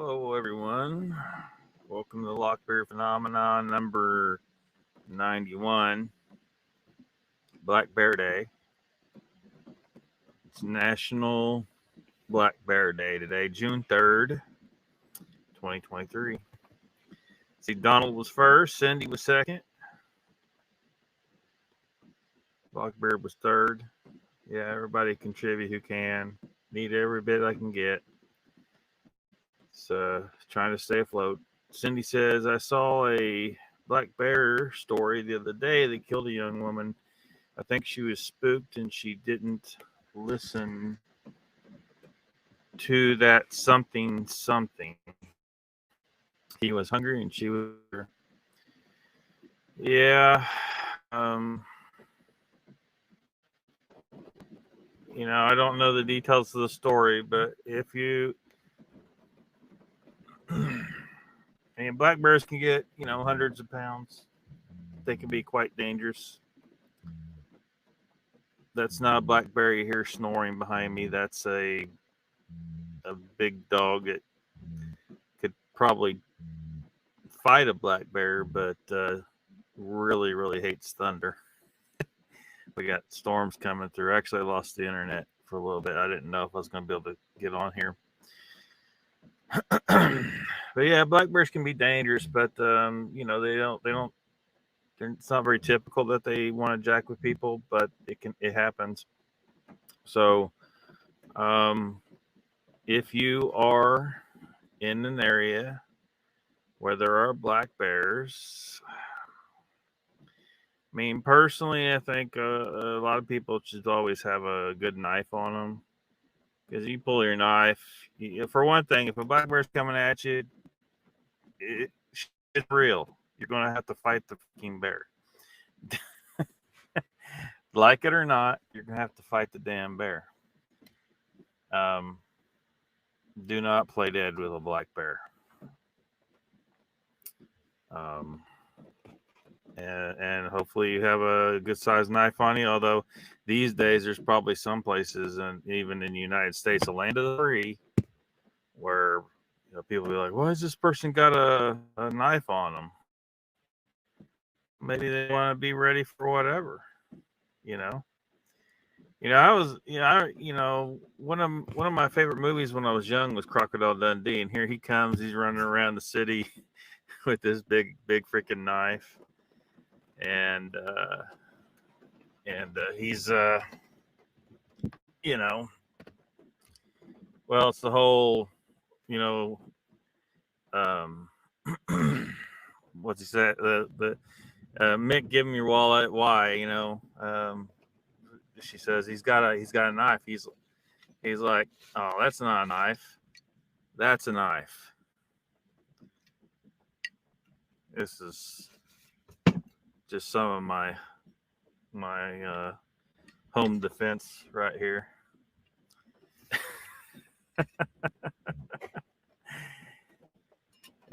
Hello, everyone. Welcome to the LOCKBEARD Phenomena number 91, Black Bear Day. It's National Black Bear Day today, June 3rd, 2023. See, Donald was first, Cindy was second, Blackbeard was third. Yeah, everybody contribute who can. Need every bit I can get. So, trying to stay afloat. Cindy says, I saw a black bear story the other day that killed a young woman. I think she was spooked and she didn't listen to that something. He was hungry and she was. Yeah. I don't know the details of the story, but if you. And black bears can get, hundreds of pounds. They can be quite dangerous. That's not a black bear you hear snoring behind me. That's a big dog that could probably fight a black bear, but really, really hates thunder. We got storms coming through. Actually, I lost the internet for a little bit. I didn't know if I was going to be able to get on here. But yeah, black bears can be dangerous, but it's not very typical that they want to jack with people, but it happens. So if you are in an area where there are black bears, I mean, personally, I think a lot of people should always have a good knife on them. Because you pull your knife, for one thing, if a black bear's coming at you, it's real. You're going to have to fight the fucking bear. Like it or not, you're going to have to fight the damn bear. Do not play dead with a black bear. And hopefully you have a good sized knife on you. Although these days there's probably some places, and even in the United States, a land of the free, where people be like, "Why has this person got a knife on them?" Maybe they want to be ready for whatever, I was, one of my favorite movies when I was young was Crocodile Dundee, and here he comes. He's running around the city with this big freaking knife. And he's well, it's the whole what's he said, the Mick, give him your wallet. Why? She says he's got a knife. He's like, oh, that's not a knife, that's a knife. This is just some of my home defense right here.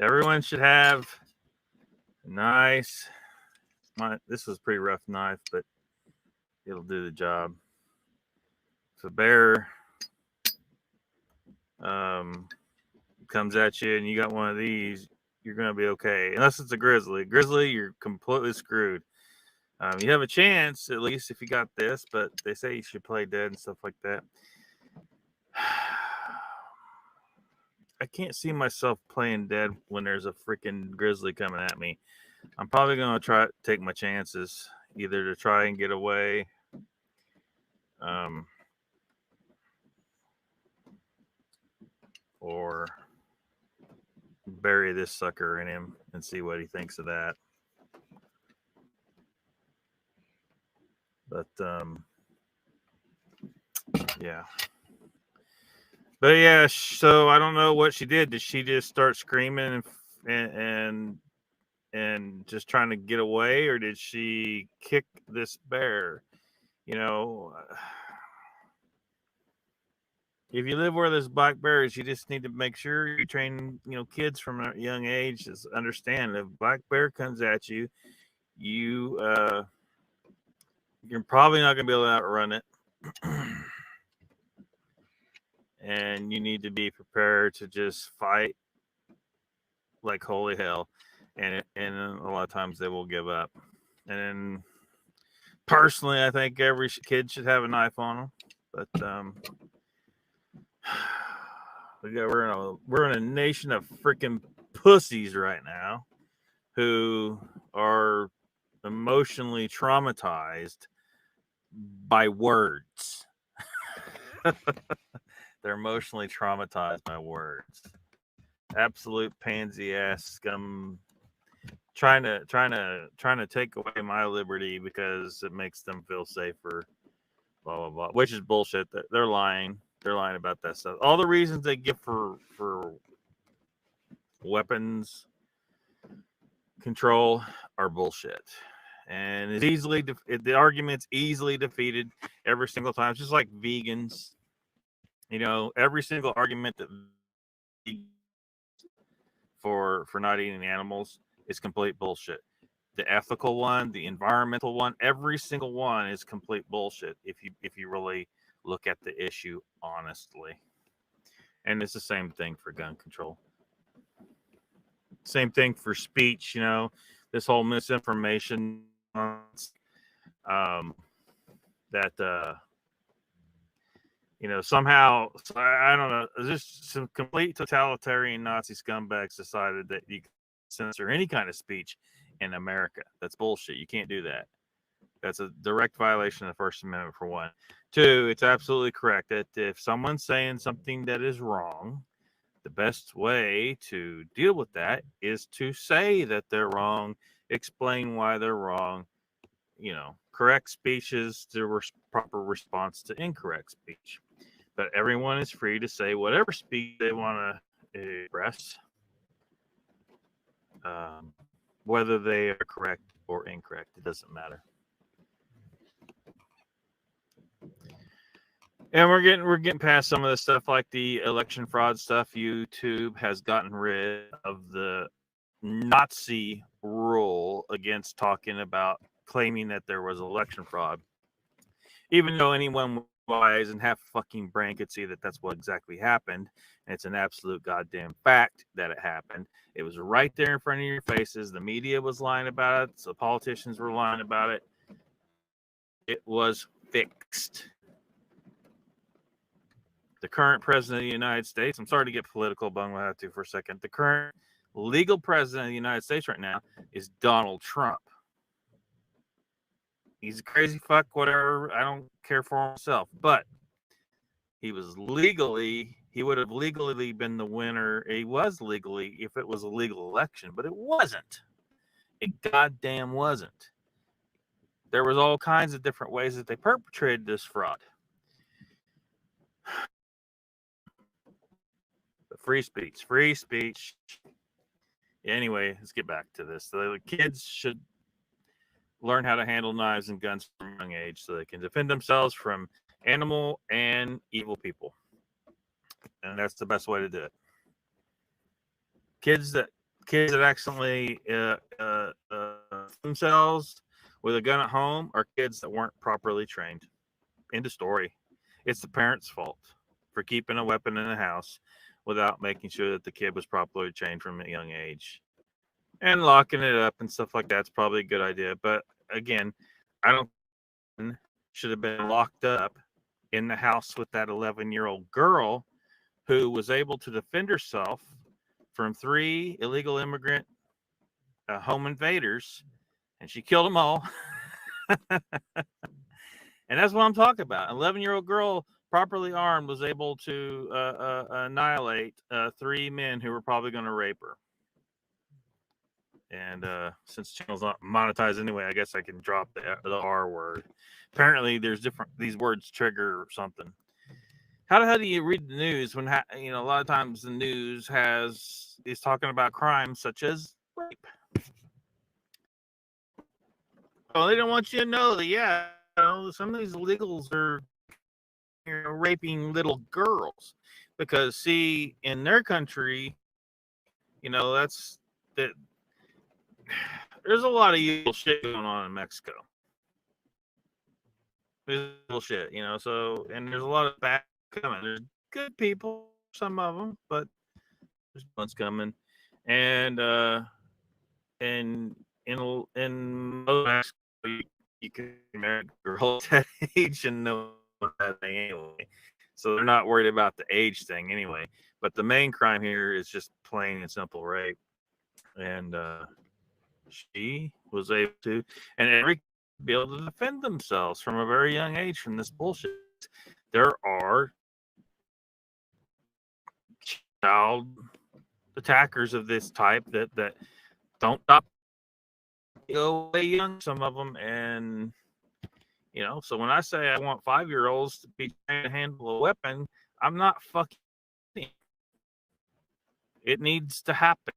Everyone should have a nice. This was a pretty rough knife, but it'll do the job. If a bear comes at you and you got one of these, you're going to be okay. Unless it's a grizzly. Grizzly, you're completely screwed. You have a chance, at least, if you got this, but they say you should play dead and stuff like that. I can't see myself playing dead when there's a freaking grizzly coming at me. I'm probably going to take my chances, either to try and get away, or bury this sucker in him and see what he thinks of that. But yeah. But yeah, so I don't know what she did. Did she just start screaming and just trying to get away, or did she kick this bear? If you live where there's black bears, you just need to make sure you train, kids from a young age to understand if a black bear comes at you, you're probably not going to be able to outrun it. And you need to be prepared to just fight like holy hell, and a lot of times they will give up. And then, personally, I think every kid should have a knife on them, but we're in a nation of freaking pussies right now who are emotionally traumatized by words. They're emotionally traumatized by words. Absolute pansy ass scum, trying to take away my liberty because it makes them feel safer. Blah blah blah. Which is bullshit. They're lying. They're lying about that stuff. All the reasons they give for weapons control are bullshit. And it's easily the argument's easily defeated every single time. It's just like vegans. You know, every single argument that for not eating animals is complete bullshit. The ethical one, the environmental one, every single one is complete bullshit if you really look at the issue honestly. And it's the same thing for gun control. Same thing for speech, you know, this whole misinformation that you know, somehow, I don't know, just some complete totalitarian Nazi scumbags decided that you can censor any kind of speech in America. That's bullshit. You can't do that. That's a direct violation of the First Amendment, for one. Two, it's absolutely correct that if someone's saying something that is wrong, the best way to deal with that is to say that they're wrong, explain why they're wrong. You know, correct speech is the proper response to incorrect speech. But everyone is free to say whatever speech they want to express, whether they are correct or incorrect. It doesn't matter. And we're getting past some of the stuff like the election fraud stuff. YouTube has gotten rid of the Nazi rule against talking about claiming that there was election fraud, even though anyone wise and half fucking brain could see that that's what exactly happened. And it's an absolute goddamn fact that it happened. It was right there in front of your faces. The media was lying about it. So politicians were lying about it. It was fixed. The current president of the United States, I'm sorry to get political, but I'm going to have to for a second. The current legal president of the United States right now is Donald Trump. He's a crazy fuck, whatever. I don't care for himself, but he would have legally been the winner. He was legally if it was a legal election, but it wasn't. It goddamn wasn't. There was all kinds of different ways that they perpetrated this fraud. But free speech. Anyway, let's get back to this. The kids should learn how to handle knives and guns from a young age so they can defend themselves from animal and evil people. And that's the best way to do it. Kids that accidentally themselves with a gun at home are kids that weren't properly trained. End of story. It's the parents' fault for keeping a weapon in the house without making sure that the kid was properly trained from a young age. And locking it up and stuff like that's probably a good idea. But again, I don't should have been locked up in the house with that 11-year-old girl who was able to defend herself from 3 illegal immigrant home invaders, and she killed them all. And that's what I'm talking about. An 11-year-old girl, properly armed, was able to annihilate 3 men who were probably going to rape her. And since the channel's not monetized anyway, I guess I can drop the R word. Apparently, these words trigger something. How the hell do you read the news when a lot of times the news is talking about crimes such as rape? Well, they don't want you to know that some of these illegals are raping little girls because see in their country, that's that. There's a lot of evil shit going on in Mexico. There's evil shit, so and there's a lot of bad coming. There's good people, some of them, but there's ones coming. And in most you can marry a girl at that age and know that thing anyway. So they're not worried about the age thing anyway. But the main crime here is just plain and simple rape. And she was able to, and every be able to defend themselves from a very young age from this bullshit. There are child attackers of this type that don't stop, go away young, some of them, and so when I say I want 5-year-olds to be trying to handle a weapon, I'm not fucking. It needs to happen,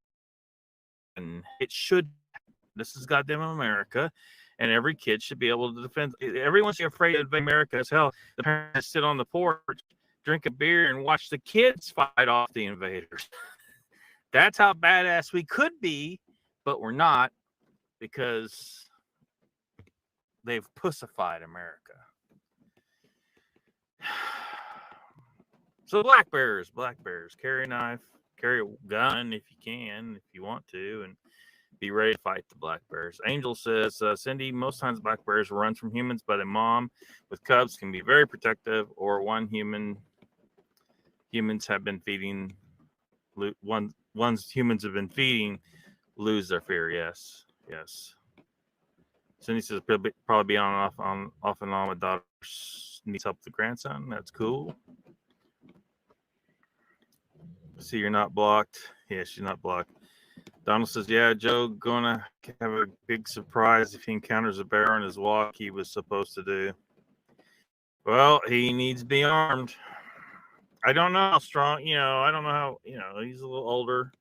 and it should. This is goddamn America, and every kid should be able to defend. Everyone's afraid of America as hell. The parents sit on the porch, drink a beer, and watch the kids fight off the invaders. That's how badass we could be, but we're not, because they've pussified America. So black bears, carry a knife, carry a gun if you can, if you want to, and be ready to fight the black bears. Angel says, Cindy, most times black bears run from humans, but a mom with cubs can be very protective, or humans have been feeding, ones humans have been feeding lose their fear. Yes. Cindy says probably be on off and on with daughter needs help with the grandson. That's cool. See, you're not blocked. Yeah, she's not blocked. Donald says, yeah, Joe gonna have a big surprise if he encounters a bear on his walk he was supposed to do. Well, he needs to be armed. I don't know how strong, I don't know how, he's a little older.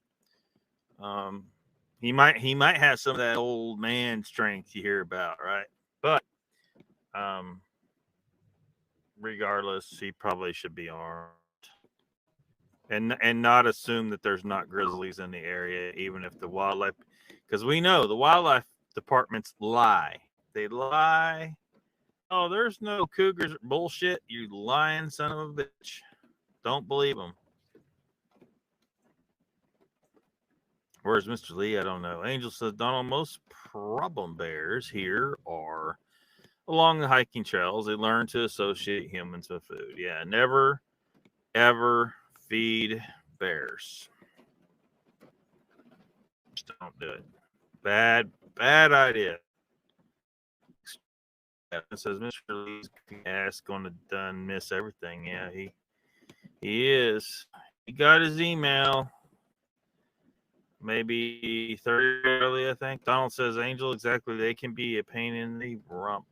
He might have some of that old man strength you hear about, right? But regardless, he probably should be armed. And not assume that there's not grizzlies in the area, even if the wildlife, because we know the wildlife departments lie. They lie. Oh, there's no cougars. Bullshit, you lying son of a bitch. Don't believe them. Where's Mr. Lee? I don't know. Angel says, Donald, most problem bears here are along the hiking trails. They learn to associate humans with food. Yeah, never, ever feed bears. Just don't do it. Bad idea. It says Mr. Lee's ass going to done miss everything. Yeah, he is. He got his email. Maybe 30 early, I think. Donald says, Angel, exactly. They can be a pain in the rump.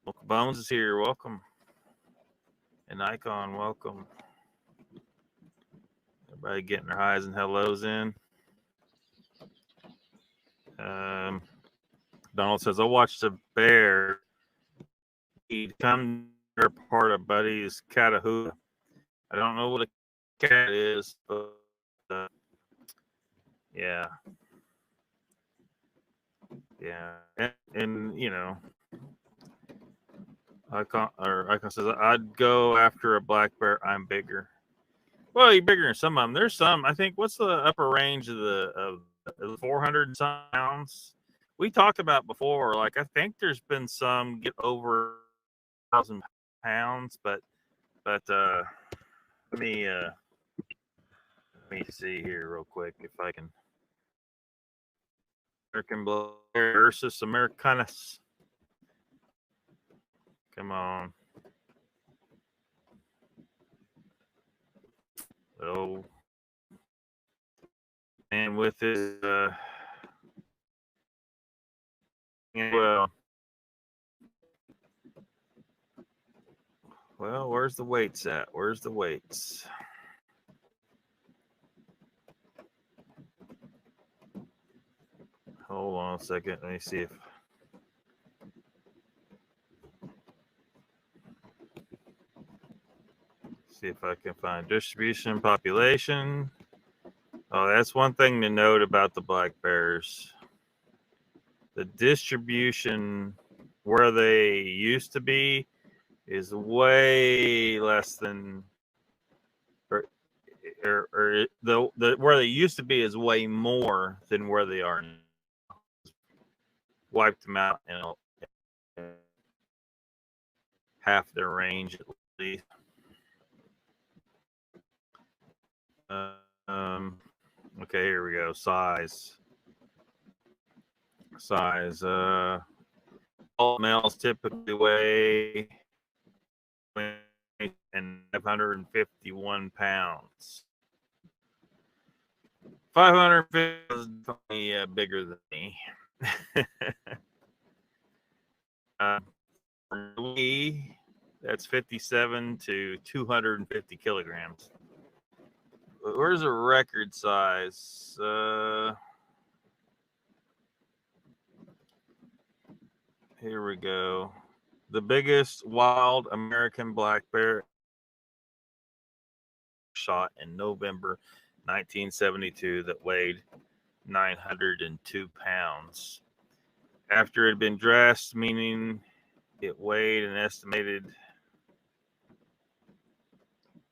Uncle Bones is here. Welcome. And Icon, welcome. Everybody getting their highs and hellos in. Donald says, I watched a bear. He'd come to part of Buddy's Catahoula. I don't know what a cat is, but yeah. And Icon says, I'd go after a black bear. I'm bigger. Well, you're bigger than some of them. There's some. I think. What's the upper range of the 400 pounds? We talked about before. Like, I think there's been some get over 1,000 pounds, but let me see here real quick if I can. American Black versus Americanus. Come on. Oh, and with his well, where's the weights at? Where's the weights? Hold on a second. Let me see if I can find distribution, population. Oh, that's one thing to note about the black bears. The distribution where they used to be is way less than, or there, or the where they used to be is way more than where they are now. Wiped them out, half their range at least. Okay, here we go. Size. All males typically weigh 551 pounds. 550 is definitely bigger than me. For me, that's 57 to 250 kilograms. Where's a record size? Here we go. The biggest wild American black bear shot in November 1972 that weighed 902 pounds. After it had been dressed, meaning it weighed an estimated.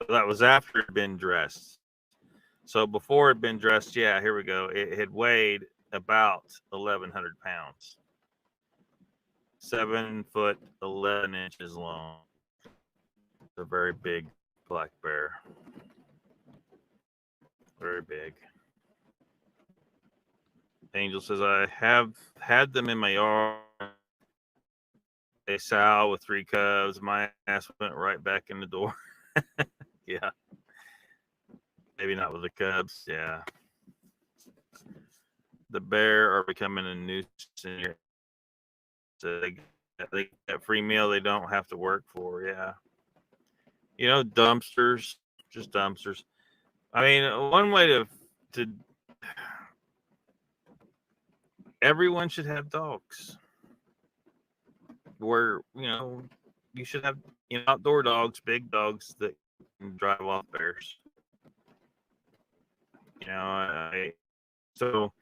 That was after it had been dressed. So before it had been dressed, yeah, here we go. It had weighed about 1,100 pounds. 7 foot 11 inches long. It's a very big black bear. Very big. Angel says, I have had them in my yard. A sow with 3 cubs. My ass went right back in the door. Yeah. Maybe not with the cubs. Yeah. The bear are becoming a nuisance. So they get free meal they don't have to work for. Yeah. You know, dumpsters, just dumpsters. I mean, one way to everyone should have dogs. Where, you know, you should have, you know, outdoor dogs, big dogs that can drive off bears. You know, so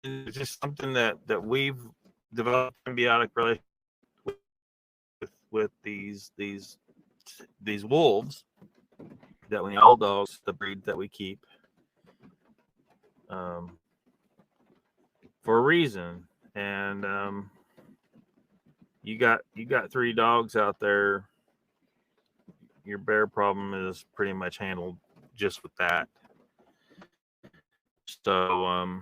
it's just something that we've developed symbiotic relationship with these wolves, that we all dogs, the breed that we keep, for a reason. And you got 3 dogs out there. Your bear problem is pretty much handled just with that. So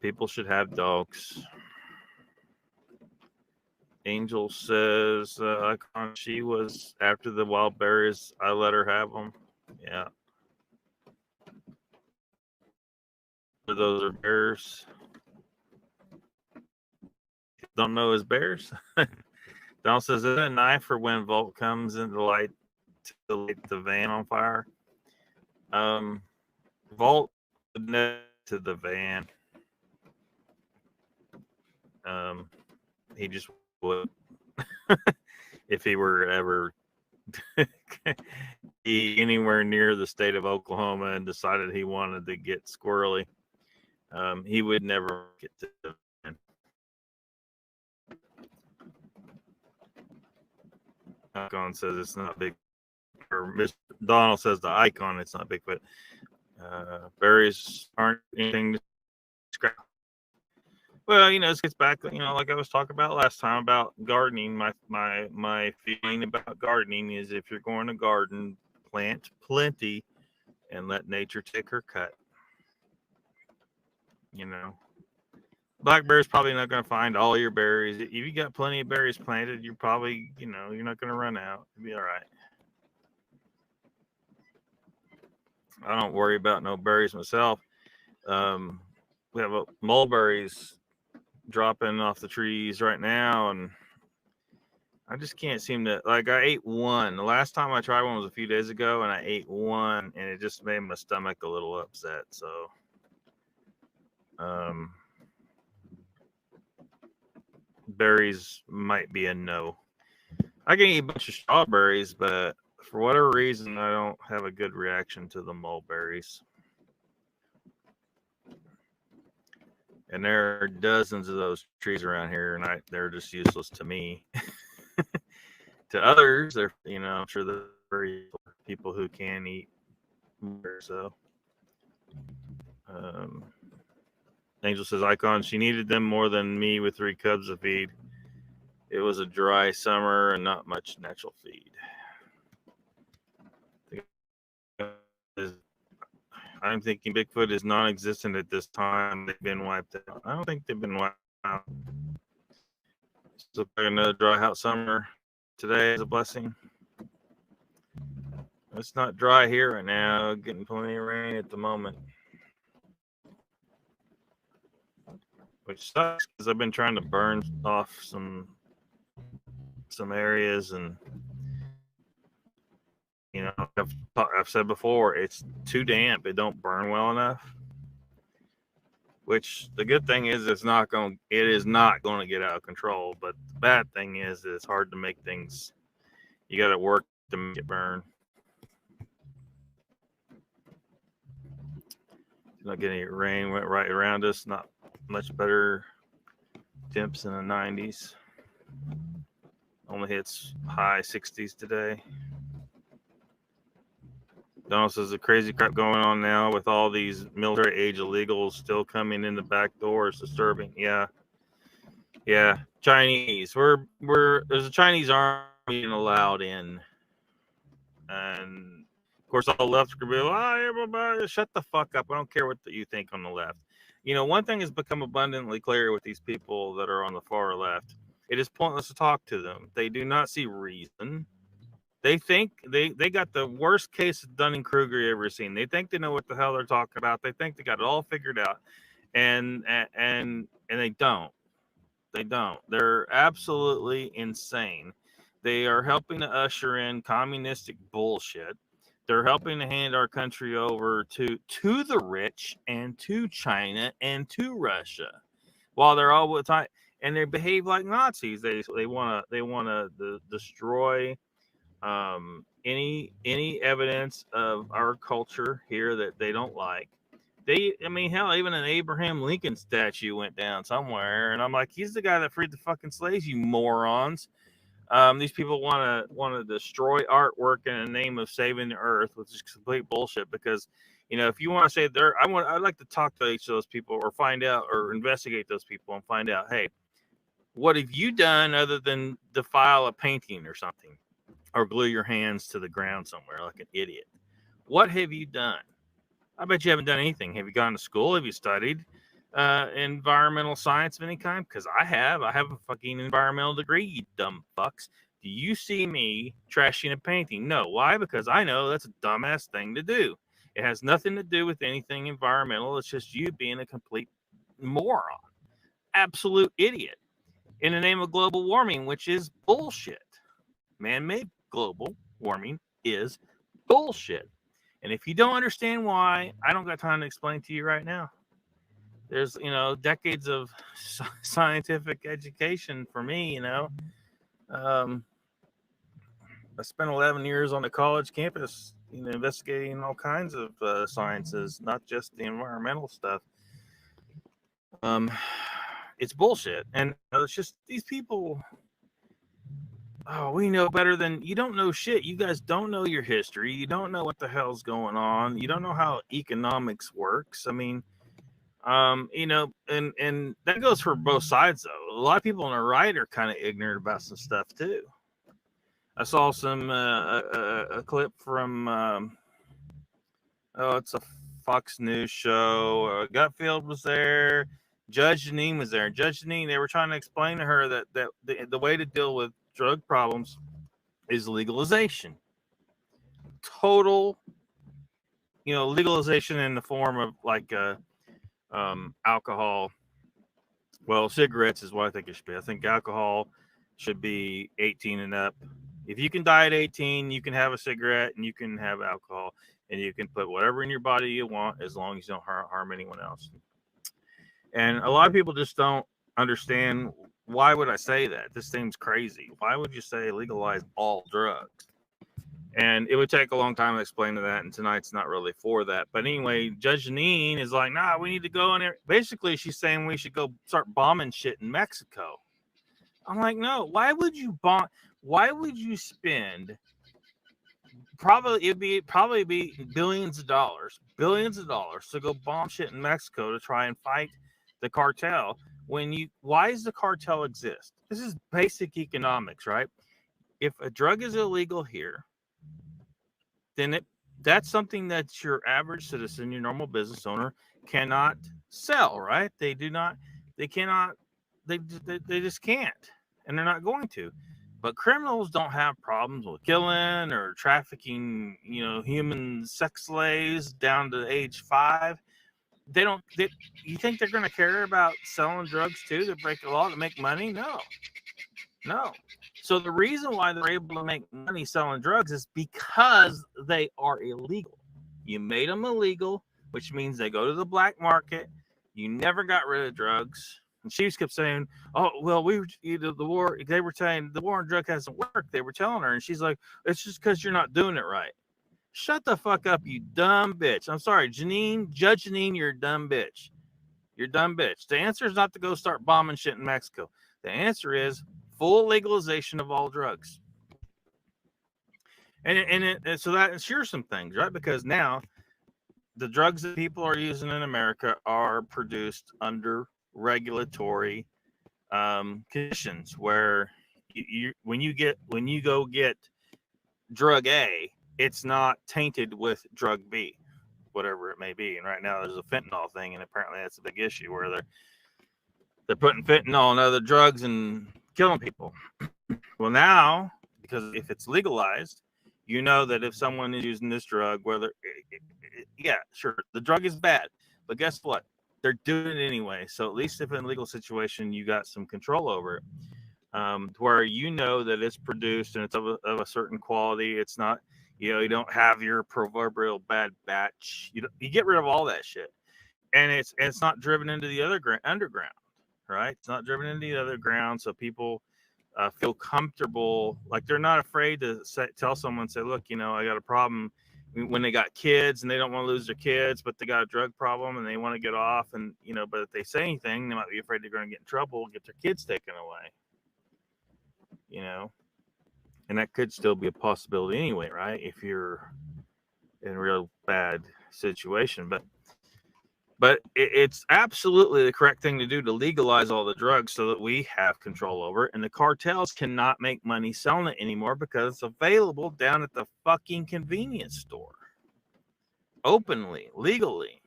people should have dogs. Angel says, she was after the wild berries. I let her have them. Yeah. Those are bears. Don't know his bears. Don says, is it a knife for when Volt comes in to light the van on fire? Volt would know to the van. He just would. If he were ever anywhere near the state of Oklahoma and decided he wanted to get squirrely, he would never get to the van. Icon says it's not big. Or Mr. Donald says the icon, it's not Bigfoot. Berries aren't anything to scrap. Well, you know, this gets back, you know, like I was talking about last time about gardening. My feeling about gardening is, if you're going to garden, plant plenty and let nature take her cut. You know, black bear's probably not going to find all your berries. If you got plenty of berries planted, you're probably, you know, you're not going to run out. You'll be all right. I don't worry about no berries myself. We have mulberries dropping off the trees right now, and I just can't seem to, like, I ate one. The last time I tried one was a few days ago, and I ate one, and it just made my stomach a little upset. So, berries might be a no. I can eat a bunch of strawberries, but for whatever reason, I don't have a good reaction to the mulberries. And there are dozens of those trees around here, and they're just useless to me. To others, they're, you know, I'm sure they're very people who can eat So, Angel says, Icon, she needed them more than me with 3 cubs to feed. It was a dry summer and not much natural feed. I'm thinking Bigfoot is non-existent at this time. They've been wiped out. I don't think they've been wiped out. So another dry, hot summer today is a blessing. It's not dry here right now. Getting plenty of rain at the moment, which sucks because I've been trying to burn off some areas, and you know, I've said before, it's too damp. It don't burn well enough. Which the good thing is it is not going to get out of control. But the bad thing is it's hard to make things. You got to work to make it burn. Not getting rain, went right around us. Not much better. Temps in the 90s. Only hits high 60s today. Donald says the crazy crap going on now with all these military age illegals still coming in the back door is disturbing. Yeah. Chinese. There's a Chinese army being allowed in, and of course all the left could be like, everybody shut the fuck up. I don't care what you think on the left. You know, one thing has become abundantly clear with these people that are on the far left. It is pointless to talk to them. They do not see reason. They think they got the worst case of Dunning-Kruger you ever seen. They think they know what the hell they're talking about. They think they got it all figured out, and they don't. They don't. They're absolutely insane. They are helping to usher in communistic bullshit. They're helping to hand our country over to the rich and to China and to Russia, while they're all with time, and they behave like Nazis. They want to destroy any evidence of our culture here that they don't like. Hell, even an Abraham Lincoln statue went down somewhere, and I'm like, he's the guy that freed the fucking slaves, you morons. These people want to destroy artwork in the name of saving the earth, which is complete bullshit. Because, you know, if you want to say I'd like to talk to each of those people, or find out, or investigate those people, and find out, hey, what have you done other than defile a painting or something, or glue your hands to the ground somewhere like an idiot? What have you done? I bet you haven't done anything. Have you gone to school? Have you studied environmental science of any kind? Because I have. I have a fucking environmental degree, you dumb fucks. Do you see me trashing a painting? No. Why? Because I know that's a dumbass thing to do. It has nothing to do with anything environmental. It's just you being a complete moron. Absolute idiot. In the name of global warming, which is bullshit. Man-made global warming is bullshit. And if you don't understand why, I don't got time to explain to you right now. There's, decades of scientific education for me, I spent 11 years on the college campus, investigating all kinds of sciences, not just the environmental stuff. It's bullshit. And it's just these people... Oh, we know better than you. Don't know shit. You guys don't know your history. You don't know what the hell's going on. You don't know how economics works. I mean, and that goes for both sides though. A lot of people on the right are kind of ignorant about some stuff too. I saw some a clip from it's a Fox News show. Gutfield was there. Judge Janine was there. Judge Janine, they were trying to explain to her that the way to deal with drug problems is legalization. Total, legalization in the form of like alcohol. Well, cigarettes is what I think it should be. I think alcohol should be 18 and up. If you can die at 18, you can have a cigarette and you can have alcohol and you can put whatever in your body you want as long as you don't harm anyone else. And a lot of people just don't understand. Why would I say that? This seems crazy. Why would you say legalize all drugs? And it would take a long time to explain to that, and tonight's not really for that. But anyway, Judge Janine is like, nah, we need to go in there. Basically, she's saying we should go start bombing shit in Mexico. I'm like, no, why would you bomb? Why would you spend probably be billions of dollars to go bomb shit in Mexico to try and fight the cartel. Why does the cartel exist? This is basic economics, right? If a drug is illegal here, then that's something that your average citizen, your normal business owner, cannot sell, right? They cannot, they just can't, and they're not going to. But criminals don't have problems with killing or trafficking, human sex slaves down to age 5. They don't. You think they're going to care about selling drugs too to break the law to make money? No. So the reason why they're able to make money selling drugs is because they are illegal. You made them illegal, which means they go to the black market. You never got rid of drugs. And she kept saying, "Oh, well, the war." They were saying the war on drug hasn't worked. They were telling her, and she's like, "It's just because you're not doing it right." Shut the fuck up, you dumb bitch. I'm sorry, Judge Janine, you're a dumb bitch. You're a dumb bitch. The answer is not to go start bombing shit in Mexico. The answer is full legalization of all drugs. And so that ensures some things, right? Because now the drugs that people are using in America are produced under regulatory conditions where when you go get drug A, it's not tainted with drug B, whatever it may be. And right now there's a fentanyl thing, and apparently that's a big issue where they're putting fentanyl and other drugs and killing people. Well, now, because if it's legalized, you know that if someone is using this drug, yeah, sure, the drug is bad, but guess what? They're doing it anyway. So at least if in a legal situation, you got some control over it, where you know that it's produced and it's of a certain quality. It's not, you don't have your proverbial bad batch. You get rid of all that shit, and it's not driven into the underground, right? It's not driven into the underground, so people feel comfortable, like they're not afraid to tell someone, say, look, I got a problem, when they got kids and they don't want to lose their kids, but they got a drug problem and they want to get off, and but if they say anything, they might be afraid they're going to get in trouble, get their kids taken away, and that could still be a possibility anyway, right? If you're in a real bad situation, but it's absolutely the correct thing to do to legalize all the drugs so that we have control over it. And the cartels cannot make money selling it anymore because it's available down at the fucking convenience store. Openly, legally.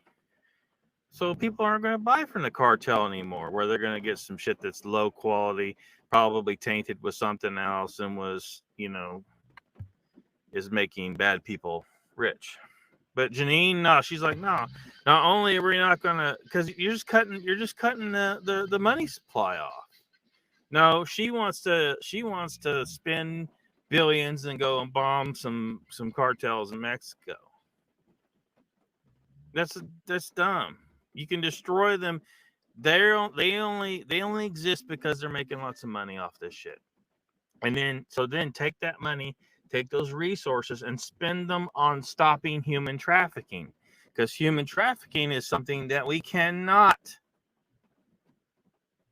So people aren't going to buy from the cartel anymore, where they're going to get some shit that's low quality, probably tainted with something else, and was, is making bad people rich. But Janine, no, she's like, no. Not only are we not gonna, because you're just cutting the money supply off. No, she wants to spend billions and go and bomb some cartels in Mexico. That's dumb. You can destroy them. They only exist because they're making lots of money off this shit. And then take that money, take those resources, and spend them on stopping human trafficking, because human trafficking is something that we cannot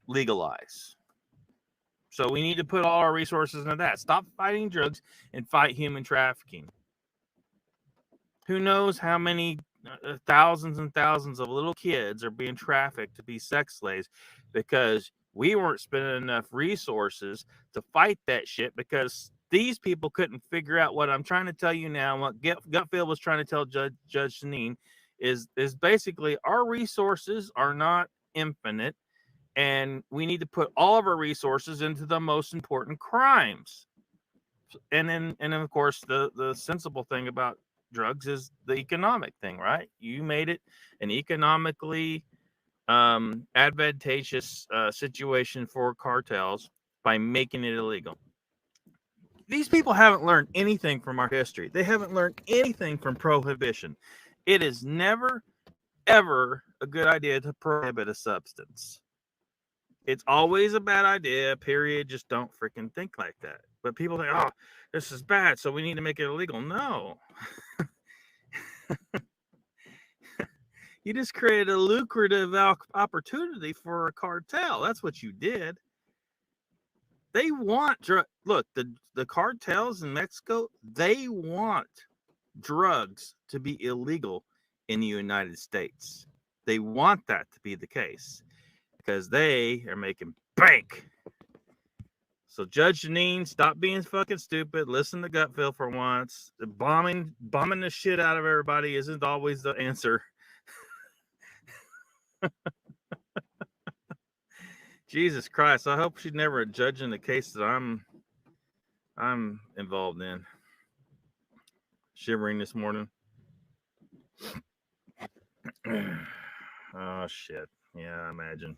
legalize. So we need to put all our resources into that. Stop fighting drugs and fight human trafficking. Who knows how many thousands and thousands of little kids are being trafficked to be sex slaves because we weren't spending enough resources to fight that shit, because these people couldn't figure out what I'm trying to tell you now. What Gutfield was trying to tell Judge Janine is basically our resources are not infinite, and we need to put all of our resources into the most important crimes. And then of course the sensible thing about drugs is the economic thing, right? You made it an economically advantageous situation for cartels by making it illegal. These people haven't learned anything from our history. They haven't learned anything from prohibition. It is never, ever a good idea to prohibit a substance. It's always a bad idea, period. Just don't freaking think like that. But people think, oh, this is bad, so we need to make it illegal. No. You just created a lucrative opportunity for a cartel. That's what you did. They want look, the cartels in Mexico, they want drugs to be illegal in the United States. They want that to be the case because they are making bank. So Judge Janine, stop being fucking stupid. Listen to gut feel for once. Bombing the shit out of everybody isn't always the answer. Jesus Christ! I hope she's never a judge in the case that I'm involved in. Shivering this morning. Oh shit! Yeah, I imagine.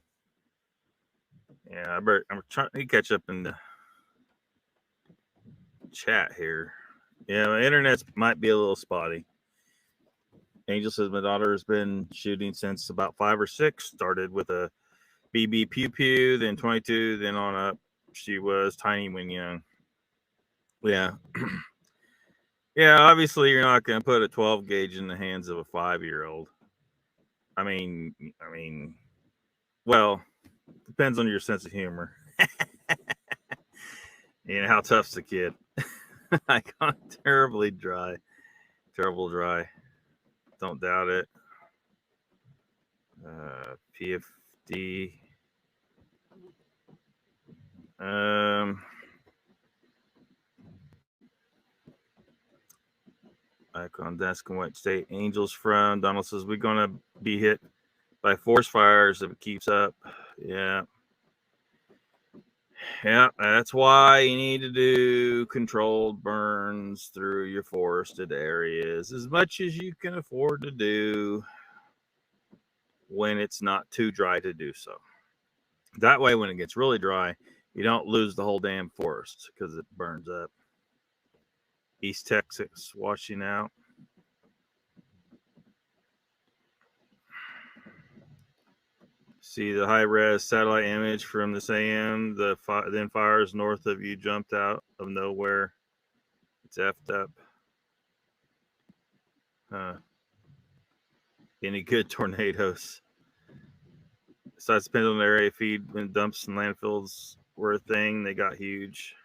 Yeah, I'm trying to catch up in the chat here. Yeah, my internet might be a little spotty. Angel says my daughter has been shooting since about 5 or 6. Started with a BB pew pew, then 22, then on up. She was tiny when young. Yeah. Yeah, obviously you're not going to put a 12 gauge in the hands of a 5-year-old. I mean, well, depends on your sense of humor. And how tough's the kid. I got terribly dry. Terrible dry. Don't doubt it. PFD. Icon desk in what state Angels from. Donald says we're gonna be hit by forest fires if it keeps up. Yeah. Yeah, that's why you need to do controlled burns through your forested areas as much as you can afford to do when it's not too dry to do so. That way, when it gets really dry, you don't lose the whole damn forest because it burns up. East Texas washing out. See the high-res satellite image from this AM. Then fires north of you jumped out of nowhere. It's effed up. Huh. Any good tornadoes? Besides, depends on the area. Feed when dumps and landfills were a thing, they got huge.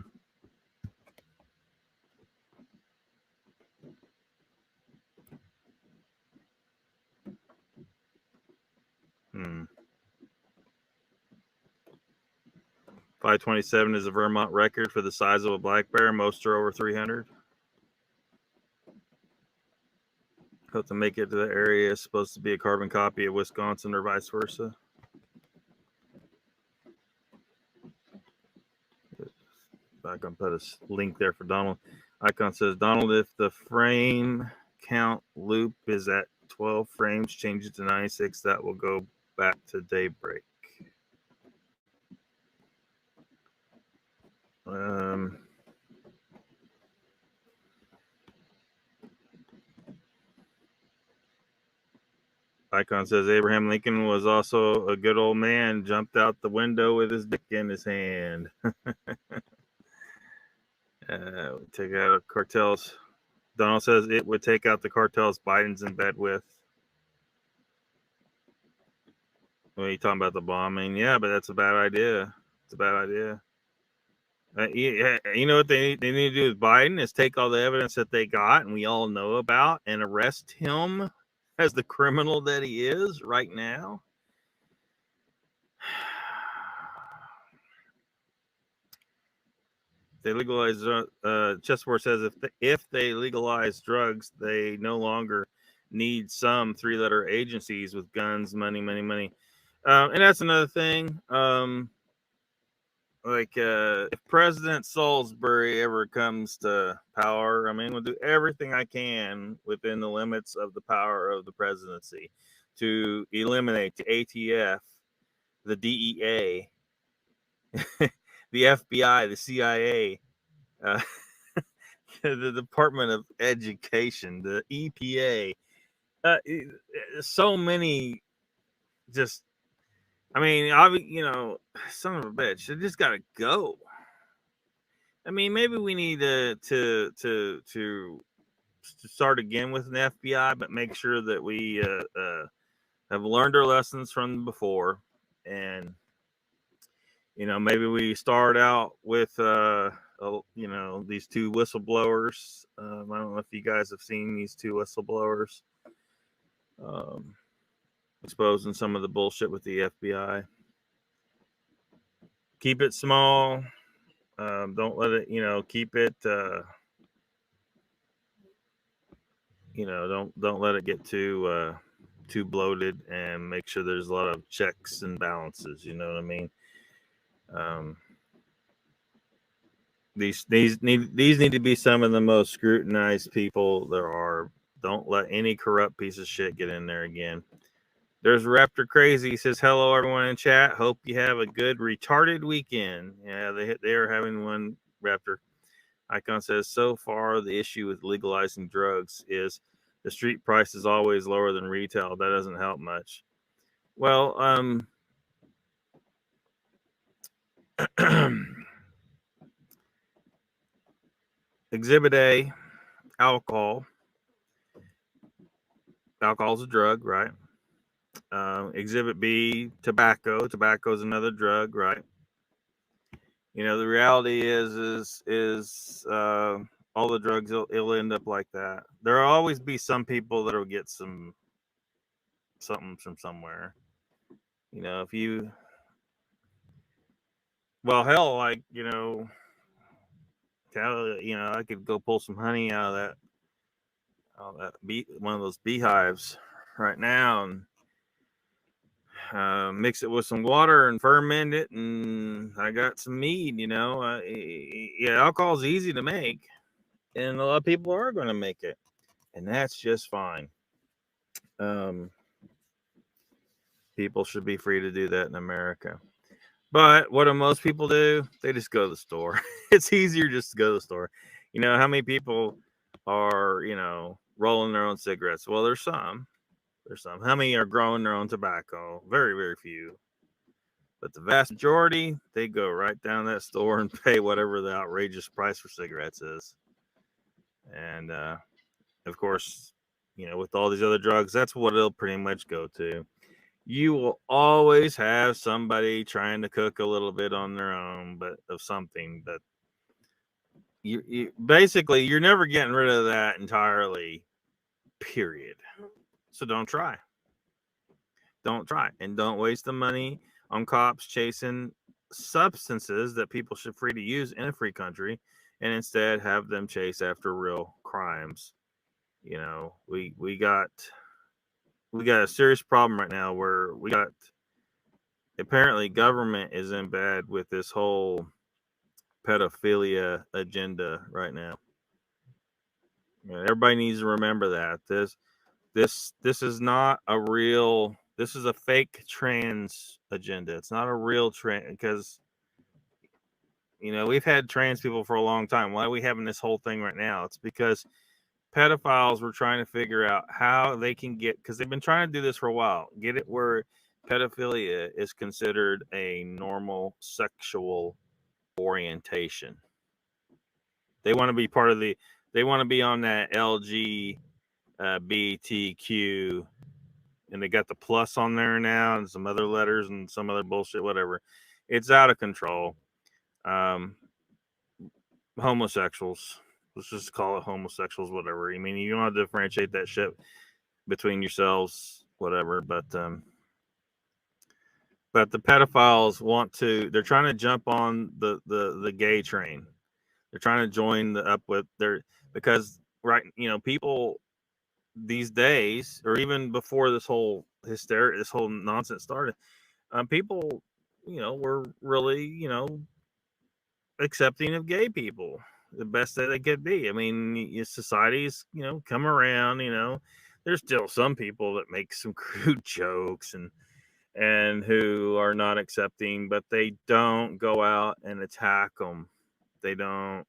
527 is a Vermont record for the size of a black bear. Most are over 300. Hope to make it to the area. It's supposed to be a carbon copy of Wisconsin or vice versa. I'm going to put a link there for Donald. Icon says, Donald, if the frame count loop is at 12 frames, change it to 96. That will go back to daybreak. Icon says Abraham Lincoln was also a good old man, jumped out the window with his dick in his hand. Take out cartels. Donald says it would take out the cartels Biden's in bed with. What are you talking about, the bombing? Yeah, but that's a bad idea. It's a bad idea. You know what they need to do with Biden is take all the evidence that they got and we all know about and arrest him as the criminal that he is right now. They legalize Chessboard says if they legalize drugs, they no longer need some 3-letter agencies with guns, money. And that's another thing. If President Salisbury ever comes to power, I mean, we'll do everything I can within the limits of the power of the presidency to eliminate the ATF, the DEA, the FBI, the CIA, the Department of Education, the EPA. So many just, I mean, son of a bitch, they just got to go. I mean, maybe we need to start again with an FBI, but make sure that we have learned our lessons from before, and maybe we start out with these two whistleblowers. I don't know if you guys have seen these two whistleblowers um, exposing some of the bullshit with the FBI. Keep it small. Don't let it, keep it, don't let it get too bloated, and make sure there's a lot of checks and balances. You know what I mean? Um, these need to be some of the most scrutinized people there are. Don't let any corrupt piece of shit get in there again. There's Raptor Crazy. He says, hello, everyone in chat. Hope you have a good retarded weekend. Yeah, they are having one, Raptor. Icon says, so far, the issue with legalizing drugs is the street price is always lower than retail. That doesn't help much. Well, Exhibit A, alcohol. Alcohol is a drug, right? Exhibit B, tobacco. Tobacco is another drug, right? The reality is all the drugs, it'll end up like that. There'll always be some people that'll get something from somewhere. If you, well, hell, like, I could go pull some honey out of that one of those beehives right now, and mix it with some water and ferment it, and I got some mead. Alcohol is easy to make, and a lot of people are going to make it, and that's just fine. People should be free to do that in America. But what do most people do? They just go to the store. It's easier just to go to the store. How many people are, rolling their own cigarettes? Well, there's some. How many are growing their own tobacco? Very, very few. But the vast majority, they go right down that store and pay whatever the outrageous price for cigarettes is. And, of course, with all these other drugs, that's what it'll pretty much go to. You will always have somebody trying to cook a little bit on their own, but of something. But you basically, you're never getting rid of that entirely, period. So don't try. And don't waste the money on cops chasing substances that people should free to use in a free country, and instead have them chase after real crimes. We got a serious problem right now where apparently government is in bed with this whole pedophilia agenda right now. Everybody needs to remember that this is not a real. This is a fake trans agenda. It's not a real trans, because we've had trans people for a long time. Why are we having this whole thing right now? It's because pedophiles were trying to figure out how they can because they've been trying to do this for a while, get it where pedophilia is considered a normal sexual orientation. They want to be part of they want to be on that LGBTQ, and they got the plus on there now and some other letters and some other bullshit, whatever. It's out of control. Homosexuals. Let's just call it homosexuals, whatever. I mean, you don't have to differentiate that shit between yourselves, whatever. But the pedophiles they're trying to jump on the gay train. They're trying to join because people these days, or even before this whole hysteria, this whole nonsense started, people, were really, accepting of gay people the best that they could be. I mean, society's, come around, there's still some people that make some crude jokes and who are not accepting, but they don't go out and attack them. They don't.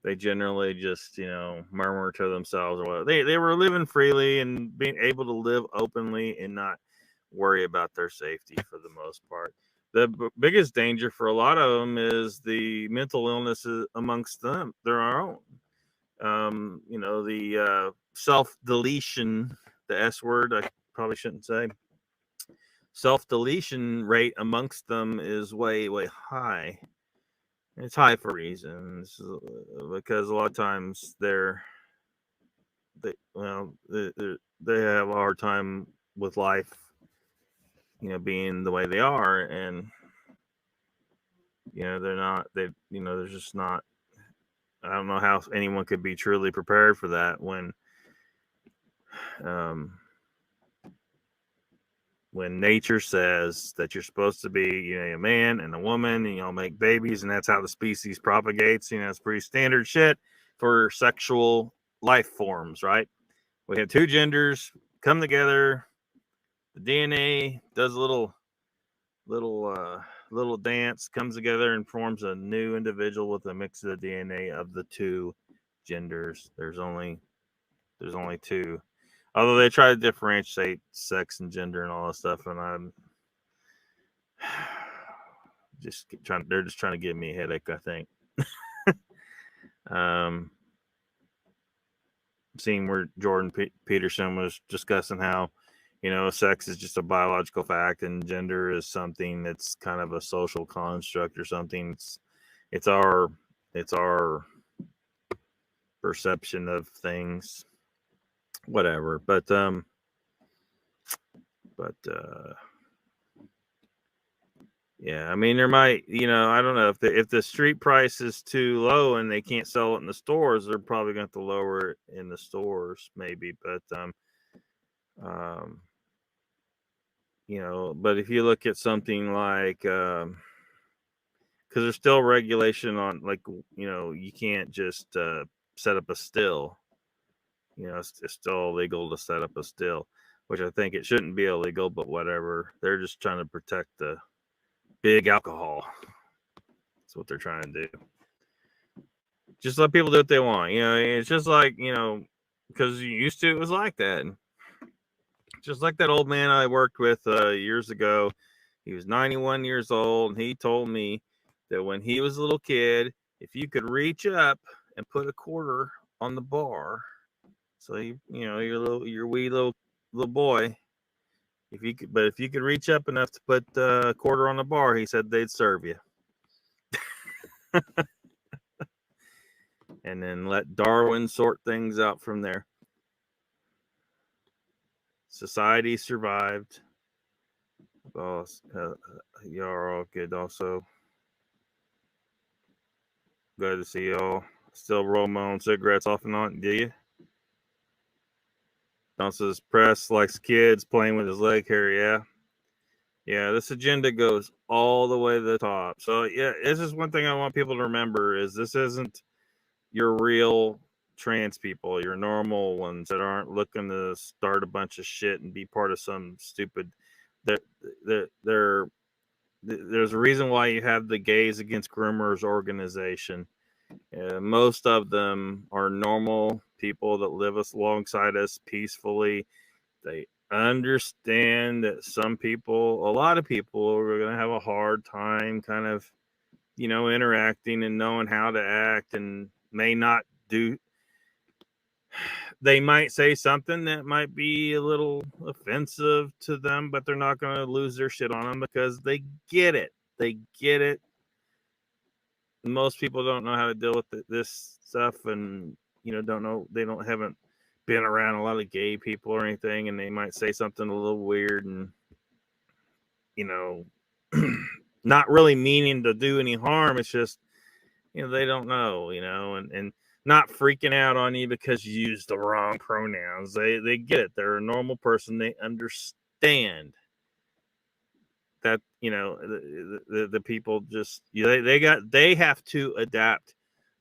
They generally just, murmur to themselves or whatever. They were living freely and being able to live openly and not worry about their safety for the most part. The biggest danger for a lot of them is the mental illnesses amongst them, their own. The self-deletion, the S word, I probably shouldn't say. Self-deletion rate amongst them is way, way high. It's high for reasons, because a lot of times they have a hard time with life, being the way they are, and there's just not. I don't know how anyone could be truly prepared for that um, when nature says that you're supposed to be, a man and a woman, and y'all make babies, and that's how the species propagates. It's pretty standard shit for sexual life forms, right? We have two genders come together. The DNA does a little dance, comes together and forms a new individual with a mix of the DNA of the two genders. There's only two. Although they try to differentiate sex and gender and all that stuff, and I'm they're just trying to give me a headache, I think. Seeing where Jordan Peterson was discussing how, sex is just a biological fact and gender is something that's kind of a social construct or something. It's our perception of things, whatever. But yeah, I mean, there might, I don't know, if the street price is too low and they can't sell it in the stores, they're probably going to lower it in the stores, maybe. But but if you look at something like, because there's still regulation on, like, you can't just set up a still. It's still illegal to set up a still, which I think it shouldn't be illegal, but whatever. They're just trying to protect the big alcohol. That's what they're trying to do. Just let people do what they want. It's just like, because used to, it was like that. Just like that old man I worked with years ago. He was 91 years old, and he told me that when he was a little kid, if you could reach up and put a quarter on the bar, so your wee little boy, if you could reach up enough to put a quarter on the bar, he said they'd serve you. And then let Darwin sort things out from there. Society survived. Oh, y'all are all good also. Glad to see y'all. Still roll my own cigarettes off and on, do you? Says Press likes kids playing with his leg hair, yeah. Yeah, this agenda goes all the way to the top. So yeah, this is one thing I want people to remember is this isn't your real trans people, your normal ones that aren't looking to start a bunch of shit and be part of some stupid. There's a reason why you have the Gays Against Groomers organization. Most of them are normal people that live alongside us peacefully. They understand that a lot of people are going to have a hard time kind of, interacting and knowing how to act, and may not do. They might say something that might be a little offensive to them, but they're not going to lose their shit on them because they get it. They get it. Most people don't know how to deal with this stuff, and haven't been around a lot of gay people or anything, and they might say something a little weird, and not really meaning to do any harm. It's just they don't know, and not freaking out on you because you use the wrong pronouns. They get it. They're a normal person. They understand that the people just they have to adapt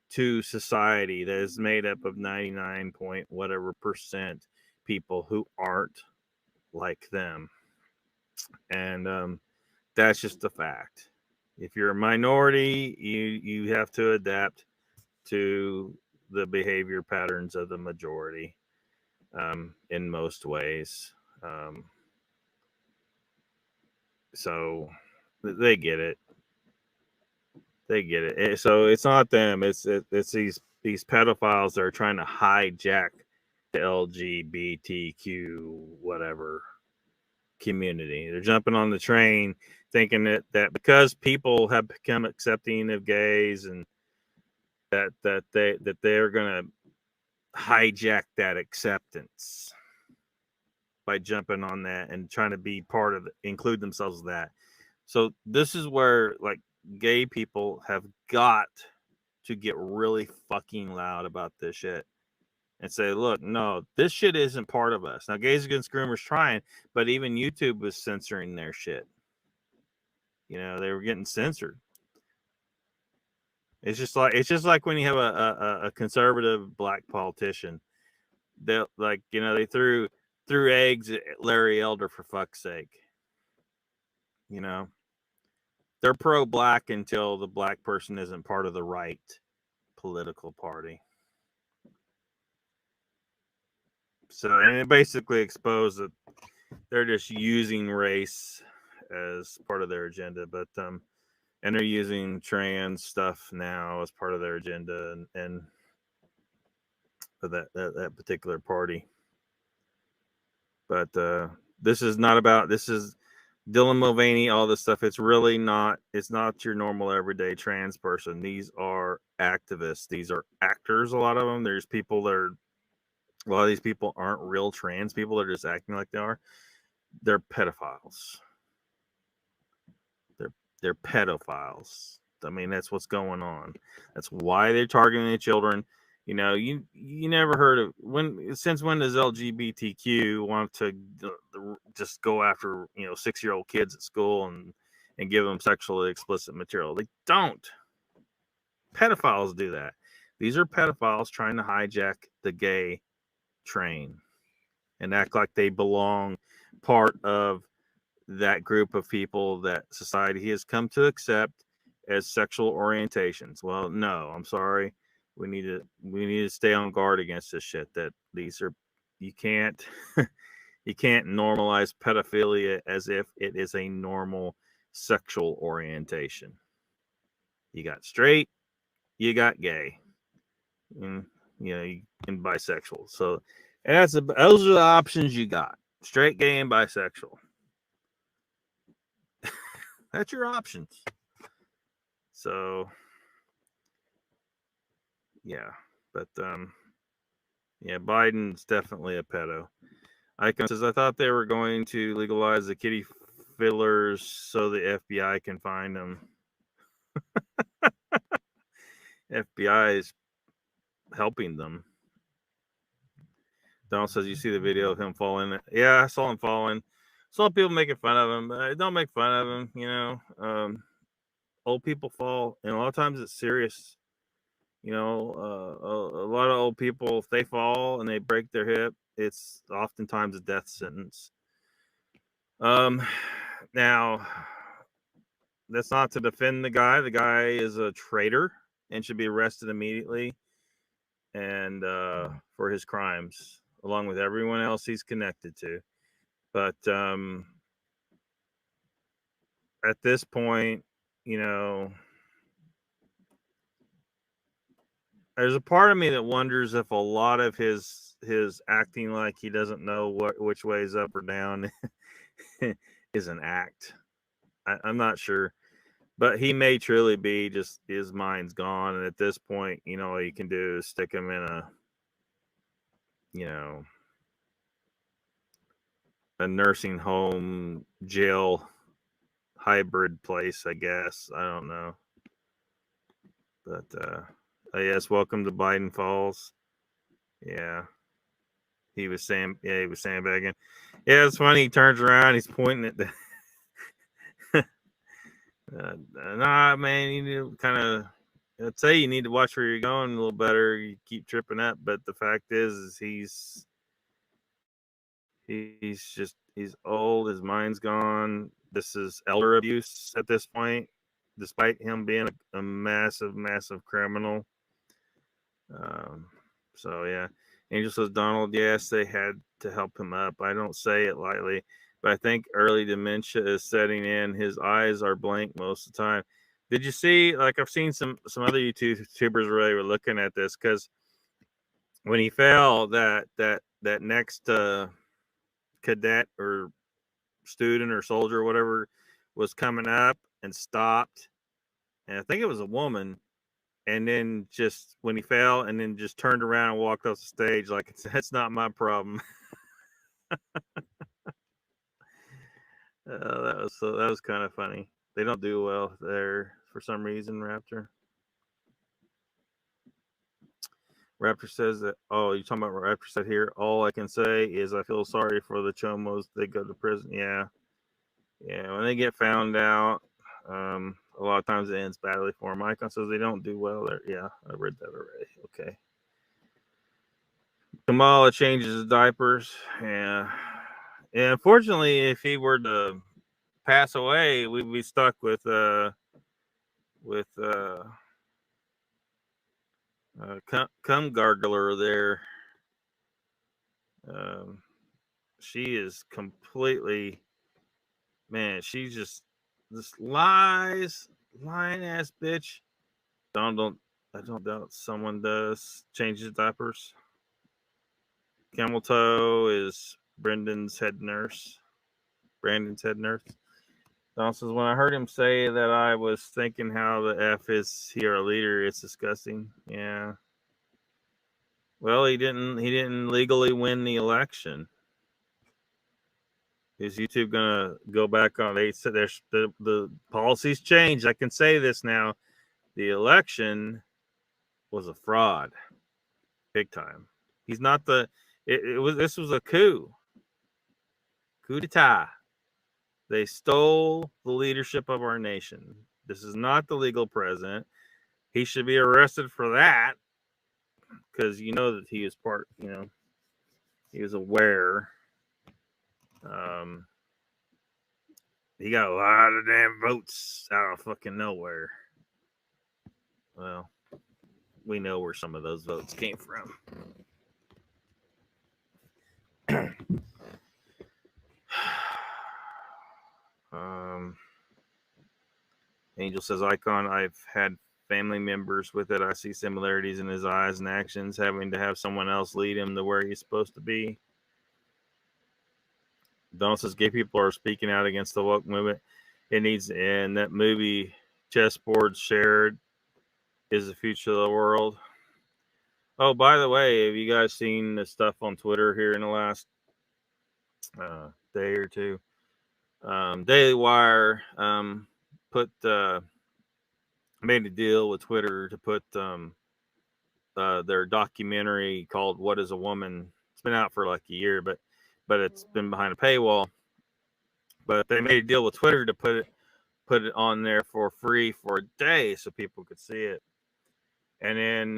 to society that is made up of 99 point whatever percent people who aren't like them, and that's just a fact. If you're a minority, you have to adapt to the behavior patterns of the majority, in most ways. So they get it. They get it. So it's not them. It's these pedophiles that are trying to hijack the LGBTQ whatever community. They're jumping on the train thinking that because people have become accepting of gays and that they're going to hijack that acceptance by jumping on that and trying to be part of it, include themselves in that. So this is where like gay people have got to get really fucking loud about this shit and say, look, no, this shit isn't part of us. Now, Gays Against Groomers trying, but even YouTube was censoring their shit. You know, they were getting censored. It's just like when you have a conservative black politician. They like, you know, they threw eggs at Larry Elder for fuck's sake. You know, they're pro-black until the black person isn't part of the right political party. So, and it basically exposed that they're just using race as part of their agenda, but and they're using trans stuff now as part of their agenda, and for that particular party. But this is not about. This is Dylan Mulvaney, all this stuff. It's really not. It's not your normal everyday trans person. These are activists. These are actors. A lot of them. There's people that are. A lot of these people aren't real trans people. They're just acting like they are. They're pedophiles. They're pedophiles. I mean, that's what's going on. That's why they're targeting the children. You know, you never heard of since when does LGBTQ want to just go after 6-year-old kids at school and give them sexually explicit material? They don't. Pedophiles do that. These are pedophiles trying to hijack the gay train and act like they belong part of that group of people that society has come to accept as sexual orientations. Well, no, I'm sorry. We need to stay on guard against this shit. That these are, you can't you can't normalize pedophilia as if it is a normal sexual orientation. You got straight, you got gay, and and bisexual. So, and those are the options you got: straight, gay, and bisexual. That's your options. So, yeah, but yeah, Biden's definitely a pedo. Icon says, I thought they were going to legalize the kitty fiddlers so the FBI can find them. FBI is helping them. Donald says, you see the video of him falling? Yeah, I saw him falling. Saw people making fun of him, but don't make fun of him. Old people fall, and a lot of times it's serious. A lot of old people, if they fall and they break their hip, it's oftentimes a death sentence. Now, that's not to defend the guy. The guy is a traitor and should be arrested immediately and for his crimes, along with everyone else he's connected to. But at this point, there's a part of me that wonders if a lot of his acting like he doesn't know which way is up or down is an act. I'm not sure, but he may truly be just his mind's gone, and at this point, all you can do is stick him in a nursing home, jail, hybrid place, I guess. I don't know, but yes, welcome to Biden Falls. Yeah. He was sandbagging. Yeah, it's funny. He turns around, he's pointing at the. Nah, man, you need to kind of. I'd say you need to watch where you're going a little better. You keep tripping up, but the fact is he's old. His mind's gone. This is elder abuse at this point, despite him being a massive, massive criminal. So yeah. Angel says, Donald, yes, they had to help him up. I don't say it lightly, but I think early dementia is setting in. His eyes are blank most of the time. Did you see, like I've seen some other YouTubers really were looking at this, because when he fell, that next cadet or student or soldier or whatever was coming up and stopped, and I think it was a woman, and then just when he fell, and then just turned around and walked off the stage like that's not my problem. That was kind of funny. They don't do well there for some reason, Raptor. Raptor says that, oh, you're talking about what Raptor said here. All I can say is I feel sorry for the Chomos. They go to prison. Yeah. Yeah. When they get found out, a lot of times it ends badly for them. Icon says they don't do well there. Yeah. I read that already. Okay. Kamala changes his diapers. Yeah. And unfortunately, if he were to pass away, we'd be stuck with cum gargler there. She is completely, man. She's just this lying ass bitch. I don't doubt someone does change his diapers. Camel Toe is Brandon's head nurse. Don says, when I heard him say that, I was thinking, how the F is he our leader? It's disgusting. Yeah. Well, he didn't legally win the election. Is YouTube gonna go back on? They said there's the policies changed. I can say this now. The election was a fraud, big time. He's not the. It was. This was a coup d'état. They stole the leadership of our nation. This is not the legal president. He should be arrested for that, because you know that he is part. You know, he was aware. He got a lot of damn votes out of fucking nowhere. Well, we know where some of those votes came from. Angel says, Icon, I've had family members with it. I see similarities in his eyes and actions, having to have someone else lead him to where he's supposed to be. Don says, gay people are speaking out against the woke movement. It needs, and that movie, Chessboard Shared, is the future of the world. Oh, by the way, have you guys seen the stuff on Twitter here in the last day or two? Daily Wire made a deal with Twitter to put their documentary called "What Is a Woman." It's been out for like a year, but it's been behind a paywall. But they made a deal with Twitter to put it on there for free for a day so people could see it. And then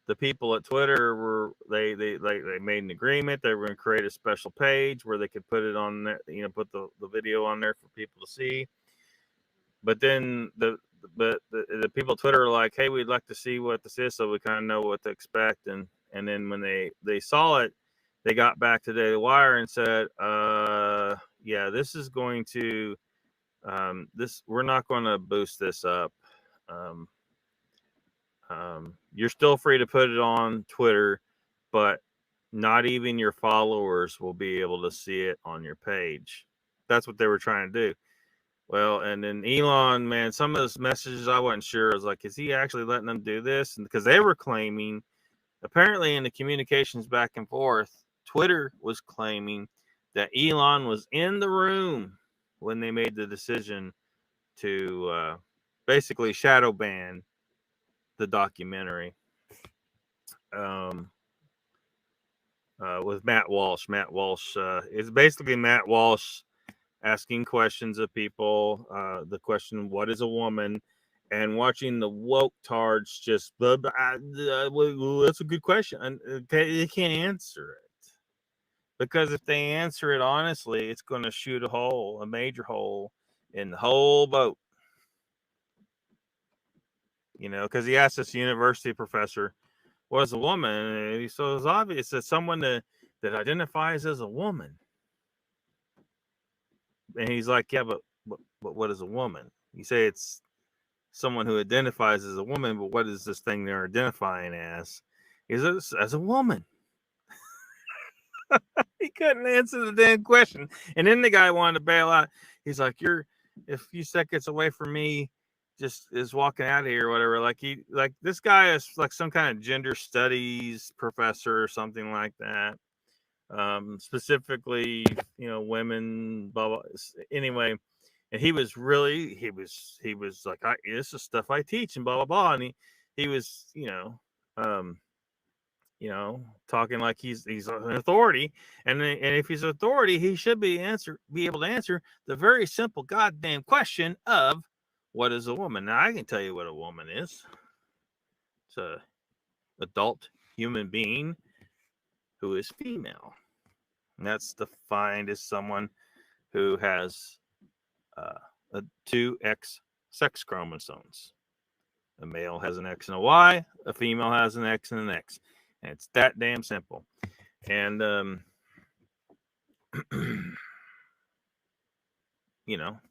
the people at Twitter they made an agreement. They were going to create a special page where they could put it on there, put the video on there for people to see. But then the people at Twitter are like, hey, we'd like to see what this is so we kind of know what to expect. And then when they saw it, they got back to Daily Wire and said, yeah, this is going to we're not going to boost this up. You're still free to put it on Twitter, but not even your followers will be able to see it on your page. That's what they were trying to do. Well, and then Elon, man, some of those messages I wasn't sure. I was like, is he actually letting them do this? And because they were claiming, apparently in the communications back and forth, Twitter was claiming that Elon was in the room when they made the decision to basically shadow ban the documentary with Matt Walsh. Matt Walsh is basically Matt Walsh asking questions of people. The question, what is a woman? And watching the woke tards just, that's a good question. And they can't answer it. Because if they answer it honestly, it's going to shoot a major hole in the whole boat. Because he asked this university professor, what is a woman? And so it's obvious that someone that identifies as a woman. And he's like, yeah, but what is a woman? You say it's someone who identifies as a woman, but what is this thing they're identifying as? Is it as a woman? He couldn't answer the damn question. And then the guy wanted to bail out. He's like, "You're a few seconds away from me, just is walking out of here or whatever." Like this guy is like some kind of gender studies professor or something like that. Specifically, women, blah blah. Anyway, and he was like, this is stuff I teach and blah blah blah. And he was, um, talking like he's an authority, and if he's an authority, he should be able to answer the very simple goddamn question of what is a woman. Now I can tell you what a woman is. It's a adult human being who is female, and that's defined as someone who has two X sex chromosomes. A male has an X and a Y, a female has an X and an X. And it's that damn simple. And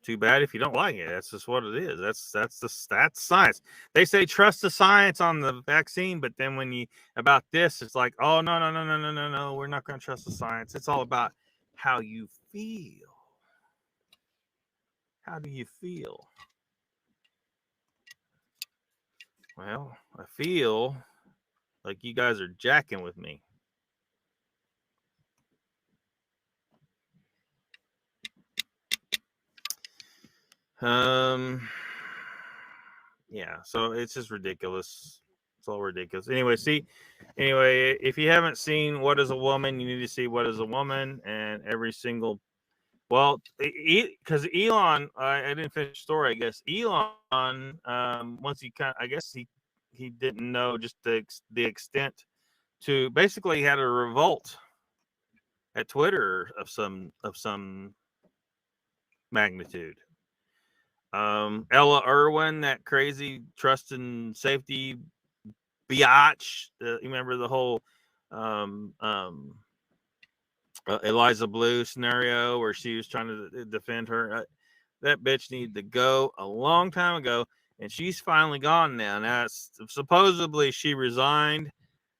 too bad if you don't like it. That's just what it is. That's science. They say trust the science on the vaccine, but then when you about this, it's like, oh no, we're not going to trust the science. It's all about how you feel. How do you feel? Well, I feel like you guys are jacking with me. Yeah, so it's just ridiculous. It's all ridiculous. Anyway, if you haven't seen What is a Woman, you need to see What is a Woman, and every single, well, because Elon, I didn't finish the story, I guess. Elon, once I guess he didn't know just the extent to basically had a revolt at Twitter of some magnitude. Ella Irwin, that crazy trust and safety biatch. You remember the whole Eliza Blue scenario where she was trying to defend her. That bitch needed to go a long time ago, and she's finally gone now. Now, supposedly she resigned.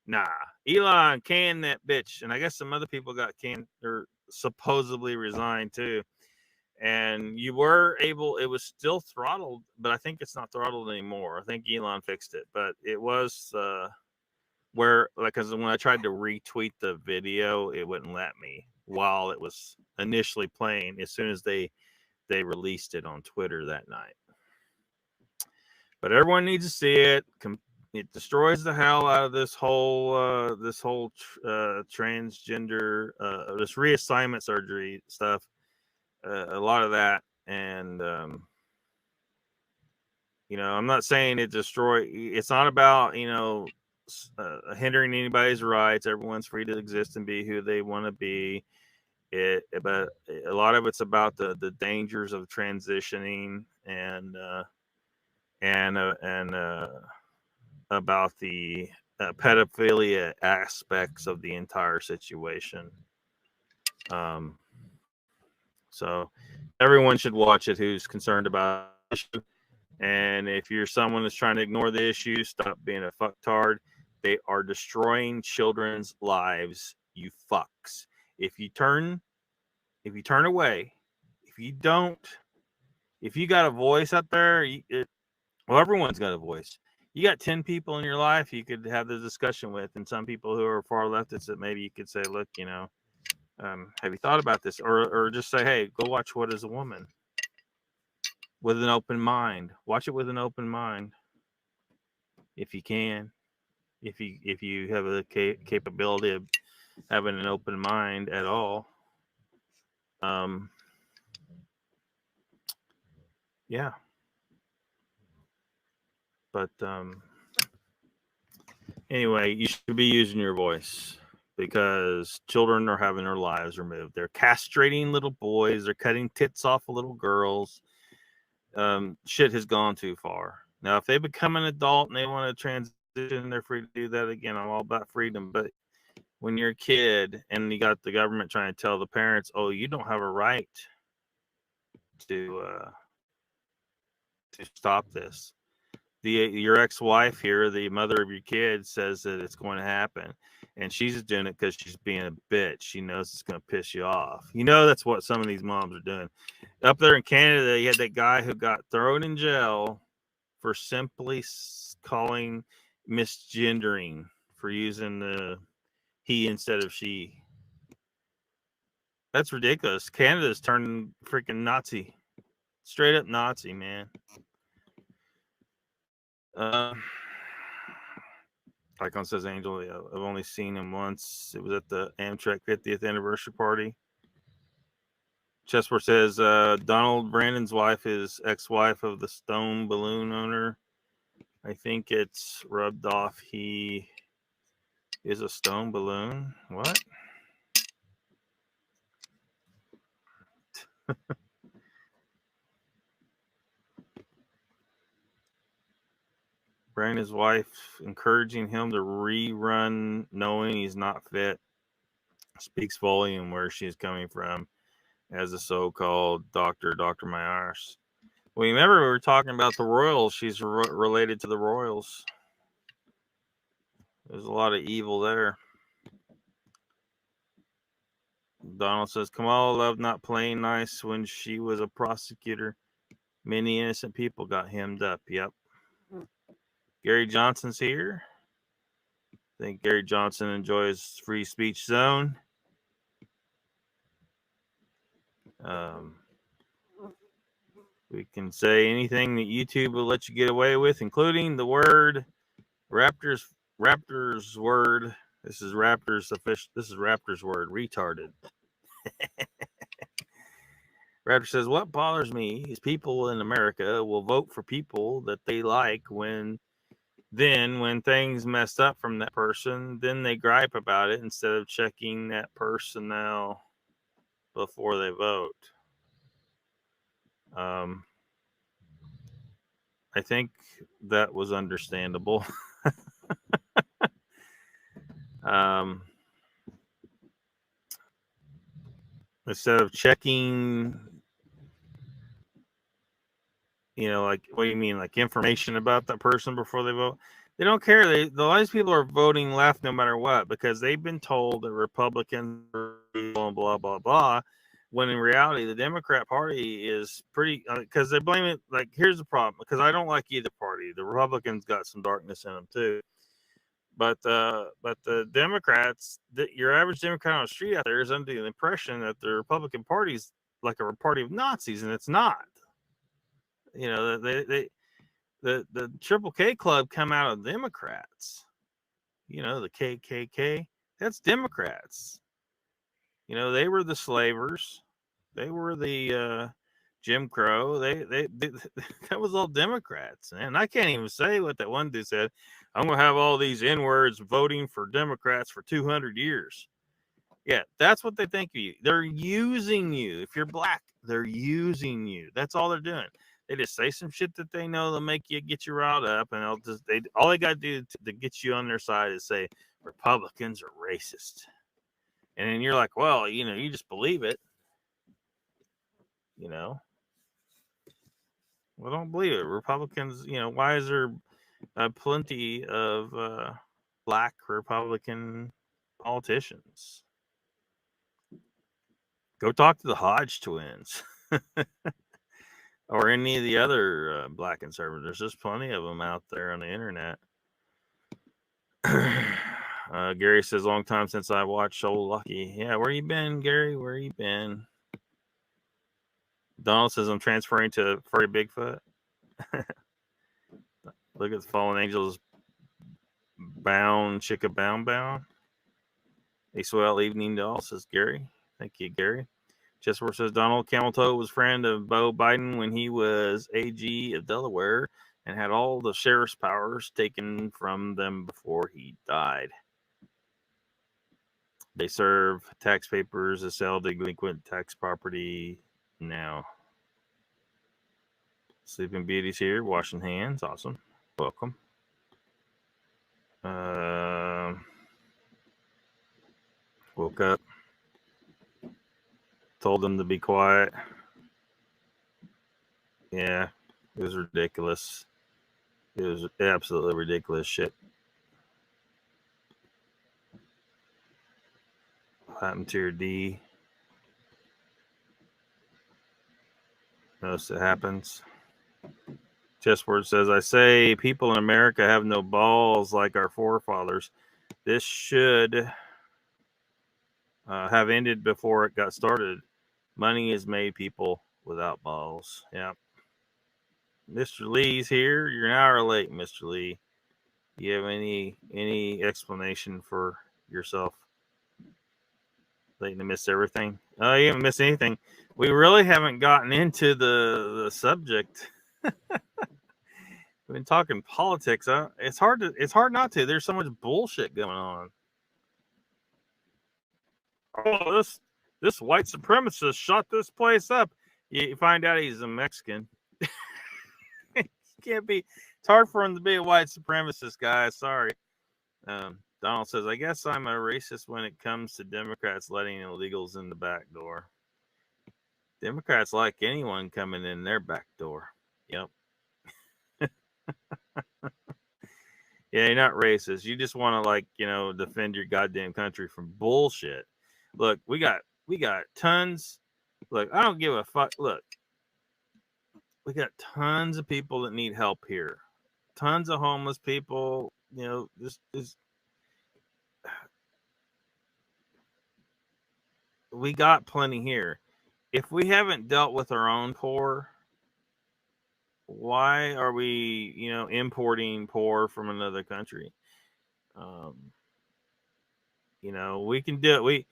Nah, Elon canned that bitch, and I guess some other people got canned or supposedly resigned too. And you were able, it was still throttled, but I think it's not throttled anymore. I think Elon fixed it, but it was where, like, because when I tried to retweet the video, it wouldn't let me while it was initially playing. As soon as they released it on Twitter that night, but everyone needs to see it. It destroys the hell out of this whole transgender, this reassignment surgery stuff. A lot of that, and I'm not saying it destroy. It's not about hindering anybody's rights. Everyone's free to exist and be who they want to be. But a lot of it's about the dangers of transitioning and about the pedophilia aspects of the entire situation. So everyone should watch it who's concerned about the issue. And if you're someone that's trying to ignore the issue, stop being a fucktard. They are destroying children's lives, you fucks. If you turn away, if you got a voice out there, everyone's got a voice. You got 10 people in your life you could have the discussion with, and some people who are far leftists that maybe you could say, look, have you thought about this? Or just say, hey, go watch What is a Woman with an open mind. Watch it with an open mind if you can. If you have the capability of having an open mind at all. Yeah. But anyway, you should be using your voice, because children are having their lives removed. They're castrating little boys. They're cutting tits off of little girls. Shit has gone too far. Now, if they become an adult and they want to transition, they're free to do that. Again, I'm all about freedom. But when you're a kid and you got the government trying to tell the parents, oh, you don't have a right to stop this. Your ex-wife here, the mother of your kid, says that it's going to happen. And she's doing it because she's being a bitch. She knows it's going to piss you off. You know, that's what some of these moms are doing. Up there in Canada, you had that guy who got thrown in jail for simply calling misgendering, for using the he instead of she. That's ridiculous. Canada's turning freaking Nazi. Straight up Nazi, man. Icon says, Angel, I've only seen him once. It was at the Amtrak 50th anniversary party. Chessboard says, Donald Brandon's wife is ex-wife of the stone balloon owner. I think it's rubbed off he is a stone balloon. What? Brandon's wife encouraging him to rerun knowing he's not fit speaks volume where she's coming from as a so-called Dr. Myers. Well, remember we were talking about the Royals. She's related to the Royals. There's a lot of evil there. Donald says, Kamala loved not playing nice when she was a prosecutor. Many innocent people got hemmed up. Yep. Gary Johnson's here. I think Gary Johnson enjoys free speech zone. We can say anything that YouTube will let you get away with, including the word Raptors word. This is Raptors official. This is Raptors word. Retarded. Raptor says, what bothers me is people in America will vote for people that they like when things messed up from that person, then they gripe about it instead of checking that personnel before they vote. I think that was understandable. Instead of checking, like, what do you mean, like information about that person before they vote? They don't care. A lot of these people are voting left no matter what because they've been told that Republicans are evil and blah, blah, blah. When in reality, the Democrat Party is pretty, because they blame it. Like, here's the problem, because I don't like either party. The Republicans got some darkness in them too. But the Democrats, your average Democrat on the street out there is under the impression that the Republican Party is like a party of Nazis, and it's not. The Triple K Club come out of Democrats. The KKK, that's Democrats. They were the slavers. They were the Jim Crow. They that was all Democrats. And I can't even say what that one dude said. I'm going to have all these N-words voting for Democrats for 200 years. Yeah, that's what they think of you. They're using you. If you're black, they're using you. That's all they're doing. They just say some shit that they know they'll get you riled up, and all they got to do to get you on their side is say Republicans are racist. And then you're like, well, you just believe it. Well, don't believe it. Republicans, why is there plenty of black Republican politicians? Go talk to the Hodge twins or any of the other black conservatives. There's just plenty of them out there on the internet. Gary says, long time since I watched Old Lucky. Yeah, where you been, Gary? Where you been? Donald says, I'm transferring to Furry Bigfoot. Look at the Fallen Angels bound, chicka bound. A swell evening to all, says Gary. Thank you, Gary. Chessworth says, Donald Camel Toe was friend of Beau Biden when he was AG of Delaware and had all the sheriff's powers taken from them before he died. They serve tax papers to sell delinquent tax property now. Sleeping Beauty's here, washing hands. Awesome. Welcome. Woke up. Told them to be quiet. Yeah, it was ridiculous. It was absolutely ridiculous shit. happened to your D? Notice it happens. Chessword says, I say people in America have no balls like our forefathers. This should have ended before it got started. Money has made people without balls. Yeah. Mr. Lee's here. You're an hour late, Mr. Lee. Do you have any explanation for yourself? Late to miss everything? Oh, you haven't missed anything. We really haven't gotten into the subject. We've been talking politics. It's hard not to. There's so much bullshit going on. Oh, this white supremacist shot this place up. You find out he's a Mexican. Can't be. It's hard for him to be a white supremacist, guys. Sorry. Donald says, I guess I'm a racist when it comes to Democrats letting illegals in the back door. Democrats like anyone coming in their back door. Yep. Yeah, you're not racist. You just want to defend your goddamn country from bullshit. Look, we got tons. Look, I don't give a fuck. Look, we got tons of people that need help here. Tons of homeless people. We got plenty here. If we haven't dealt with our own poor, why are we, importing poor from another country? We can do it.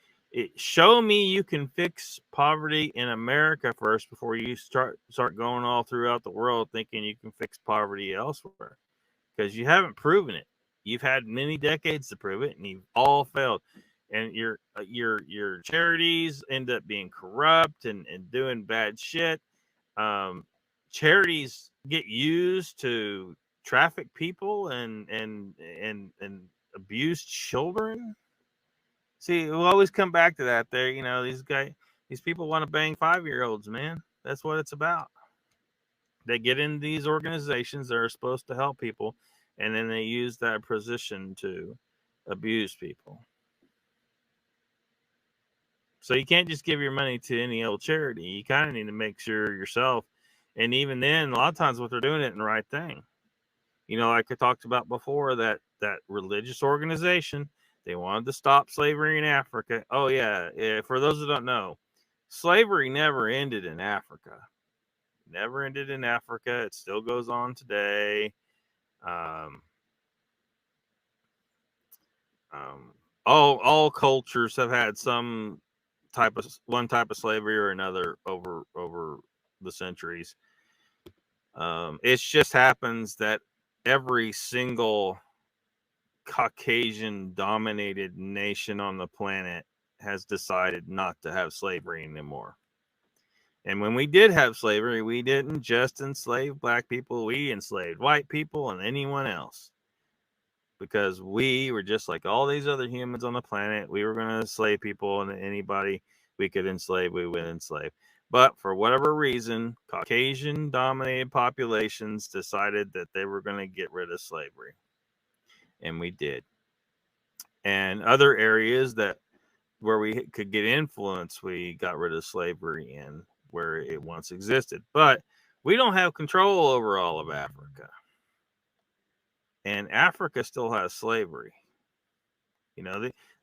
Show me you can fix poverty in America first before you start going all throughout the world thinking you can fix poverty elsewhere, because you haven't proven it. You've had many decades to prove it, and you've all failed. And your charities end up being corrupt and doing bad shit. Charities get used to traffic people and abuse children. See, we'll always come back to that. These people want to bang 5-year-olds, man. That's what it's about. They get in these organizations that are supposed to help people, and then they use that position to abuse people. So you can't just give your money to any old charity. You kind of need to make sure yourself. And even then, a lot of times what they're doing it in the right thing. Like I talked about before, that religious organization, they wanted to stop slavery in Africa. Oh, yeah. For those who don't know, slavery never ended in Africa. Never ended in Africa. It still goes on today. All cultures have had one type of slavery or another over the centuries. It just happens that every single Caucasian dominated nation on the planet has decided not to have slavery anymore. And when we did have slavery, we didn't just enslave black people, we enslaved white people and anyone else. Because we were just like all these other humans on the planet. We were going to enslave people, and anybody we could enslave, we would enslave. But for whatever reason, Caucasian-dominated populations decided that they were going to get rid of slavery. And we did. And other areas where we could get influence, we got rid of slavery in where it once existed. But we don't have control over all of Africa. And Africa still has slavery.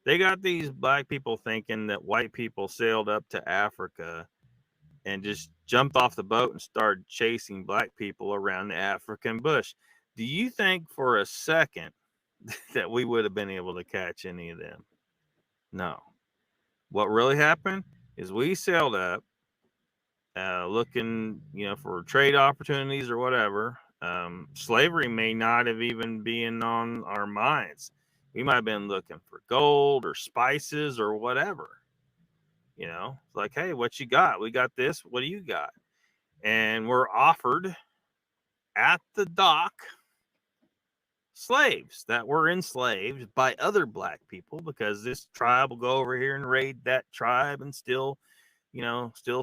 They got these black people thinking that white people sailed up to Africa and just jumped off the boat and started chasing black people around the African bush. Do you think for a second that we would have been able to catch any of them? No. What really happened is we sailed up looking, for trade opportunities or whatever. Slavery may not have even been on our minds. We might have been looking for gold or spices or whatever. Like, hey, what you got? We got this. What do you got? And we're offered at the dock slaves that were enslaved by other black people, because this tribe will go over here and raid that tribe and steal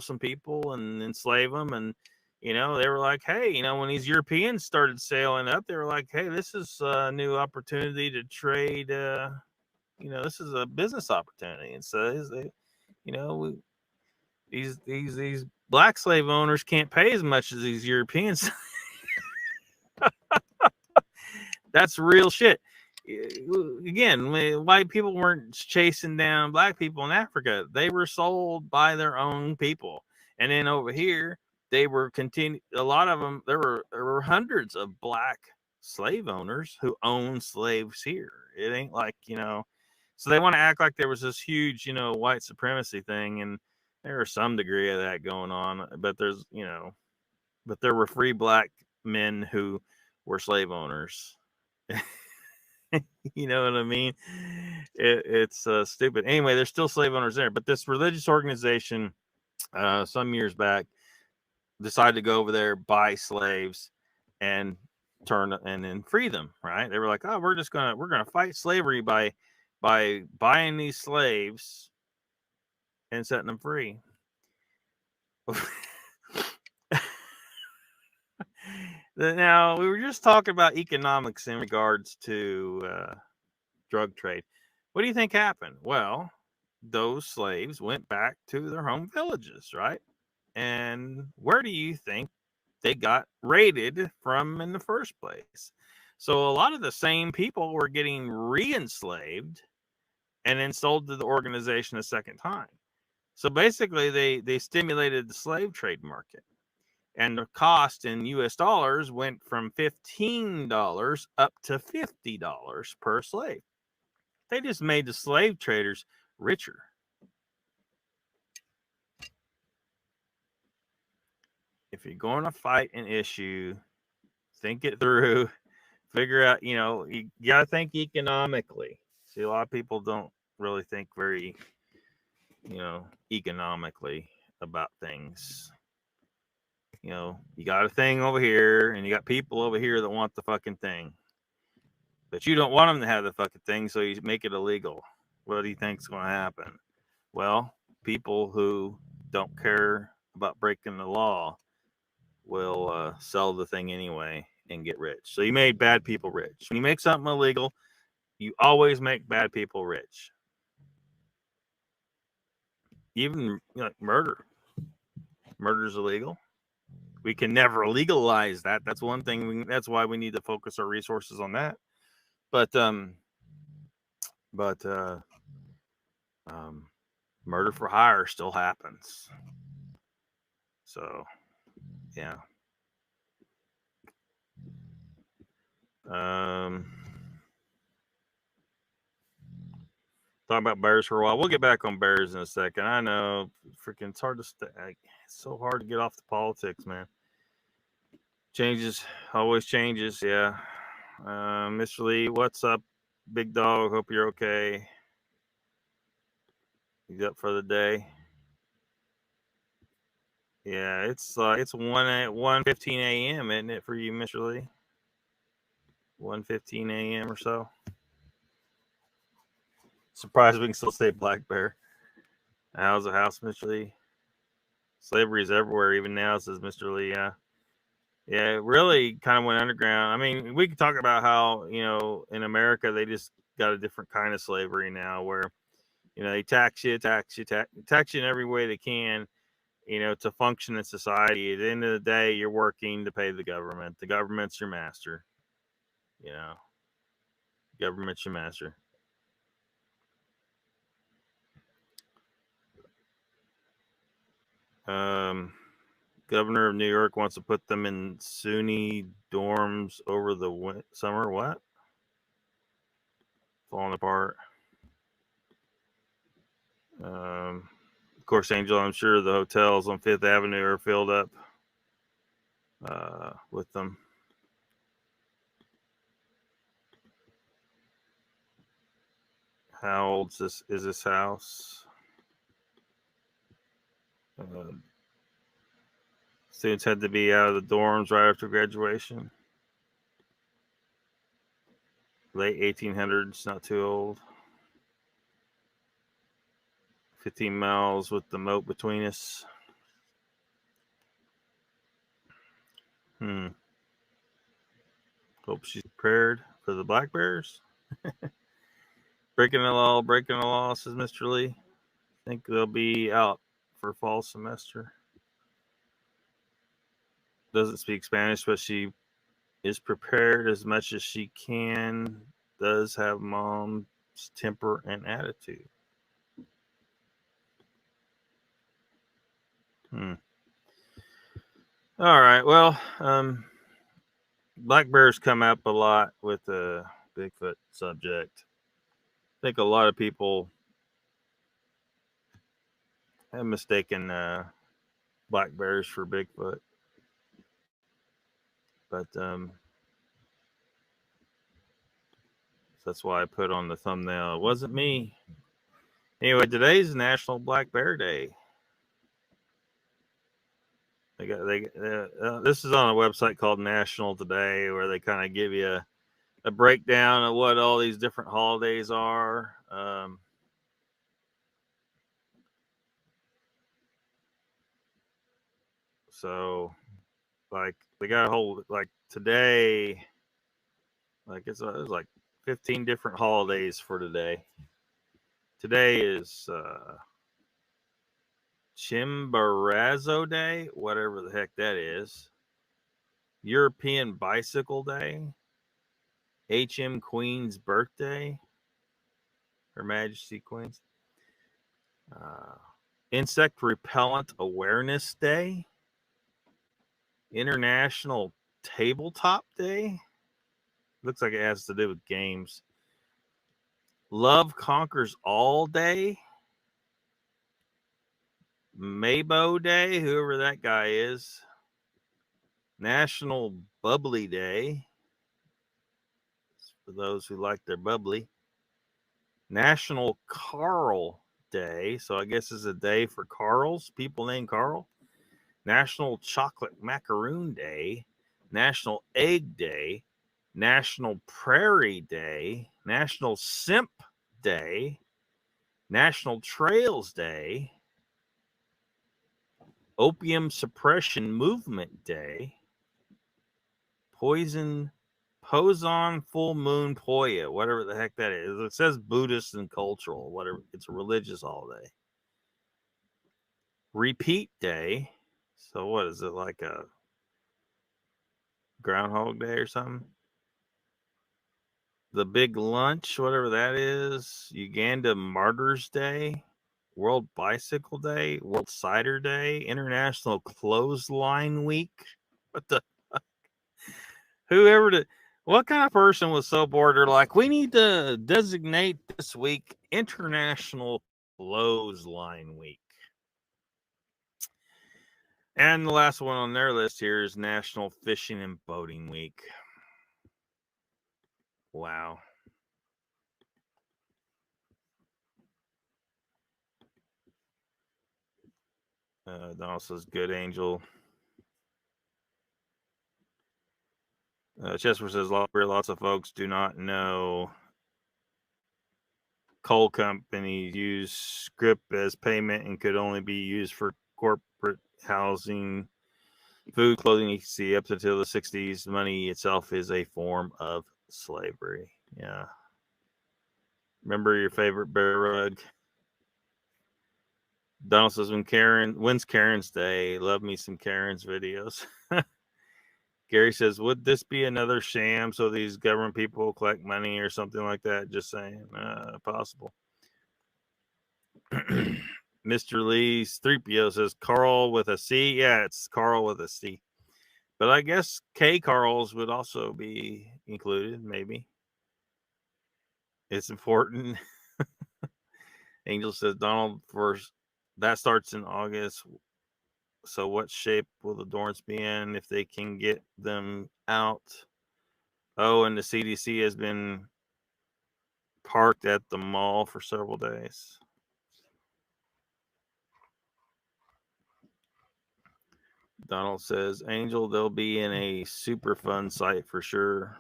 some people and enslave them. And they were like, hey, when these Europeans started sailing up, they were like, hey, this is a new opportunity to trade this is a business opportunity. And so, you know, these black slave owners can't pay as much as these Europeans. That's real shit. Again, white people weren't chasing down black people in Africa. They were sold by their own people. And then over here, they were a lot of them, there were hundreds of black slave owners who owned slaves here. It ain't like, so they want to act like there was this huge, white supremacy thing. And there was some degree of that going on, but but there were free black men who were slave owners. You know what I mean? It's stupid. Anyway, there's still slave owners there, but this religious organization, some years back, decided to go over there, buy slaves, and then free them. Right? They were like, "Oh, we're gonna fight slavery by buying these slaves and setting them free." Now, we were just talking about economics in regards to drug trade. What do you think happened? Well, those slaves went back to their home villages, right? And where do you think they got raided from in the first place? So a lot of the same people were getting re-enslaved and then sold to the organization a second time. So basically, they stimulated the slave trade market. And the cost in US dollars went from $15 up to $50 per slave. They just made the slave traders richer. If you're going to fight an issue, think it through, figure out, you got to think economically. See, a lot of people don't really think very, economically about things. You got a thing over here and you got people over here that want the fucking thing. But you don't want them to have the fucking thing, so you make it illegal. What do you think's going to happen? Well, people who don't care about breaking the law will sell the thing anyway and get rich. So you made bad people rich. When you make something illegal, you always make bad people rich. Even murder. Murder's illegal. We can never legalize that. That's one thing. That's why we need to focus our resources on that. But murder for hire still happens. So, yeah. Talk about bears for a while. We'll get back on bears in a second. I know, freaking, it's hard to stay. It's so hard to get off the politics, man. Changes, always changes. Yeah. Mr. Lee, what's up, big dog? Hope you're okay. He's up for the day. Yeah, it's 1:15 a.m., isn't it, for you, Mr. Lee? 1:15 a.m. or so. Surprised we can still say black bear. How's the house, Mr. Lee? Slavery is everywhere, even now, says Mr. Lee. Yeah. Yeah, it really kind of went underground. I mean, we could talk about how, in America, they just got a different kind of slavery now where, they tax you in every way they can, to function in society. At the end of the day, you're working to pay the government. The government's your master. Government's your master. Governor of New York wants to put them in SUNY dorms over the summer. What? Falling apart. Of course, Angel, I'm sure the hotels on Fifth Avenue are filled up with them. How old is this house? Students had to be out of the dorms right after graduation. Late 1800s, not too old. 15 miles with the moat between us. Hope she's prepared for the black bears. breaking the law, says Mr. Lee. Think they'll be out for fall semester. Doesn't speak Spanish, but she is prepared as much as she can. Does have mom's temper and attitude. All right. Well, black bears come up a lot with the Bigfoot subject. I think a lot of people have mistaken black bears for Bigfoot. But that's why I put on the thumbnail. It wasn't me. Anyway, today's National Black Bear Day. This is on a website called National Today, where they kind of give you a breakdown of what all these different holidays are. So, like, they got a whole, like, today, like, it's like 15 different holidays for today. Today is Chimborazo Day, whatever the heck that is. European Bicycle Day. HM Queen's birthday. Her Majesty Queen's. Insect Repellent Awareness Day. International Tabletop Day. Looks like it has to do with games. Love Conquers All Day. Maybo Day, whoever that guy is. National Bubbly Day. For those who like their bubbly. National Carl Day. So I guess it's a day for Carls, people named Carl. National Chocolate Macaroon Day. National Egg Day. National Prairie Day. National Simp Day. National Trails Day. Opium Suppression Movement Day. Poison Full Moon Poya, whatever the heck that is. It says Buddhist and cultural, whatever. It's a religious holiday. Repeat Day. So what is it, like a Groundhog Day or something? The Big Lunch, whatever that is. Uganda Martyrs Day. World Bicycle Day. World Cider Day. International Clothesline Week. What the fuck? Whoever did. What kind of person was so bored? They're like, we need to designate this week International Clothesline Week. And the last one on their list here is National Fishing and Boating Week. Wow. Donald says, good, Angel. Chesper says, lots of folks do not know coal companies use scrip as payment and could only be used for corporate housing, food, clothing, etc. Up until the 60s. Money itself is a form of slavery. Yeah. Remember your favorite bear rug? Donald says, when's Karen's Day? Love me some Karen's videos. Gary says, would this be another sham so these government people collect money or something like that? Just saying. Possible. Mr. Lee's 3PO says, Carl with a C. Yeah, it's Carl with a C. But I guess K Carls would also be included, maybe. It's important. Angel says, Donald, that starts in August. So what shape will the dorms be in if they can get them out? Oh, and the CDC has been parked at the mall for several days. Donald says, Angel, they'll be in a super fun site for sure.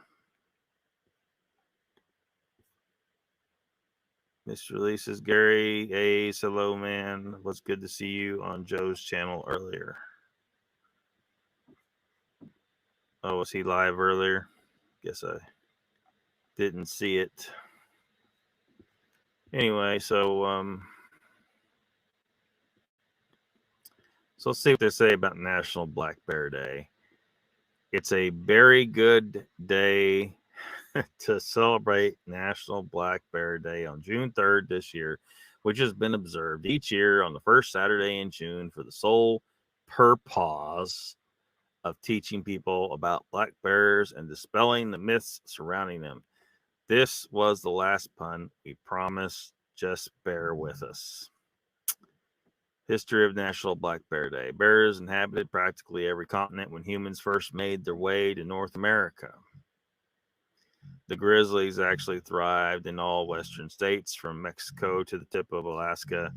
Mr. Lee says, Gary, Ace, hello, man. Was good to see you on Joe's channel earlier. Oh, was he live earlier? Guess I didn't see it. Anyway, so let's see what they say about National Black Bear Day. It's a very good day to celebrate National Black Bear Day on June 3rd this year, which has been observed each year on the first Saturday in June for the sole purpose of teaching people about black bears and dispelling the myths surrounding them. This was the last pun. We promise. Just bear with us. History of National Black Bear Day. Bears inhabited practically every continent when humans first made their way to North America. The grizzlies actually thrived in all western states from Mexico to the tip of Alaska.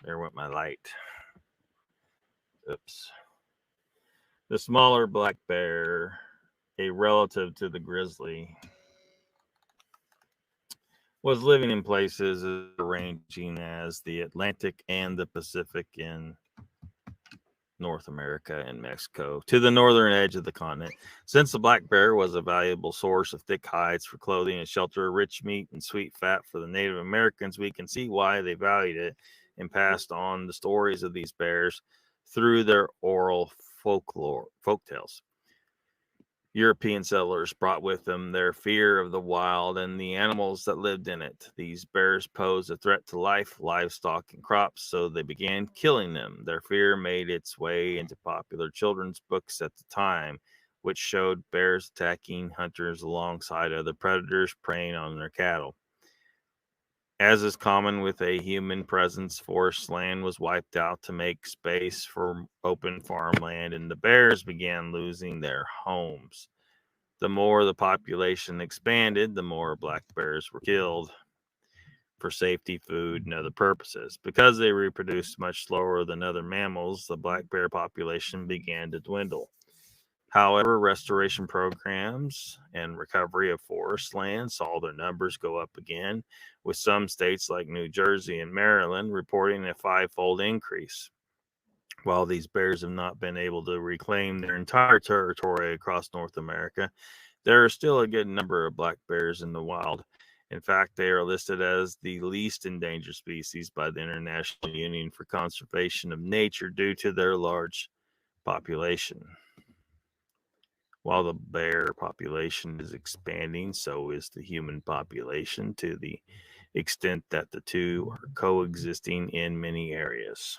There went my light. Oops. The smaller black bear, a relative to the grizzly, was living in places ranging as the Atlantic and the Pacific in North America and Mexico to the northern edge of the continent. Since the black bear was a valuable source of thick hides for clothing and shelter, rich meat and sweet fat for the Native Americans, we can see why they valued it and passed on the stories of these bears through their oral folktales. European settlers brought with them their fear of the wild and the animals that lived in it. These bears posed a threat to life, livestock, and crops, so they began killing them. Their fear made its way into popular children's books at the time, which showed bears attacking hunters alongside other predators preying on their cattle. As is common with a human presence, forest land was wiped out to make space for open farmland, and the bears began losing their homes. The more the population expanded, the more black bears were killed for safety, food, and other purposes. Because they reproduced much slower than other mammals, the black bear population began to dwindle. However, restoration programs and recovery of forest land saw their numbers go up again, with some states like New Jersey and Maryland reporting a five-fold increase. While these bears have not been able to reclaim their entire territory across North America, there are still a good number of black bears in the wild. In fact, they are listed as the least endangered species by the International Union for Conservation of Nature due to their large population. While the bear population is expanding, so is the human population to the extent that the two are coexisting in many areas.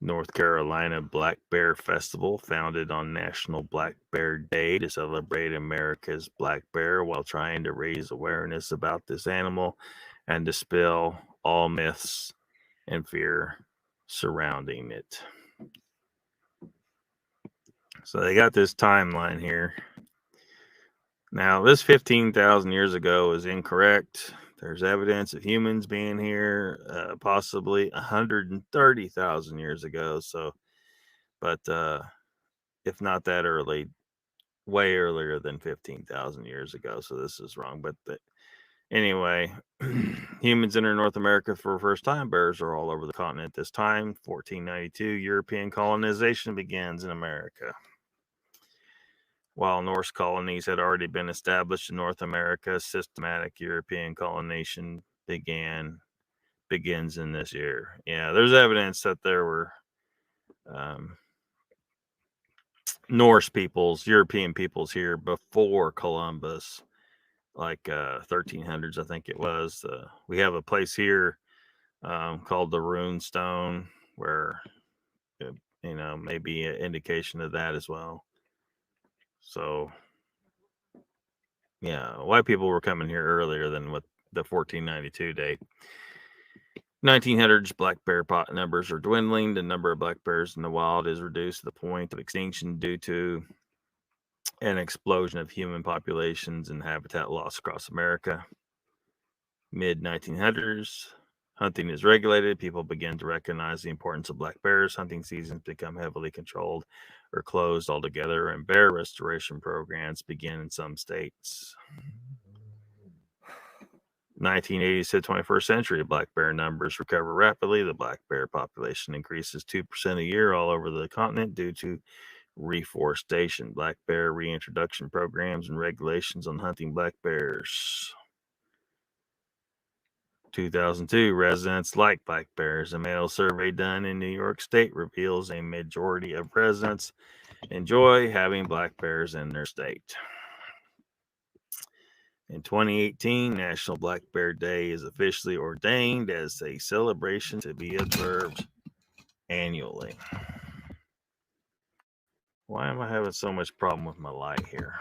North Carolina Black Bear Festival, founded on National Black Bear Day to celebrate America's black bear while trying to raise awareness about this animal and dispel all myths and fear surrounding it. So they got this timeline here. Now, this 15,000 years ago is incorrect. There's evidence of humans being here, possibly 130,000 years ago. So, but if not that early, way earlier than 15,000 years ago. So this is wrong. But anyway, humans enter North America for the first time. Bears are all over the continent at this time. 1492, European colonization begins in America. While Norse colonies had already been established in North America, systematic European colonization begins in this year. Yeah, there's evidence that there were Norse peoples, European peoples here before Columbus, like 1300s, I think it was. We have a place here called the Rune Stone, where maybe an indication of that as well. So, yeah, white people were coming here earlier than what the 1492 date. 1900s black bear pot numbers are dwindling. The number of black bears in the wild is reduced to the point of extinction due to an explosion of human populations and habitat loss across America. Mid 1900s, hunting is regulated. People begin to recognize the importance of black bears. Hunting seasons become heavily controlled or closed altogether, and bear restoration programs begin in some states. 1980s to the 21st century, black bear numbers recover rapidly. The black bear population increases 2% a year all over the continent due to reforestation, black bear reintroduction programs and regulations on hunting black bears. 2002, residents like black bears. A mail survey done in New York State reveals a majority of residents enjoy having black bears in their state. In 2018, National Black Bear Day is officially ordained as a celebration to be observed annually. Why am I having so much problem with my light here?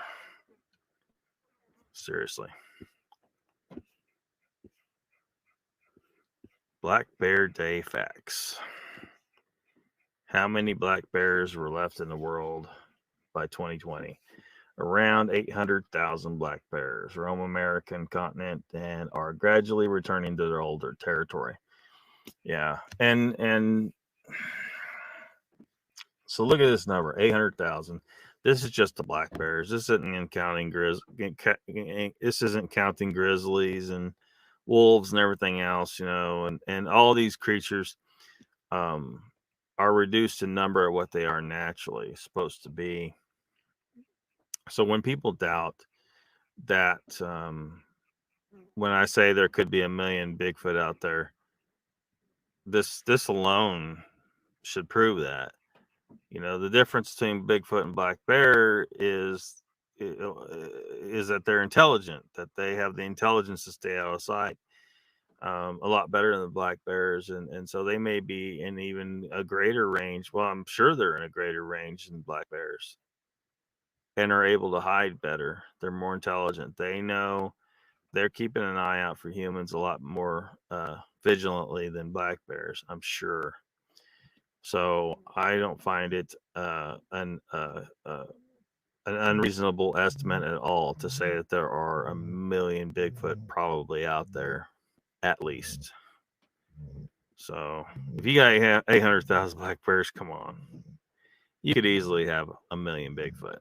Seriously. Black Bear Day facts. How many black bears were left in the world by 2020? Around 800,000 black bears roam American continent and are gradually returning to their older territory. Yeah, and so look at this number, 800,000. This is just the black bears. This isn't counting this isn't counting grizzlies and wolves and everything else, and all these creatures are reduced in number of what they are naturally supposed to be. So when people doubt that, when I say there could be a million Bigfoot out there, this alone should prove that. The difference between Bigfoot and black bear is that they're intelligent, that they have the intelligence to stay out of sight. A lot better than the black bears, and so they may be in even a greater range. Well, I'm sure they're in a greater range than black bears, and are able to hide better. They're more intelligent. They know they're keeping an eye out for humans a lot more vigilantly than black bears, I'm sure. So I don't find it an unreasonable estimate at all to say that there are a million Bigfoot probably out there, at least. So if you got 800,000 black bears, come on. You could easily have a million Bigfoot.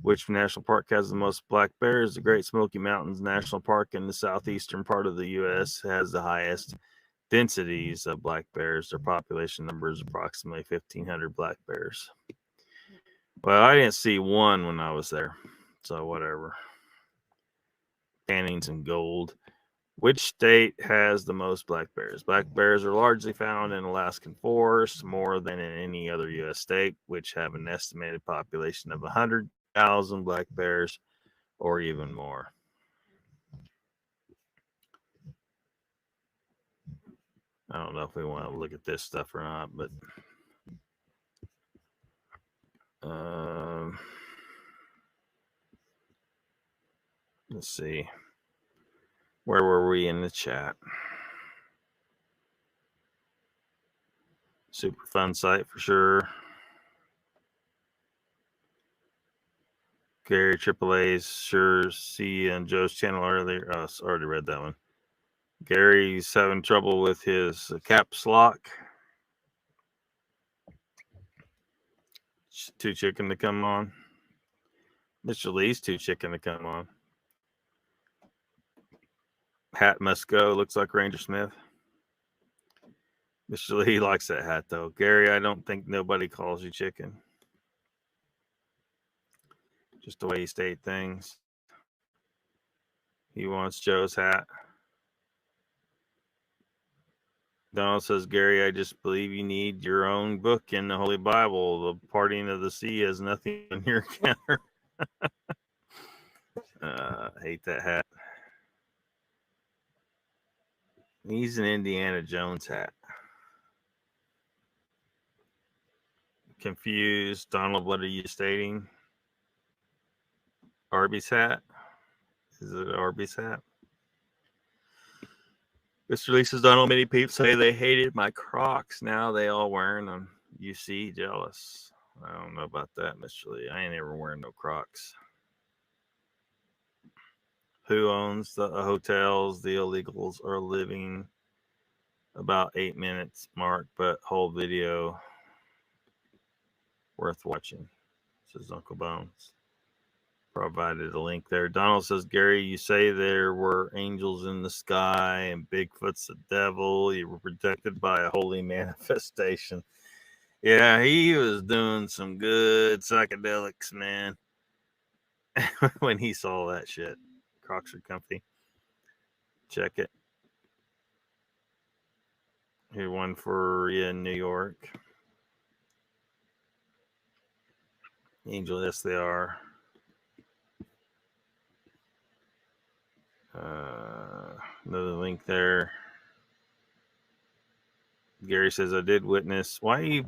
Which national park has the most black bears? The Great Smoky Mountains National Park in the southeastern part of the U.S. has the highest densities of black bears. Their population number is approximately 1,500 black bears. Well, I didn't see one when I was there, so whatever. Paintings in gold. Which state has the most black bears? Black bears are largely found in Alaskan forests, more than in any other U.S. state, which have an estimated population of 100,000 black bears or even more. I don't know if we want to look at this stuff or not, but let's see. Where were we in the chat? Super fun site for sure. Gary AAA's sure see on Joe's channel earlier. Oh, I already read that one. Gary's having trouble with his caps lock. Too chicken to come on. Mr. Lee's too chicken to come on. Hat must go. Looks like Ranger Smith. Mr. Lee likes that hat though. Gary, I don't think nobody calls you chicken. Just the way you state things. He wants Joe's hat. Donald says, Gary, I just believe you need your own book in the Holy Bible. The parting of the sea has nothing on your counter. Hate that hat. He's an Indiana Jones hat. Confused. Donald, what are you stating? Arby's hat? Is it an Arby's hat? Mr. Lee says, Donald, many people say they hated my Crocs. Now they all wearing them. You see, jealous. I don't know about that, Mr. Lee. I ain't ever wearing no Crocs. Who owns the hotels? The illegals are living about 8 minutes mark, but whole video worth watching, says Uncle Bones. Provided a link there. Donald says, Gary, you say there were angels in the sky and Bigfoot's the devil. You were protected by a holy manifestation. Yeah, he was doing some good psychedelics, man. When he saw that shit, Crocs are comfy. Check it. Here, one for you in New York. Angel, yes, they are. Another link there. Gary says, I did witness. Why are you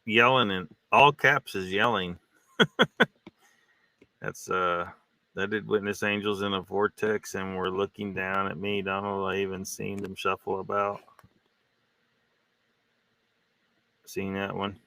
yelling? In all caps is yelling. That's I did witness angels in a vortex and were looking down at me, Donald. I even seen them shuffle about. Seen that one?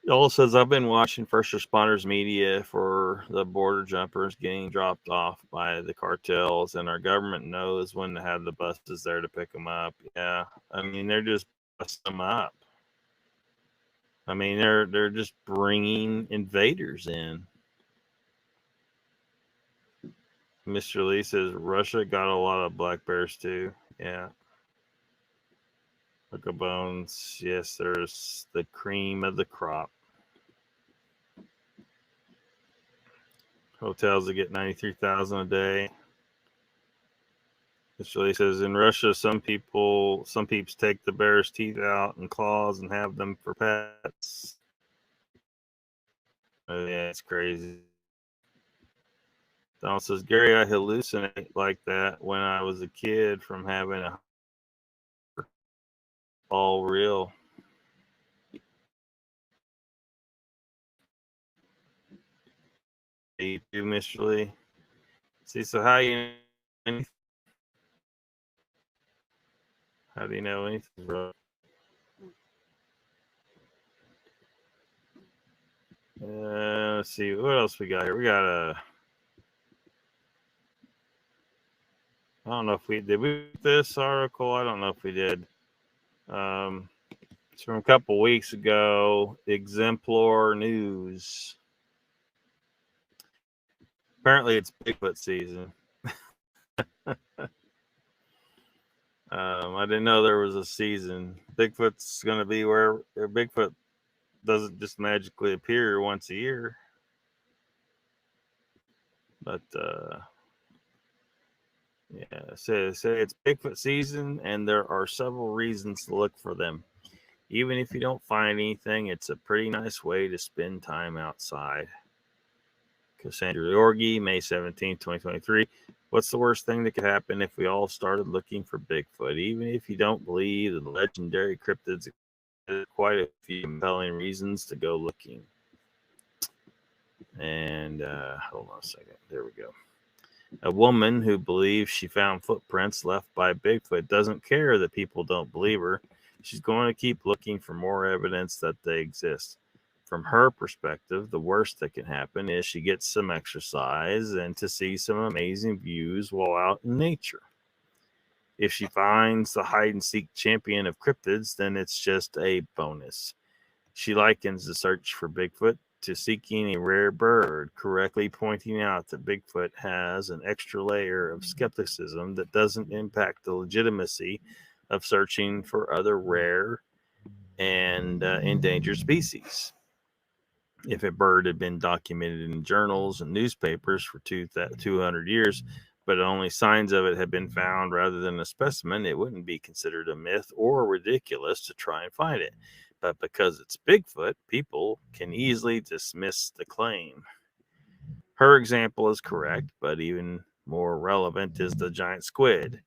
Joel says, I've been watching first responders media for the border jumpers getting dropped off by the cartels, and our government knows when to have the buses there to pick them up. Yeah, I mean, they're just busting them up. I mean, they're just bringing invaders in. Mr. Lee says Russia got a lot of black bears too. Yeah. Look at bones. Yes, there's the cream of the crop. Hotels that get 93,000 a day. Mr. Lee says in Russia, some peeps take the bear's teeth out and claws and have them for pets. Oh, yeah, it's crazy. Donald says, Gary, I hallucinate like that when I was a kid from having a all real. You do, Mr. Lee. See, so how do you know anything, bro? Let's see what else we got here. We got I don't know if we read this article. I don't know if we did. It's from a couple weeks ago. Exemplar News. Apparently, it's Bigfoot season. I didn't know there was a season. Bigfoot's going to be where Bigfoot doesn't just magically appear once a year. But yeah, say it's Bigfoot season, and there are several reasons to look for them. Even if you don't find anything, it's a pretty nice way to spend time outside. Cassandra Yorgi, May 17, 2023. What's the worst thing that could happen if we all started looking for Bigfoot? Even if you don't believe the legendary cryptids, there's quite a few compelling reasons to go looking. And hold on a second. There we go. A woman who believes she found footprints left by Bigfoot doesn't care that people don't believe her. She's going to keep looking for more evidence that they exist. From her perspective, the worst that can happen is she gets some exercise and to see some amazing views while out in nature. If she finds the hide and seek champion of cryptids, then it's just a bonus. She likens the search for Bigfoot to seeking a rare bird, correctly pointing out that Bigfoot has an extra layer of skepticism that doesn't impact the legitimacy of searching for other rare and endangered species. If a bird had been documented in journals and newspapers for 200 years, but only signs of it had been found rather than a specimen, it wouldn't be considered a myth or ridiculous to try and find it. But because it's Bigfoot, people can easily dismiss the claim. Her example is correct, but even more relevant is the giant squid.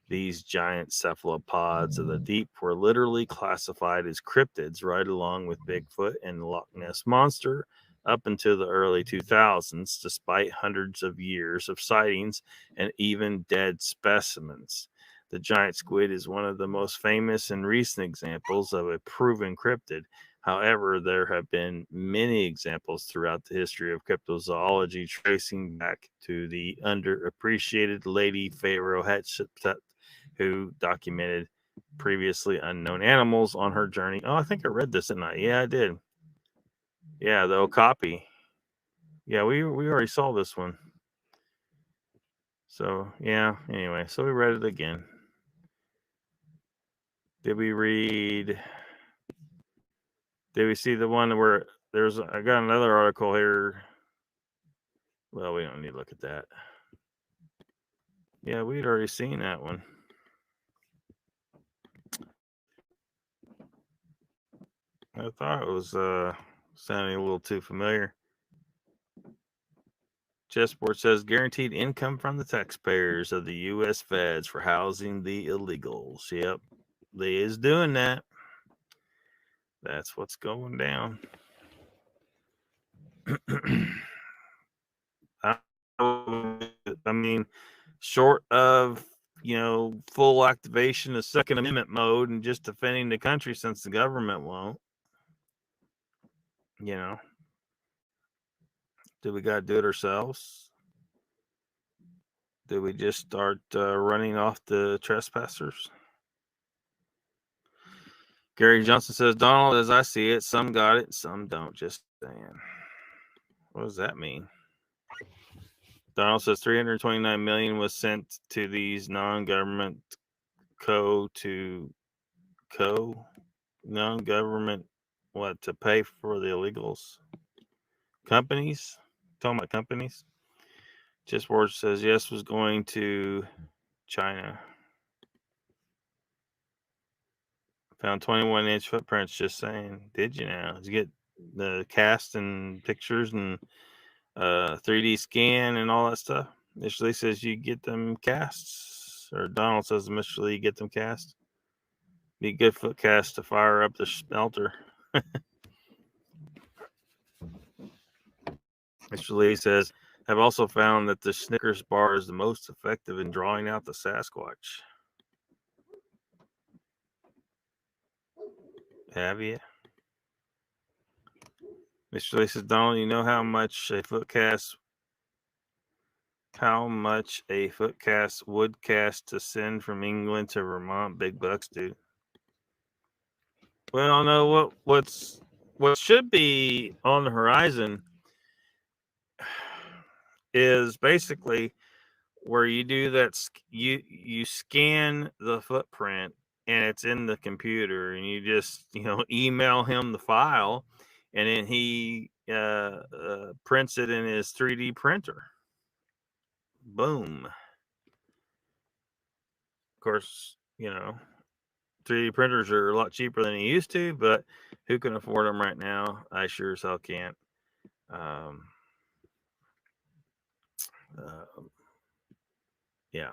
These giant cephalopods of the deep were literally classified as cryptids right along with Bigfoot and the Loch Ness Monster up until the early 2000s, despite hundreds of years of sightings and even dead specimens. The giant squid is one of the most famous and recent examples of a proven cryptid. However, there have been many examples throughout the history of cryptozoology tracing back to the underappreciated Lady Pharaoh Hatshepsut, who documented previously unknown animals on her journey. Oh, I think I read this, didn't I? Yeah, I did. Yeah, the Okapi. Yeah, we already saw this one. So yeah, anyway, so we read it again. Did we see the one where I got another article here. Well, we don't need to look at that. Yeah, we'd already seen that one. I thought it was sounding a little too familiar. Chessboard says guaranteed income from the taxpayers of the U.S. feds for housing the illegals. Yep, they is doing that. That's what's going down. I mean, short of full activation of Second Amendment mode and just defending the country, since the government won't. Do we got to do it ourselves? Do we just start running off the trespassers? Gary Johnson says, Donald, as I see it, some got it, some don't. Just saying. What does that mean? Donald says 329 million was sent to these non-government non-government to pay for the illegals. Companies? Talking about companies? Chessboard says yes, was going to China. Found 21-inch footprints. Just saying. Did you now? Did you get the cast and pictures and 3D scan and all that stuff? Mr. Lee says you get them casts, or Donald says Mr. Lee get them cast. Be a good foot cast to fire up the smelter. Mr. Lee says, I've also found that the Snickers bar is the most effective in drawing out the Sasquatch. Have you? Mr. Lee says, Donald, you know how much a foot cast would cast to send from England to Vermont? Big bucks, dude. Well, no, what should be on the horizon is basically where you do that. You scan the footprint and it's in the computer, and you just email him the file, and then he prints it in his 3D printer. Boom. Of course, 3D printers are a lot cheaper than they used to, but who can afford them right now? I sure as hell can't. Yeah.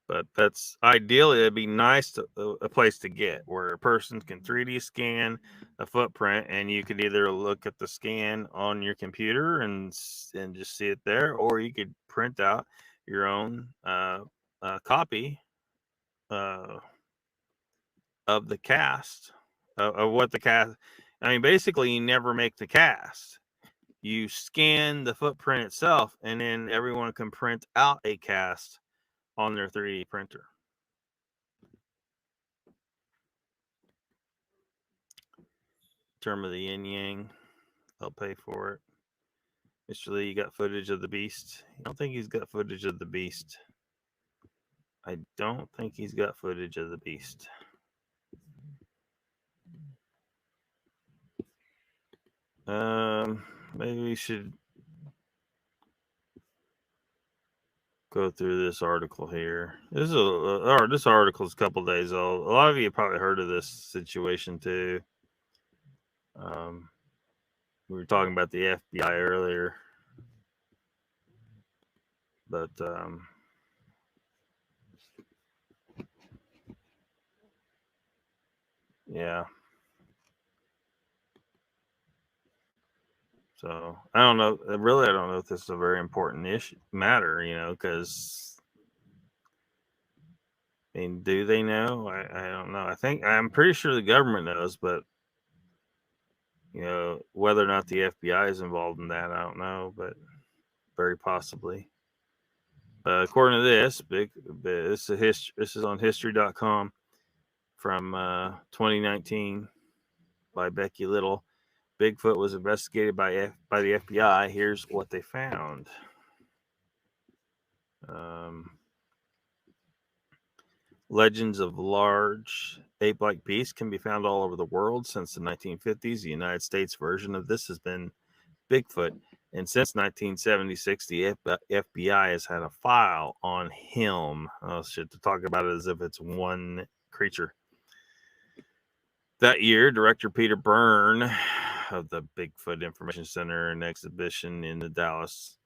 But that's ideally, it'd be nice a place to get where a person can 3D scan a footprint, and you could either look at the scan on your computer and just see it there, or you could print out your own copy of the cast of what the cast. I mean, basically, you never make the cast. You scan the footprint itself, and then everyone can print out a cast on their 3D printer. Term of the yin yang, I'll pay for it. Mr. Lee, you got footage of the beast? I don't think he's got footage of the beast. Maybe we should go through this article here. This article is a couple days old. A lot of you have probably heard of this situation too. We were talking about the FBI earlier, but yeah. So I don't know. Really, I don't know if this is a very important matter, because I mean, do they know? I don't know. I'm pretty sure the government knows, but whether or not the FBI is involved in that, I don't know, but very possibly. According to this, this is on history.com from 2019 by Becky Little. Bigfoot was investigated by the FBI. Here's what they found. Legends of large ape-like beasts can be found all over the world. Since the 1950s, the United States version of this has been Bigfoot. And since 1976, the FBI has had a file on him. Oh, shit, to talk about it as if it's one creature. That year, director Peter Byrne of the Bigfoot Information Center and Exhibition in the Dallas,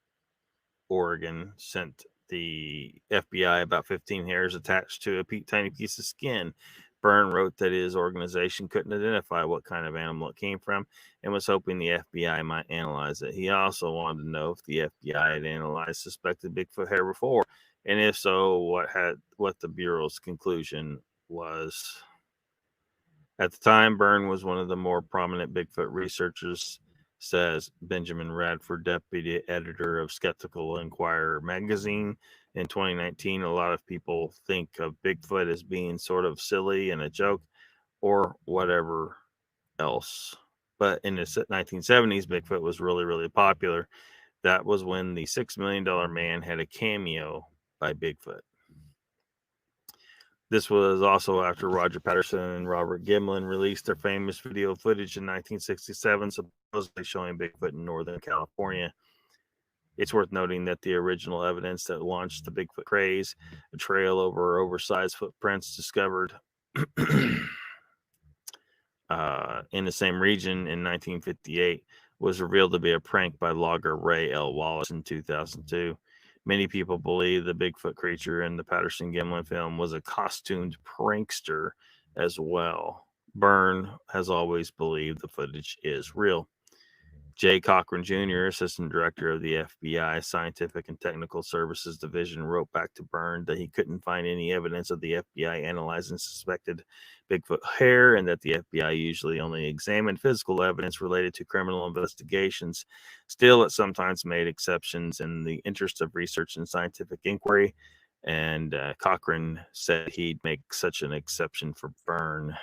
Oregon, sent the FBI about 15 hairs attached to a tiny piece of skin. Byrne wrote that his organization couldn't identify what kind of animal it came from and was hoping the FBI might analyze it. He also wanted to know if the FBI had analyzed suspected Bigfoot hair before, and if so, what the Bureau's conclusion was. At the time, Byrne was one of the more prominent Bigfoot researchers, says Benjamin Radford, deputy editor of Skeptical Inquirer magazine. In 2019, a lot of people think of Bigfoot as being sort of silly and a joke or whatever else. But in the 1970s, Bigfoot was really, really popular. That was when the $6 million man had a cameo by Bigfoot. This was also after Roger Patterson and Robert Gimlin released their famous video footage in 1967, supposedly showing Bigfoot in Northern California. It's worth noting that the original evidence that launched the Bigfoot craze, a trail over oversized footprints discovered in the same region in 1958, was revealed to be a prank by logger Ray L. Wallace in 2002. Many people believe the Bigfoot creature in the Patterson Gimlin film was a costumed prankster as well. Byrne has always believed the footage is real. Jay Cochran Jr., Assistant Director of the FBI Scientific and Technical Services Division, wrote back to Byrne that he couldn't find any evidence of the FBI analyzing suspected Bigfoot hair and that the FBI usually only examined physical evidence related to criminal investigations. Still, it sometimes made exceptions in the interest of research and scientific inquiry, and Cochran said he'd make such an exception for Byrne.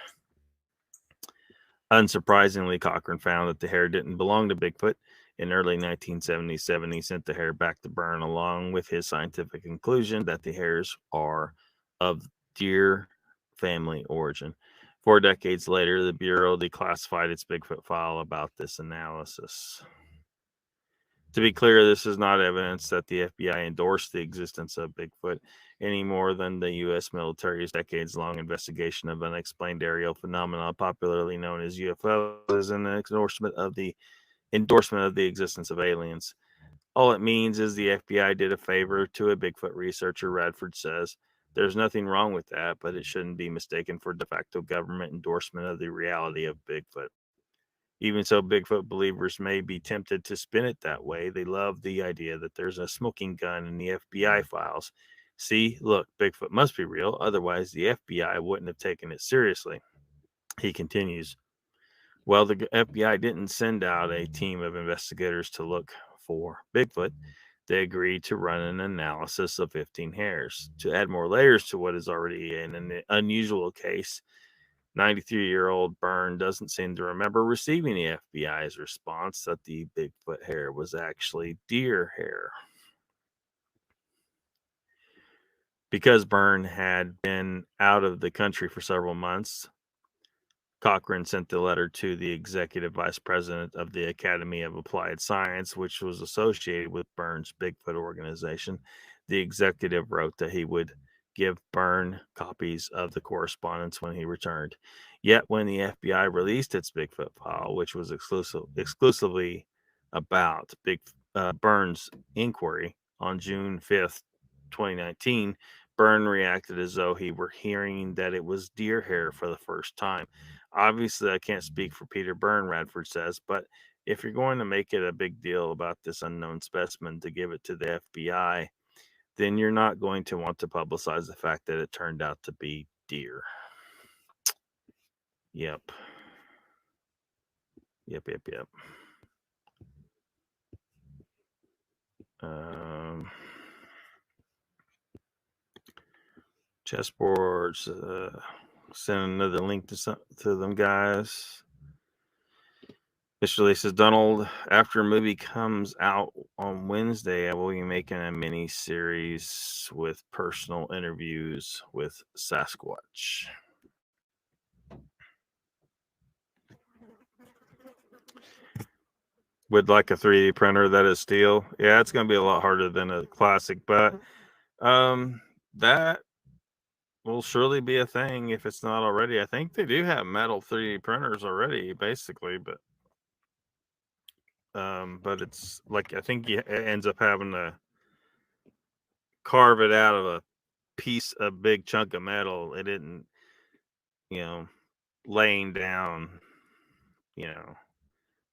Unsurprisingly, Cochran found that the hair didn't belong to Bigfoot. In early 1977, he sent the hair back to Byrne along with his scientific conclusion that the hairs are of deer family origin. 4 decades later, the Bureau declassified its Bigfoot file about this analysis. To be clear, this is not evidence that the FBI endorsed the existence of Bigfoot any more than the U.S. military's decades-long investigation of unexplained aerial phenomena, popularly known as UFOs, is an endorsement of the existence of aliens. All it means is the FBI did a favor to a Bigfoot researcher, Radford says. There's nothing wrong with that, but it shouldn't be mistaken for de facto government endorsement of the reality of Bigfoot. Even so, Bigfoot believers may be tempted to spin it that way. They love the idea that there's a smoking gun in the FBI files. See, look, Bigfoot must be real, otherwise the FBI wouldn't have taken it seriously. He continues, well, the FBI didn't send out a team of investigators to look for Bigfoot. They agreed to run an analysis of 15 hairs. To add more layers to what is already an unusual case, 93-year-old Byrne doesn't seem to remember receiving the FBI's response that the Bigfoot hair was actually deer hair. Because Byrne had been out of the country for several months, Cochran sent the letter to the executive vice president of the Academy of Applied Science, which was associated with Byrne's Bigfoot organization. The executive wrote that he would give Byrne copies of the correspondence when he returned. Yet when the FBI released its Bigfoot file, which was exclusively about Byrne's inquiry on June 5th, 2019, Byrne reacted as though he were hearing that it was deer hair for the first time. Obviously, I can't speak for Peter Byrne, Radford says, but if you're going to make it a big deal about this unknown specimen to give it to the FBI, then you're not going to want to publicize the fact that it turned out to be deer. Yep. Chessboards. Send another link to them guys. Mr. Lee says, Donald, after a movie comes out on Wednesday, I will be making a mini series with personal interviews with Sasquatch. With like a 3D printer that is steel. Yeah, it's going to be a lot harder than a classic, but that will surely be a thing if it's not already. I think they do have metal 3D printers already, basically, but it's like I think it ends up having to carve it out of a big chunk of metal. It didn't, laying down, you know.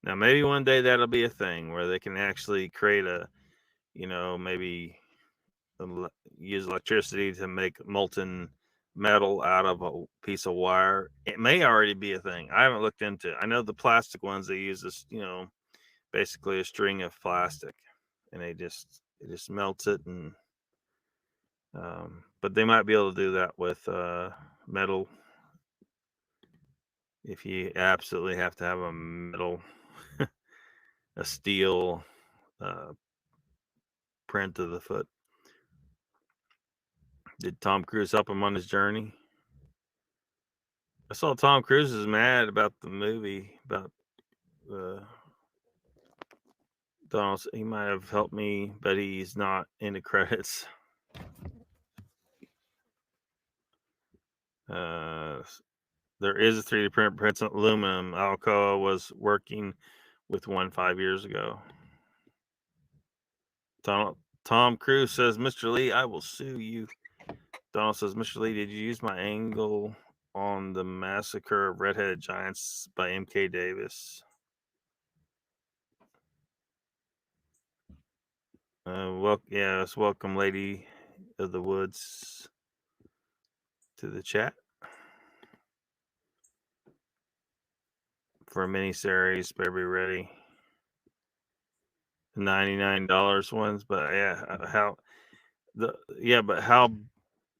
Now maybe one day that'll be a thing where they can actually create maybe use electricity to make molten metal out of a piece of wire. It may already be a thing. I haven't looked into it. I know the plastic ones, they use this, basically a string of plastic, and it just melts it, and but they might be able to do that with metal if you absolutely have to have a metal, a steel print of the foot. Did Tom Cruise help him on his journey? I saw Tom Cruise is mad about the movie about Donald. He might have helped me, but he's not in the credits. There is a 3D print prints on aluminum. Alcoa was working with one 5 years ago. Tom Cruise says, Mr. Lee, I will sue you. Donald says, Mr. Lee, did you use my angle on the massacre of redheaded giants by M.K. Davis? Yes, welcome, Lady of the Woods, to the chat for a mini series. Better be ready. $99 ones, but yeah,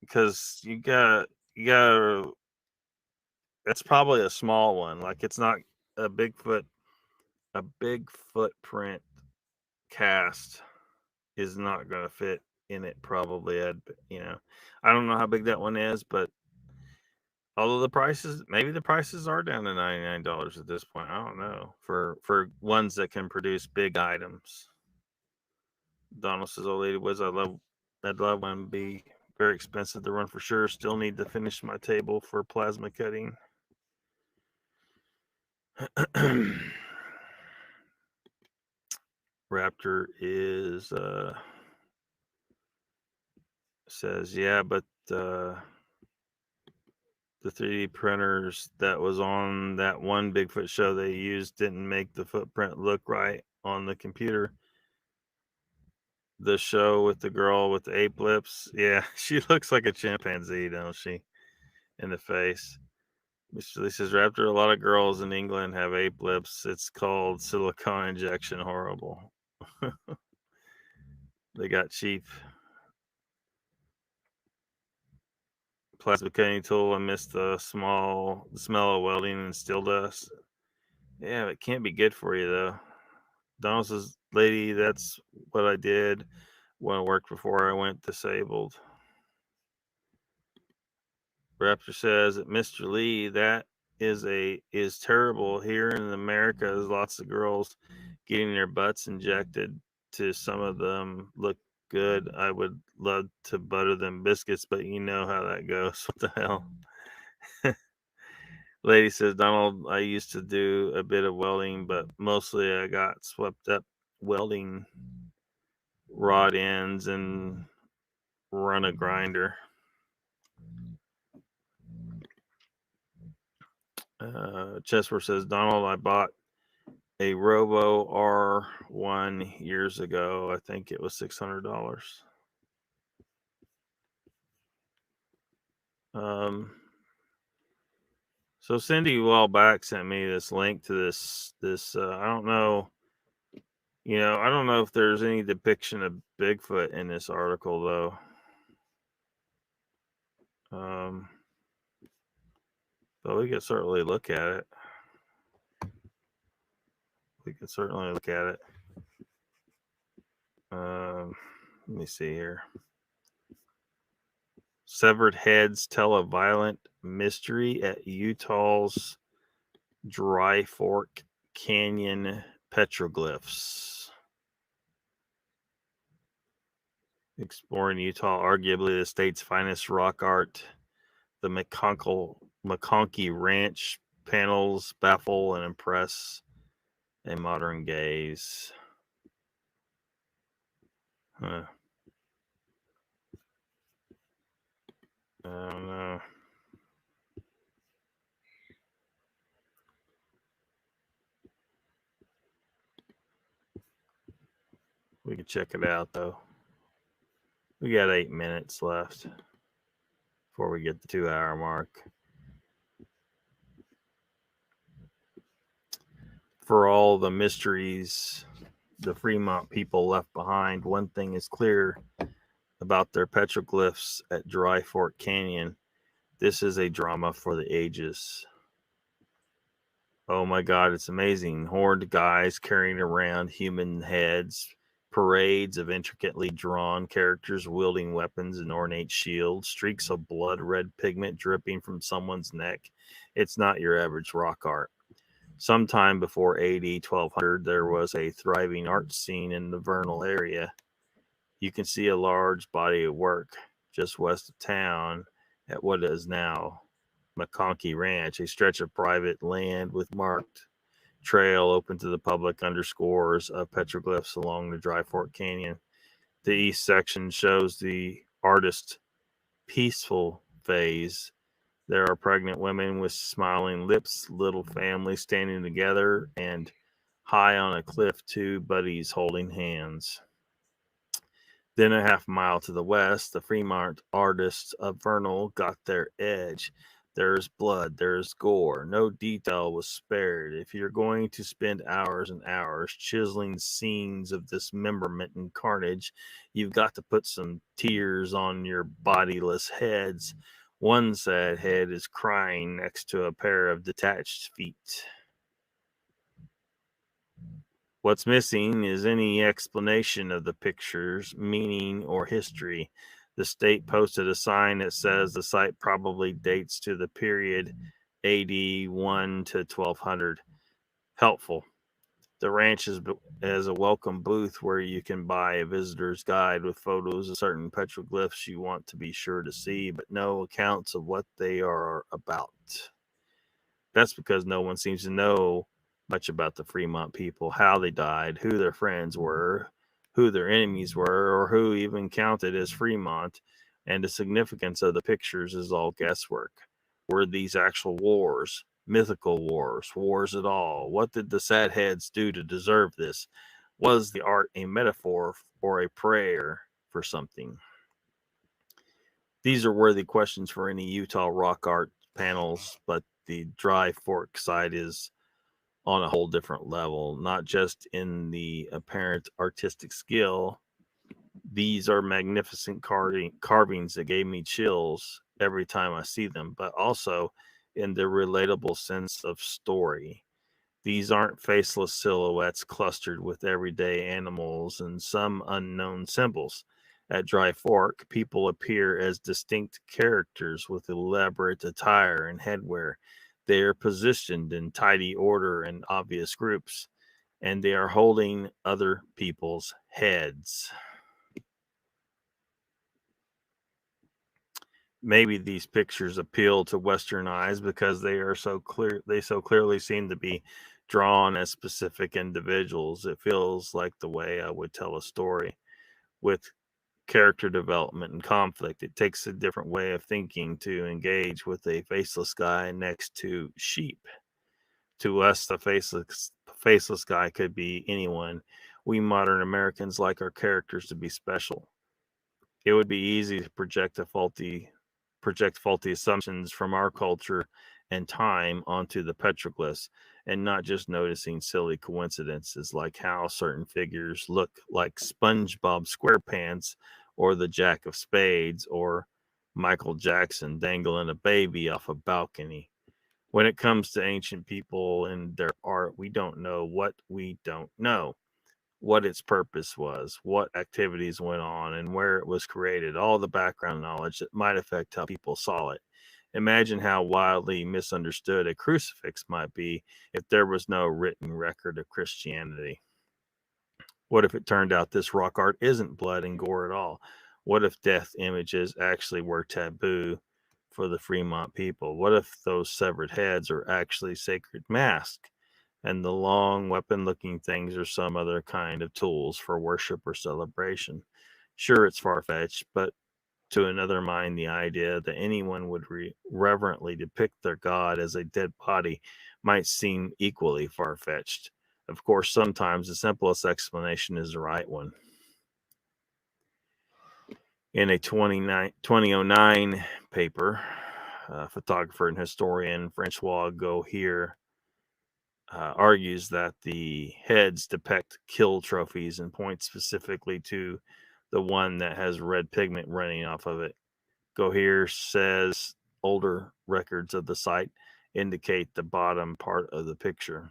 because you got that's probably a small one. Like it's not a big footprint cast is not going to fit in it probably. I don't know how big that one is, but although maybe the prices are down to $99 at this point. I don't know for ones that can produce big items. Donald says, "Oh, Lady Wiz, I'd love one be very expensive to run for sure. Still need to finish my table for plasma cutting." Raptor is says, yeah, but the 3D printers that was on that one Bigfoot show they used didn't make the footprint look right on the computer. The show with the girl with the ape lips, yeah, she looks like a chimpanzee, don't she, in the face. Mr. Lee says, Raptor, a lot of girls in England have ape lips. It's called silicone injection. Horrible. They got cheap plasma cutting tool. I missed the smell of welding and steel dust. Yeah, it can't be good for you, though. Donald says, Lady, that's what I did when I worked before I went disabled. Raptor says, Mr. Lee, that is terrible. Here in America, there's lots of girls getting their butts injected. To some of them look good. I would love to butter them biscuits, but you know how that goes. What the hell? Lady says, Donald, I used to do a bit of welding, but mostly I got swept up welding rod ends and run a grinder. Chesworth says, Donald, I bought a Robo R1 years ago. I think it was $600. So Cindy a while back sent me this link to this. I don't know. I don't know if there's any depiction of Bigfoot in this article though. But we could certainly look at it. we can certainly look at it. Let me see here. Severed heads tell a violent mystery at Utah's Dry Fork Canyon petroglyphs. Exploring Utah, arguably the state's finest rock art, the McConkey Ranch panels baffle and impress a modern gaze. Huh. I don't know. We can check it out though. We got 8 minutes left before we get the 2-hour mark. For all the mysteries the Fremont people left behind, one thing is clear about their petroglyphs at Dry Fork Canyon. This is a drama for the ages. Oh my God, it's amazing. Horned guys carrying around human heads, parades of intricately drawn characters wielding weapons and ornate shields, streaks of blood red pigment dripping from someone's neck. It's not your average rock art. Sometime before AD 1200, there was a thriving art scene in the Vernal area. You can see a large body of work just west of town at what is now McConkey Ranch, a stretch of private land with marked trail open to the public underscores of petroglyphs along the Dry Fork Canyon. The east section shows the artist's peaceful phase. There are pregnant women with smiling lips, little families standing together, and high on a cliff, 2 buddies holding hands. Then a half mile to the west, the Fremont artists of Vernal got their edge. There's blood, there's gore. No detail was spared. If you're going to spend hours and hours chiseling scenes of dismemberment and carnage, you've got to put some tears on your bodiless heads. One sad head is crying next to a pair of detached feet. What's missing is any explanation of the picture's meaning or history. The state posted a sign that says the site probably dates to the period AD 1 to 1200. Helpful. The ranch is a welcome booth where you can buy a visitor's guide with photos of certain petroglyphs you want to be sure to see, but no accounts of what they are about. That's because no one seems to know much about the Fremont people, how they died, who their friends were, who their enemies were, or who even counted as Fremont, and the significance of the pictures is all guesswork. Were these actual wars, mythical wars, wars at all? What did the sad heads do to deserve this? Was the art a metaphor or a prayer for something? These are worthy questions for any Utah rock art panels, but the Dry Fork site is on a whole different level, not just in the apparent artistic skill. These are magnificent carvings that gave me chills every time I see them, but also in the relatable sense of story. These aren't faceless silhouettes clustered with everyday animals and some unknown symbols. At Dry Fork, people appear as distinct characters with elaborate attire and headwear. They are positioned in tidy order and obvious groups, and they are holding other people's heads. Maybe these pictures appeal to Western eyes because they are so clear. They so clearly seem to be drawn as specific individuals. It feels like the way I would tell a story with character development and conflict. It takes a different way of thinking to engage with a faceless guy next to sheep. To us, the faceless guy could be anyone. We modern Americans like our characters to be special. It would be easy to project faulty assumptions from our culture and time onto the petroglyphs, and not just noticing silly coincidences like how certain figures look like SpongeBob SquarePants or the Jack of Spades or Michael Jackson dangling a baby off a balcony. When it comes to ancient people and their art, we don't know what we don't know, what its purpose was, what activities went on, and where it was created, all the background knowledge that might affect how people saw it. Imagine how wildly misunderstood a crucifix might be if there was no written record of Christianity. What if it turned out this rock art isn't blood and gore at all? What if death images actually were taboo for the Fremont people? What if those severed heads are actually sacred masks and the long weapon looking things are some other kind of tools for worship or celebration? Sure, it's far fetched, but to another mind, the idea that anyone would reverently depict their god as a dead body might seem equally far fetched. Of course, sometimes the simplest explanation is the right one. In a 2009 paper, photographer and historian Francois Gohier argues that the heads depict kill trophies and points specifically to the one that has red pigment running off of it. Gohier says older records of the site indicate the bottom part of the picture,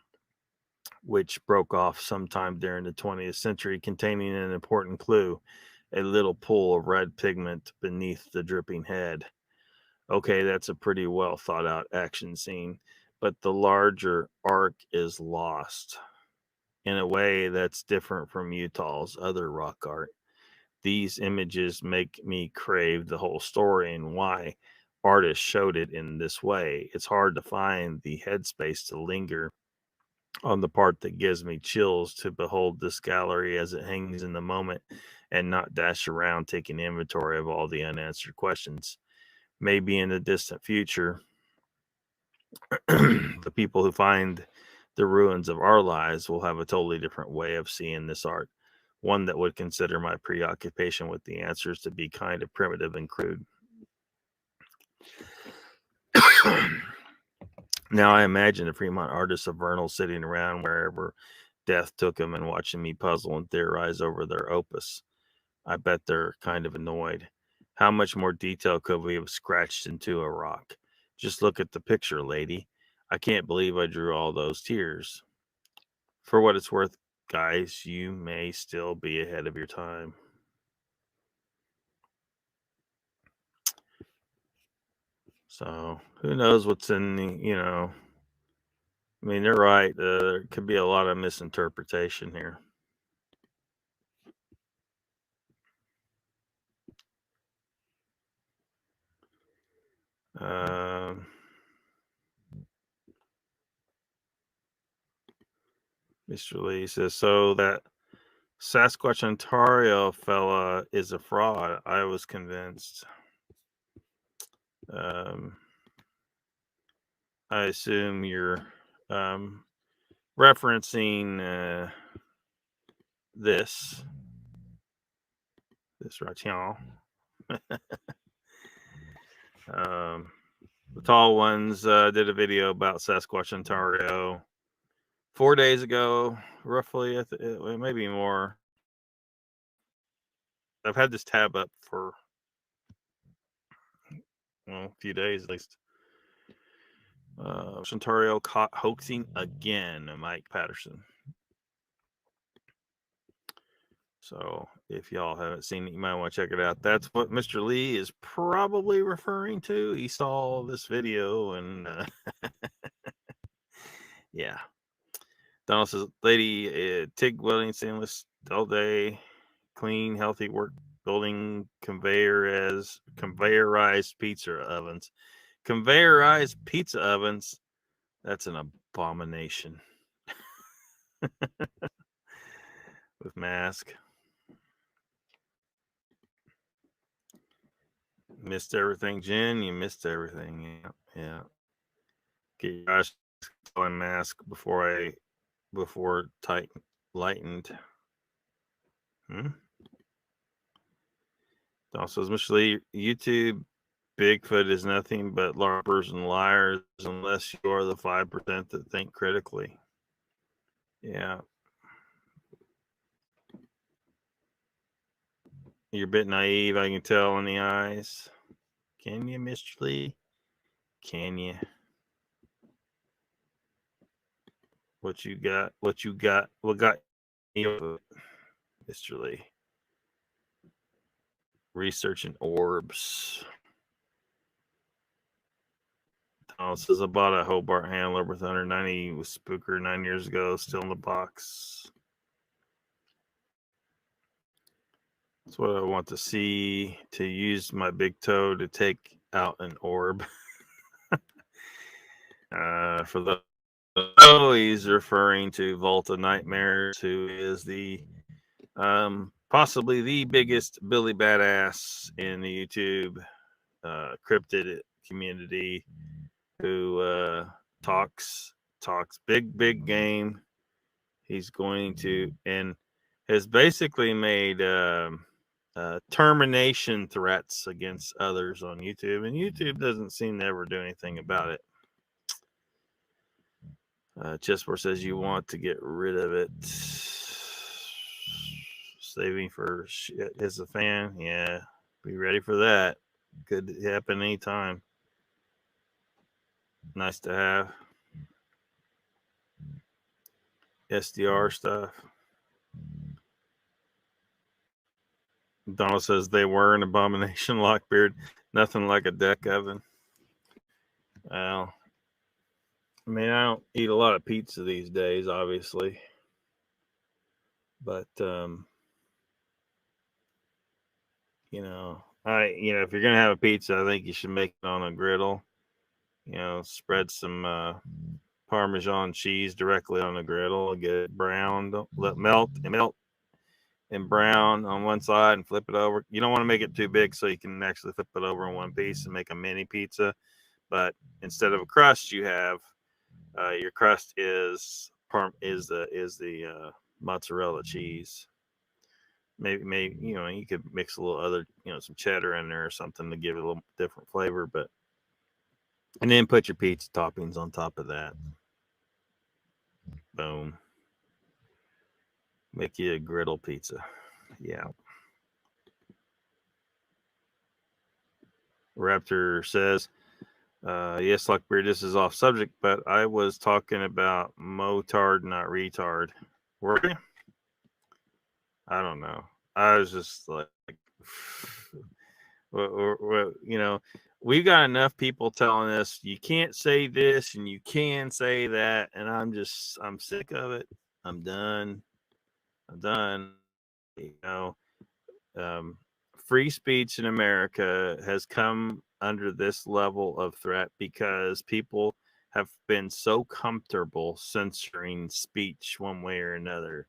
which broke off sometime during the 20th century, containing an important clue, a little pool of red pigment beneath the dripping head. Okay, that's a pretty well thought out action scene, but the larger arc is lost in a way that's different from Utah's other rock art. These images make me crave the whole story and why artists showed it in this way. It's hard to find the headspace to linger on the part that gives me chills to behold this gallery as it hangs in the moment and not dash around taking inventory of all the unanswered questions. Maybe in the distant future, the people who find the ruins of our lives will have a totally different way of seeing this art, one that would consider my preoccupation with the answers to be kind of primitive and crude. Now I imagine the Fremont artists of Vernal sitting around wherever death took them and watching me puzzle and theorize over their opus. I bet they're kind of annoyed. How much more detail could we have scratched into a rock? Just look at the picture, lady. I can't believe I drew all those tears. For what it's worth, guys, you may still be ahead of your time. So who knows what's in the. I mean, they're right. There could be a lot of misinterpretation here. Mr. Lee says, so that Sasquatch Ontario fella is a fraud. I was convinced. I assume you're referencing this right here. The tall ones did a video about Sasquatch Ontario 4 days ago, roughly. Maybe more. I've had this tab up for a few days at least. Ontario caught hoaxing again, Mike Patterson. So if y'all haven't seen it, you might want to check it out. That's what Mr. Lee is probably referring to. He saw this video and yeah. Donald says, lady, TIG welding, stainless all day, clean, healthy work building, conveyorized pizza ovens. Conveyorized pizza ovens. That's an abomination. With mask. Missed everything, Jen. You missed everything. Yeah. Get your eyes on mask before lightened. Also, says Mr. Lee, YouTube Bigfoot is nothing but larpers and liars unless you are the 5% that think critically. Yeah. You're a bit naive, I can tell in the eyes. Can you, Mr. Lee? Can you? What you got? What got you, Mr. Lee? Researching orbs. Donald says, I bought a Hobart handler with 190 with Spooker 9 years ago, still in the box. That's what I want to see, to use my big toe to take out an orb. For the he's referring to Volta Nightmares, who is the possibly the biggest Billy Badass in the YouTube cryptid community, who talks big game. He's going to, and has basically made termination threats against others on YouTube, and YouTube doesn't seem to ever do anything about it. Chessboard says you want to get rid of it. Saving for shit as a fan. Yeah, be ready for that. Could happen anytime. Nice to have. SDR stuff. Donald says they were an abomination, Lockbeard. Nothing like a deck oven. Well, I mean, I don't eat a lot of pizza these days, obviously. But, if if you're going to have a pizza, I think you should make it on a griddle. Spread some Parmesan cheese directly on the griddle, get it browned, let melt and brown on one side and flip it over. You don't want to make it too big so you can actually flip it over in one piece and make a mini pizza. But instead of a crust, you have your crust is the mozzarella cheese. Maybe you could mix a little other some cheddar in there or something to give it a little different flavor. And then put your pizza toppings on top of that. Boom. Make you a griddle pizza. Yeah. Raptor says, yes, Lockbeard, this is off subject, but I was talking about motard, not retard. Were you? I don't know. I was just like, we've got enough people telling us you can't say this and you can say that, and I'm sick of it. I'm done. Free speech in America has come under this level of threat because people have been so comfortable censoring speech one way or another.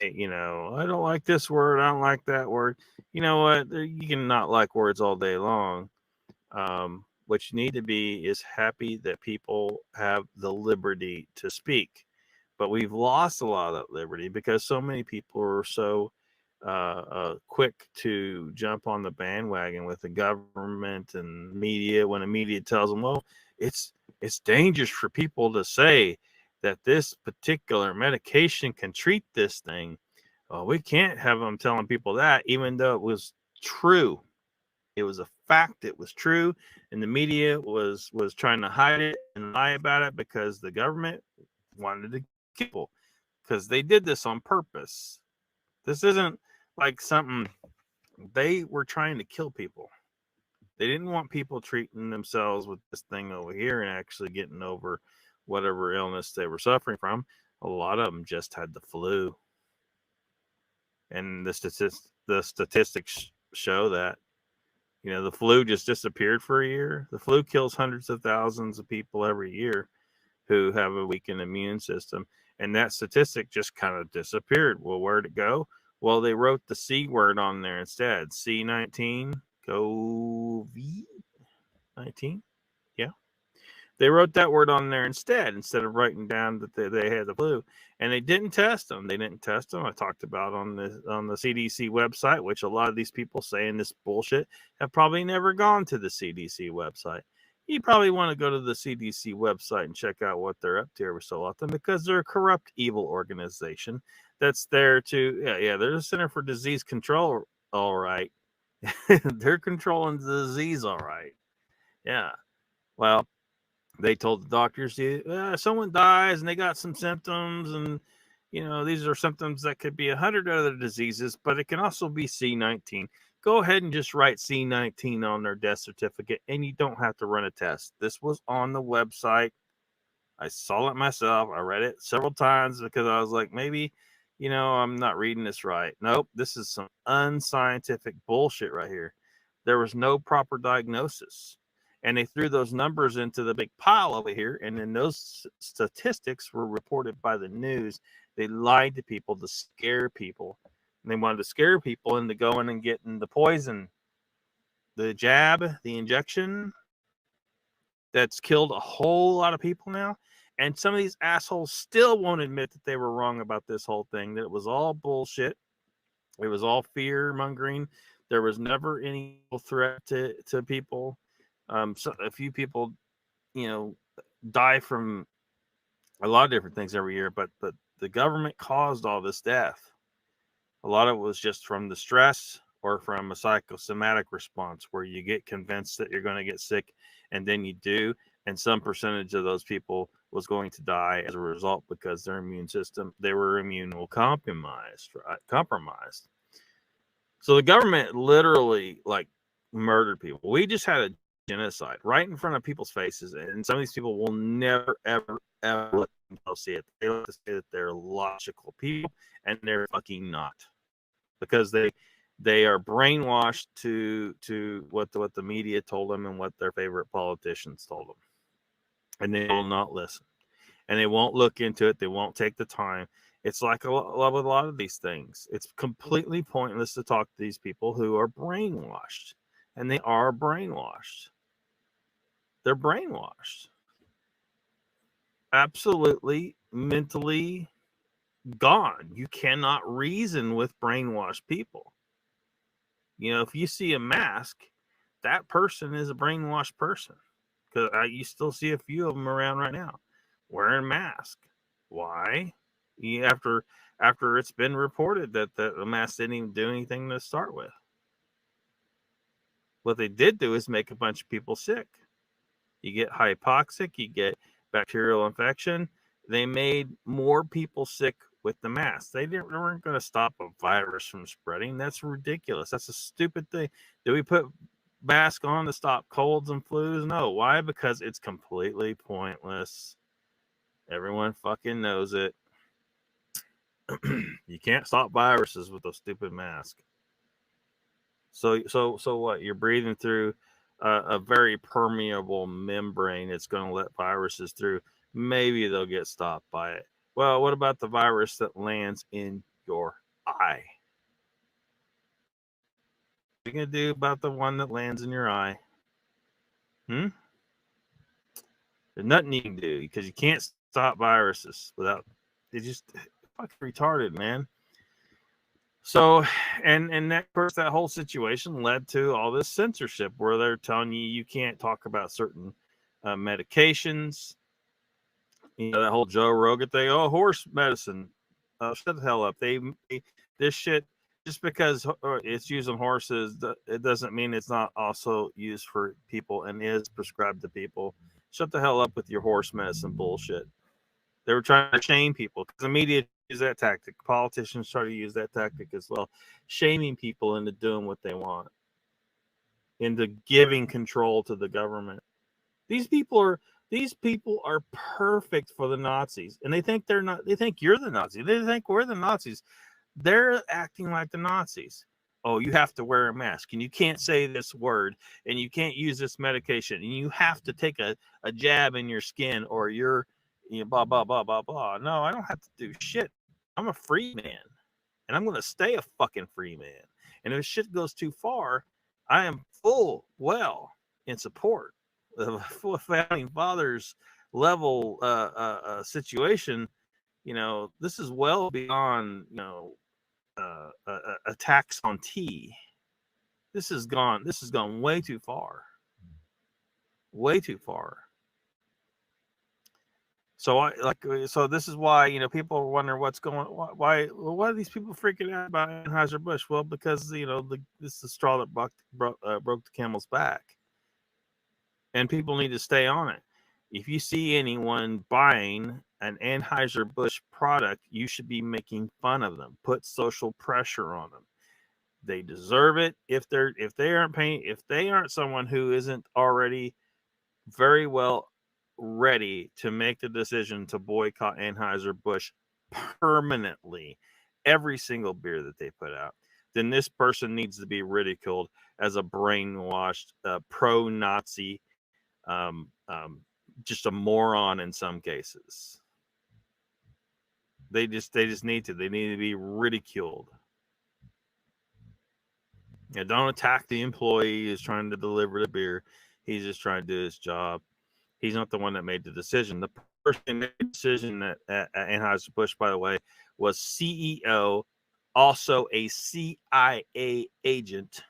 I don't like this word. I don't like that word. You know what? You can not like words all day long. What you need to be is happy that people have the liberty to speak. But we've lost a lot of that liberty because so many people are so quick to jump on the bandwagon with the government and media when the media tells them, well, it's dangerous for people to say that this particular medication can treat this thing. We can't have them telling people that, even though it was true. It was a fact. It was true. And the media was trying to hide it and lie about it because the government wanted to kill people, because they did this on purpose. This isn't like something, they were trying to kill people. They didn't want people treating themselves with this thing over here and actually getting over whatever illness they were suffering from. A lot of them just had the flu. And the statistics show that, the flu just disappeared for a year. The flu kills hundreds of thousands of people every year who have a weakened immune system. And that statistic just kind of disappeared. Well, where'd it go? Well, they wrote the C word on there instead. C19, COVID-19. Yeah. They wrote that word on there instead of writing down that they had the flu. And they didn't test them. I talked about on the CDC website, which a lot of these people saying this bullshit have probably never gone to the CDC website. You probably want to go to the CDC website and check out what they're up to every so often, because they're a corrupt, evil organization that's there to, they're the Center for Disease Control, all right. They're controlling the disease, all right. Yeah. Well, They told the doctors, someone dies and they got some symptoms, and these are symptoms that could be 100 other diseases, but it can also be C19. Go ahead and just write C19 on their death certificate, and you don't have to run a test. This was on the website. I saw it myself. I read it several times because I was like, maybe, I'm not reading this right. Nope, this is some unscientific bullshit right here. There was no proper diagnosis. And they threw those numbers into the big pile over here. And then those statistics were reported by the news. They lied to people to scare people. And they wanted to scare people into going and getting the poison, the jab, the injection that's killed a whole lot of people now. And some of these assholes still won't admit that they were wrong about this whole thing, that it was all bullshit. It was all fear mongering. There was never any threat to people. So a few people, die from a lot of different things every year, but the government caused all this death. A lot of it was just from the stress or from a psychosomatic response where you get convinced that you're going to get sick and then you do. And some percentage of those people was going to die as a result because their immune system, they were immunocompromised, right? Compromised. So the government literally murdered people. We just had a genocide right in front of people's faces, and some of these people will never, ever, ever let themselves see it. They like to say that they're logical people, and they're fucking not, because they are brainwashed to what the media told them and what their favorite politicians told them, and they will not listen, and they won't look into it. They won't take the time. It's like with a lot of these things. It's completely pointless to talk to these people who are brainwashed, and they are brainwashed. They're brainwashed. Absolutely mentally gone. You cannot reason with brainwashed people. If you see a mask, that person is a brainwashed person. Because you still see a few of them around right now wearing masks. Why? After it's been reported that the mask didn't even do anything to start with. What they did do is make a bunch of people sick. You get hypoxic, you get bacterial infection. They made more people sick with the mask. They weren't going to stop a virus from spreading. That's ridiculous. That's a stupid thing. Do we put mask on to stop colds and flus? No. Why? Because it's completely pointless. Everyone fucking knows it. You can't stop viruses with a stupid mask. So what? You're breathing through a very permeable membrane. It's going to let viruses through. Maybe they'll get stopped by it. Well, what about the virus that lands in your eye? What are you going to do about the one that lands in your eye? There's nothing you can do because you can't stop viruses without. They just fucking retarded, man. So, and that, of course, that whole situation led to all this censorship where they're telling you can't talk about certain medications. That whole Joe Rogan thing. Oh, horse medicine. Shut the hell up. This shit, just because it's used on horses, it doesn't mean it's not also used for people and is prescribed to people. Shut the hell up with your horse medicine bullshit. They were trying to shame people because the media use that tactic. Politicians try to use that tactic as well, shaming people into doing what they want, into giving control to the government. These people are perfect for the Nazis, and they think they're not. They think you're the Nazi. They think we're the Nazis. They're acting like the Nazis. Oh, you have to wear a mask, and you can't say this word, and you can't use this medication, and you have to take a jab in your skin, or you're blah blah blah blah blah. No, I don't have to do shit. I'm a free man, and I'm going to stay a fucking free man. And if shit goes too far, I am full well in support of a founding fathers level situation. This is well beyond attacks on tea. This has gone way too far. Way too far. So so this is why people are wondering what's going. Why are these people freaking out about Anheuser-Busch? Well, because this is the straw that broke the camel's back, and people need to stay on it. If you see anyone buying an Anheuser-Busch product, you should be making fun of them. Put social pressure on them. They deserve it. If they aren't someone who isn't already very well ready to make the decision to boycott Anheuser-Busch permanently, every single beer that they put out, then this person needs to be ridiculed as a brainwashed, pro-Nazi, just a moron in some cases. They just need to. They need to be ridiculed. Yeah, don't attack the employee who's trying to deliver the beer. He's just trying to do his job. He's not the one that made the decision. The person that made the decision at Anheuser-Busch, by the way, was CEO, also a CIA agent.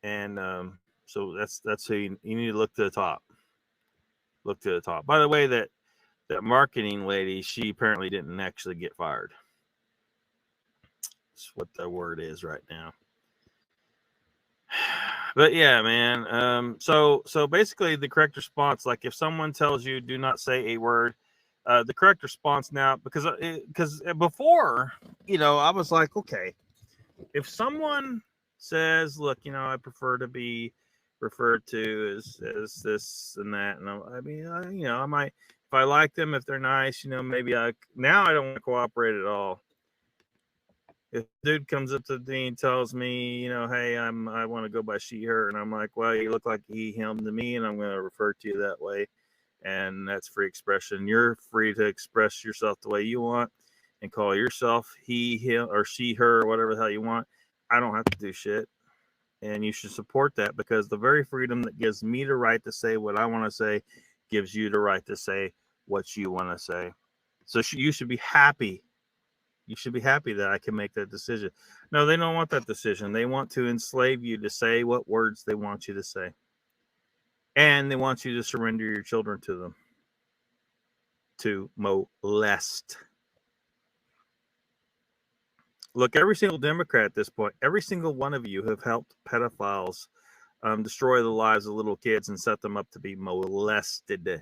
And so that's who you need to look to the top. Look to the top. By the way, that marketing lady, she apparently didn't actually get fired. That's what the word is right now. But yeah, man. So basically, the correct response, like if someone tells you do not say a word, the correct response now, because before, I was like, okay, if someone says, look, I prefer to be referred to as this and that, and I might, if I like them, if they're nice, maybe now I don't want to cooperate at all. If dude comes up to me and tells me, hey, I want to go by she, her, and I'm like, well, you look like he, him to me, and I'm going to refer to you that way, and that's free expression. You're free to express yourself the way you want and call yourself he, him, or she, her, or whatever the hell you want. I don't have to do shit, and you should support that, because the very freedom that gives me the right to say what I want to say gives you the right to say what you want to say. So you should be happy. You should be happy that I can make that decision. No, they don't want that decision. They want to enslave you to say what words they want you to say. And they want you to surrender your children to them, to molest. Look, every single Democrat at this point, every single one of you have helped pedophiles destroy the lives of little kids and set them up to be molested.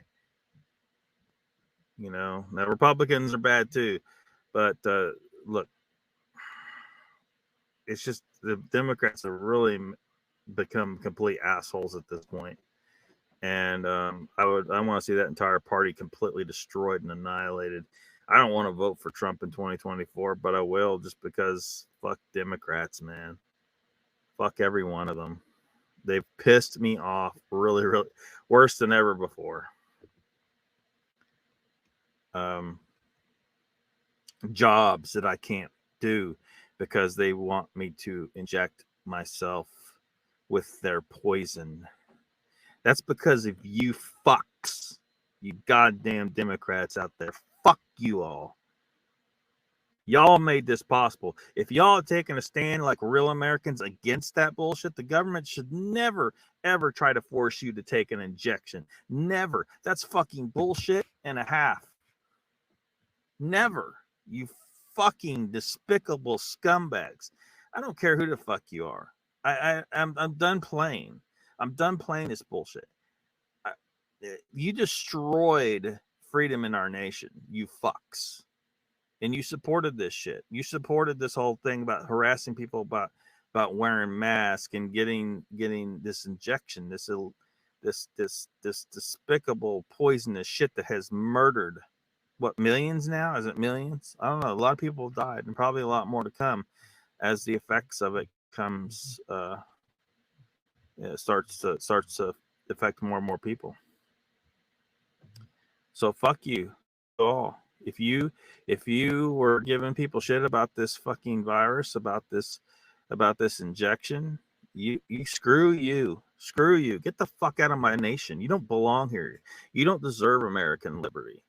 Now Republicans are bad too. But look, it's just the Democrats have really become complete assholes at this point. And I want to see that entire party completely destroyed and annihilated. I don't want to vote for Trump in 2024, but I will, just because fuck Democrats, man. Fuck every one of them. They've pissed me off really, really worse than ever before. Jobs that I can't do because they want me to inject myself with their poison. That's because of you fucks, you goddamn Democrats out there. Fuck you all. Y'all made this possible. If y'all had taken a stand like real Americans against that bullshit, the government should never, ever try to force you to take an injection. Never. That's fucking bullshit and a half. Never. You fucking despicable scumbags. I don't care who the fuck you are. I'm done playing. I'm done playing this bullshit. You destroyed freedom in our nation, you fucks. And you supported this shit. You supported this whole thing about harassing people about wearing masks and getting this injection, this despicable poisonous shit that has murdered what, millions now? Is it millions? I don't know. A lot of people have died, and probably a lot more to come as the effects of it comes starts to affect more and more people. So fuck you all. If you were giving people shit about this fucking virus, about this injection, you screw you. Get the fuck out of my nation. You don't belong here. You don't deserve American liberty.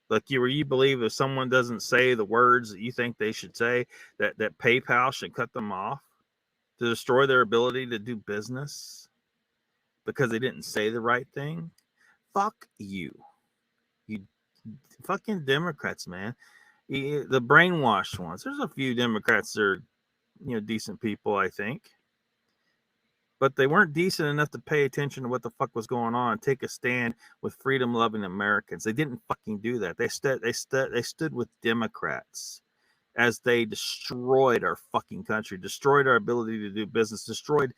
Like you believe if someone doesn't say the words that you think they should say, that PayPal should cut them off to destroy their ability to do business because they didn't say the right thing? Fuck you. You fucking Democrats, man. The brainwashed ones. There's a few Democrats that are, decent people, I think. but they weren't decent enough to pay attention to what the fuck was going on and take a stand with freedom-loving Americans. They didn't fucking do that. They stood with Democrats as they destroyed our fucking country, destroyed our ability to do business, destroyed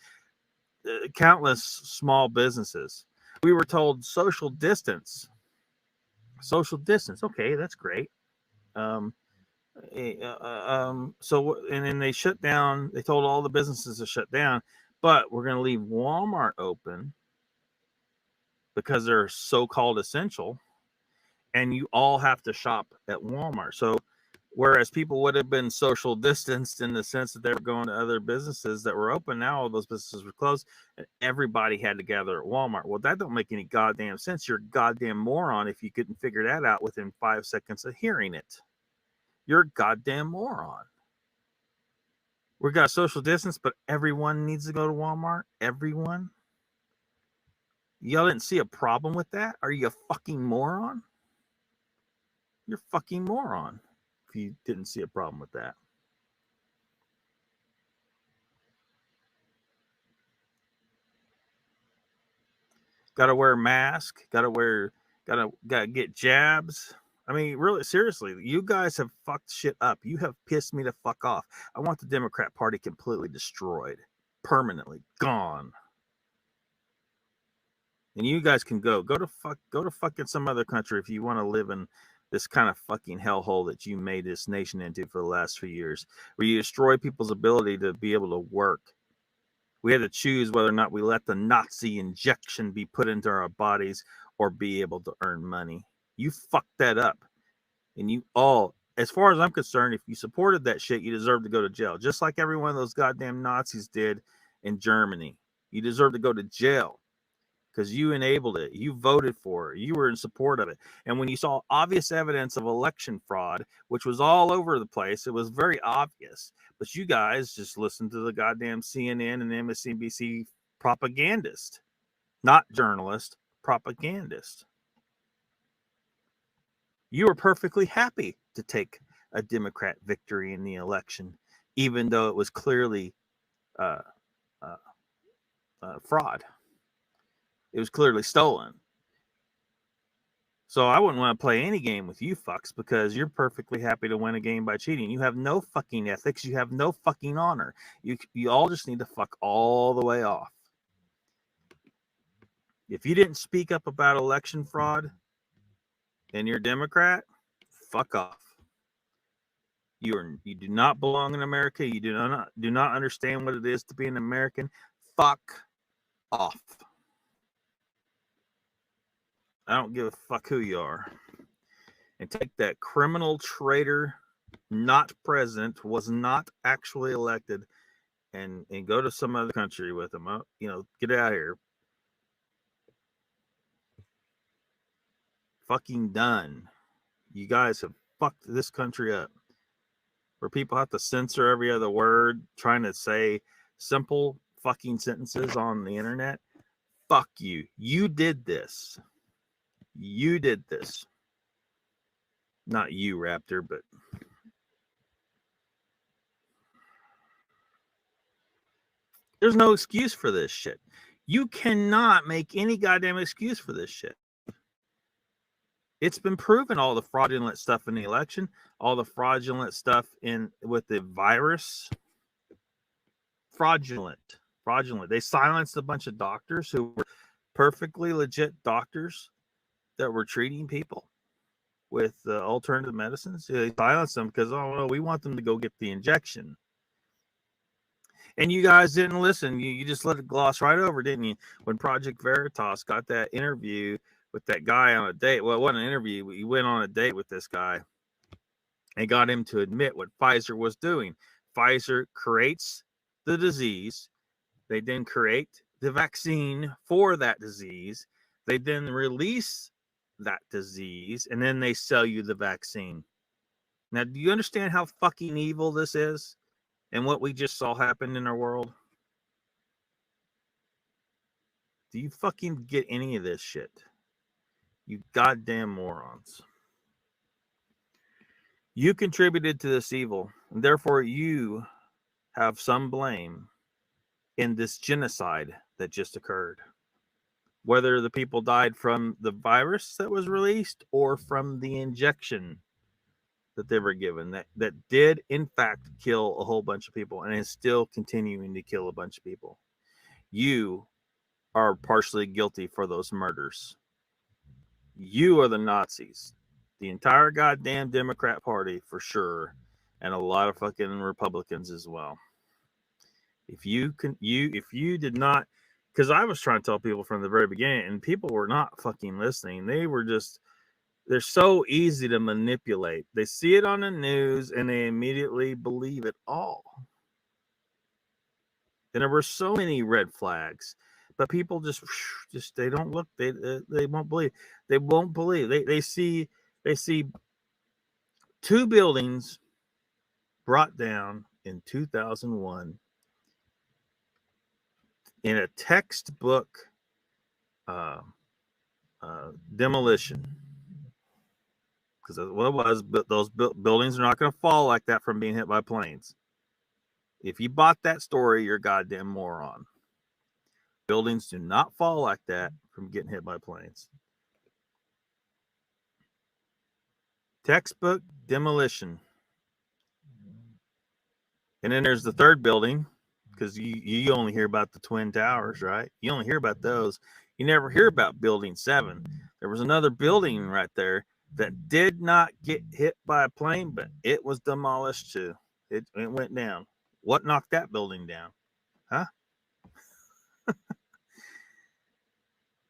countless small businesses. We were told social distance. Social distance. Okay, that's great. So and then they shut down. They told all the businesses to shut down, but we're going to leave Walmart open because they're so-called essential, and you all have to shop at Walmart. So whereas people would have been social distanced in the sense that they were going to other businesses that were open, now all those businesses were closed and everybody had to gather at Walmart. Well, that don't make any goddamn sense. You're a goddamn moron if you couldn't figure that out within 5 seconds of hearing it. You're a goddamn moron. We got social distance, but everyone needs to go to Walmart. Everyone. Y'all didn't see a problem with that? Are you a fucking moron? You're a fucking moron if you didn't see a problem with that. Gotta wear a mask. Gotta get jabs. I mean, really, seriously, you guys have fucked shit up. You have pissed me to fuck off. I want the Democrat Party completely destroyed, permanently gone. And you guys can go to fucking some other country if you want to live in this kind of fucking hellhole that you made this nation into for the last few years, where you destroy people's ability to be able to work. We had to choose whether or not we let the Nazi injection be put into our bodies or be able to earn money. You fucked that up. And you all, as far as I'm concerned, if you supported that shit, you deserve to go to jail. Just like every one of those goddamn Nazis did in Germany. You deserve to go to jail because you enabled it. You voted for it. You were in support of it. And when you saw obvious evidence of election fraud, which was all over the place, it was very obvious. But you guys just listened to the goddamn CNN and MSNBC propagandist, not journalist, propagandist. You were perfectly happy to take a Democrat victory in the election, even though it was clearly fraud. It was clearly stolen. So I wouldn't want to play any game with you fucks because you're perfectly happy to win a game by cheating. You have no fucking ethics. You have no fucking honor. You all just need to fuck all the way off. If you didn't speak up about election fraud and you're a Democrat, fuck off. You do not belong in America. You do not understand what it is to be an American. Fuck off. I don't give a fuck who you are. And take that criminal traitor, not president, was not actually elected, and go to some other country with him. Get out of here. Fucking done. You guys have fucked this country up. Where people have to censor every other word, trying to say simple fucking sentences on the internet. Fuck you. You did this. You did this. Not you, Raptor, but there's no excuse for this shit. You cannot make any goddamn excuse for this shit. It's been proven, all the fraudulent stuff in the election, all the fraudulent stuff with the virus. Fraudulent. They silenced a bunch of doctors who were perfectly legit doctors that were treating people with alternative medicines. They silenced them because, we want them to go get the injection. And you guys didn't listen. You just let it gloss right over, didn't you? When Project Veritas got that interview with that guy on a date. Well, it wasn't an interview. He went on a date with this guy and got him to admit what Pfizer was doing. Pfizer creates the disease. They then create the vaccine for that disease. They then release that disease, and then they sell you the vaccine. Now, do you understand how fucking evil this is and what we just saw happen in our world? Do you fucking get any of this shit? You goddamn morons. You contributed to this evil, and therefore you have some blame in this genocide that just occurred. Whether the people died from the virus that was released or from the injection that they were given that did in fact kill a whole bunch of people and is still continuing to kill a bunch of people. You are partially guilty for those murders. You are the Nazis. The entire goddamn Democrat Party for sure, and a lot of fucking Republicans as well. If you did not, because I was trying to tell people from the very beginning, and people were not fucking listening. They're so easy to manipulate. They see it on the news and they immediately believe it all. And there were so many red flags, but people just they don't look. They won't believe. They won't believe. They see 2 buildings brought down in 2001 in a textbook demolition. Because what it was, but those buildings are not going to fall like that from being hit by planes. If you bought that story, you're a goddamn moron. Buildings do not fall like that from getting hit by planes. Textbook demolition. And then there's the 3rd building, because you only hear about the Twin Towers, right? You only hear about those. You never hear about Building 7. There was another building right there that did not get hit by a plane, but it was demolished too. It went down. What knocked that building down? Huh?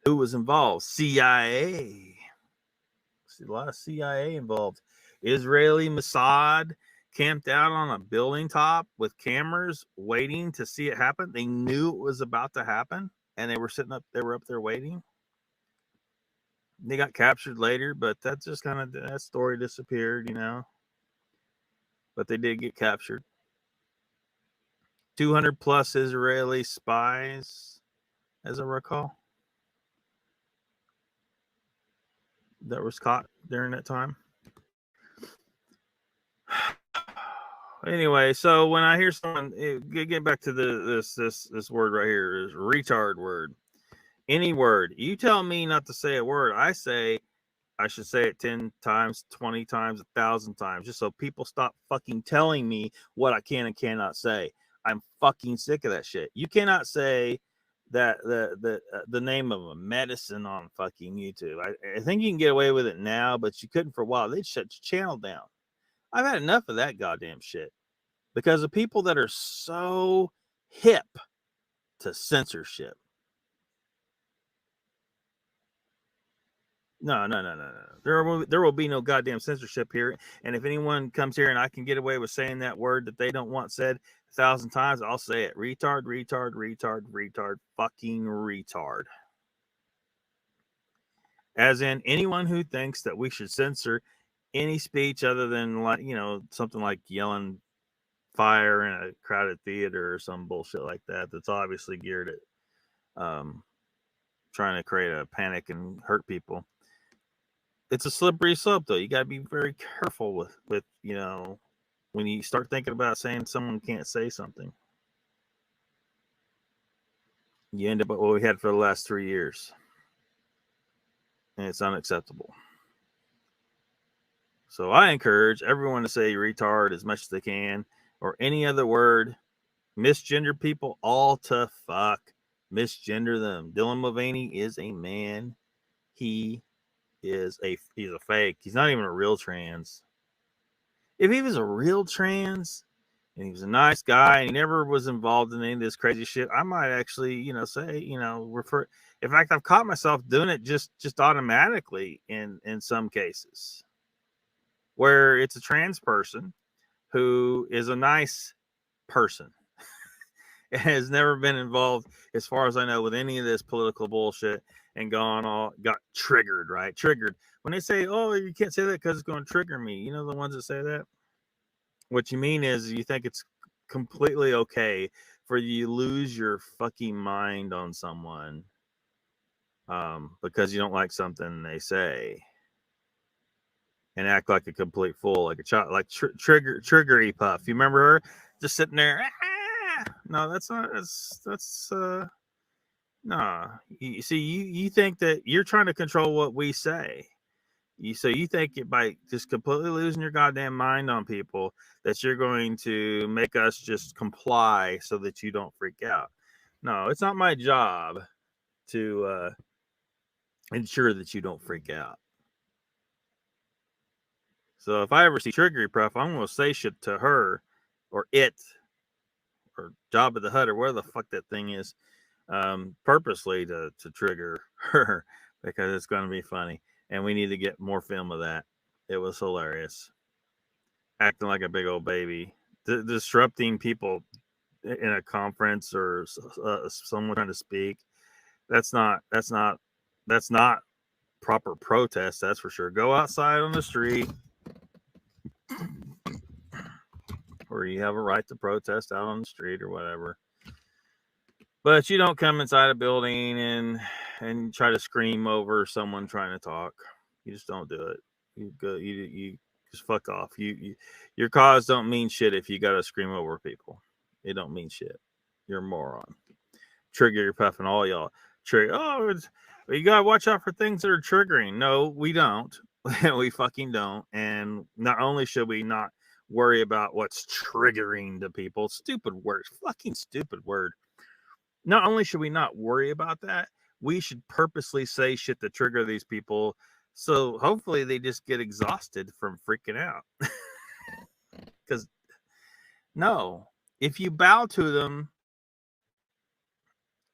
Who was involved? CIA. See, a lot of CIA involved. Israeli Mossad camped out on a building top with cameras waiting to see it happen. They knew it was about to happen, and they were up there waiting. They got captured later, but that's just kind of, that story disappeared, But they did get captured. 200 plus Israeli spies, as I recall, that was caught during that time. Anyway, so when I hear someone, get back to this word right here, is retard word. Any word. You tell me not to say a word, I should say it 10 times, 20 times, 1,000 times, just so people stop fucking telling me what I can and cannot say. I'm fucking sick of that shit. You cannot say that the name of a medicine on fucking YouTube. I think you can get away with it now, but you couldn't for a while. They'd shut your channel down. I've had enough of that goddamn shit because of people that are so hip to censorship. No. There will be no goddamn censorship here. And if anyone comes here and I can get away with saying that word that they don't want said 1,000 times, I'll say it. Retard, fucking retard. As in anyone who thinks that we should censor any speech other than, like, something like yelling fire in a crowded theater or some bullshit like that. That's obviously geared at trying to create a panic and hurt people. It's a slippery slope, though. You got to be very careful with when you start thinking about saying someone can't say something. You end up with what we had for the last 3 years. And it's unacceptable. So I encourage everyone to say retard as much as they can, or any other word. Misgender people, all to fuck. Misgender them. Dylan Mulvaney is a man. He's a fake. He's not even a real trans. If he was a real trans and he was a nice guy and he never was involved in any of this crazy shit, I might actually, say, refer. In fact, I've caught myself doing it just automatically in some cases where it's a trans person who is a nice person and has never been involved, as far as I know, with any of this political bullshit and got triggered, right? Triggered. When they say, oh, you can't say that because it's going to trigger me. You know the ones that say that? What you mean is you think it's completely okay for you to lose your fucking mind on someone because you don't like something they say and act like a complete fool, like a child, like Triggery Puff. You remember her? Just sitting there No, that's not. That's no. You see, you think that you're trying to control what we say. You think it by just completely losing your goddamn mind on people that you're going to make us just comply so that you don't freak out. No, it's not my job to ensure that you don't freak out. So if I ever see Triggery Puff, I'm going to say shit to her or it or Jabba the Hutt or whatever the fuck that thing is, purposely to trigger her because it's going to be funny. And we need to get more film of that. It was hilarious. Acting like a big old baby. Disrupting people in a conference or someone trying to speak. That's not proper protest, that's for sure. Go outside on the street where you have a right to protest out on the street or whatever. But you don't come inside a building and try to scream over someone trying to talk. You just don't do it. You just fuck off. Your cause don't mean shit if you gotta scream over people. It don't mean shit. You're a moron. Trigger your puff and all y'all. You gotta watch out for things that are triggering. No, we don't. We fucking don't. And not only should we not worry about what's triggering to people, stupid word, fucking stupid word. Not only should we not worry about that, we should purposely say shit to trigger these people. So hopefully they just get exhausted from freaking out. Because no, if you bow to them,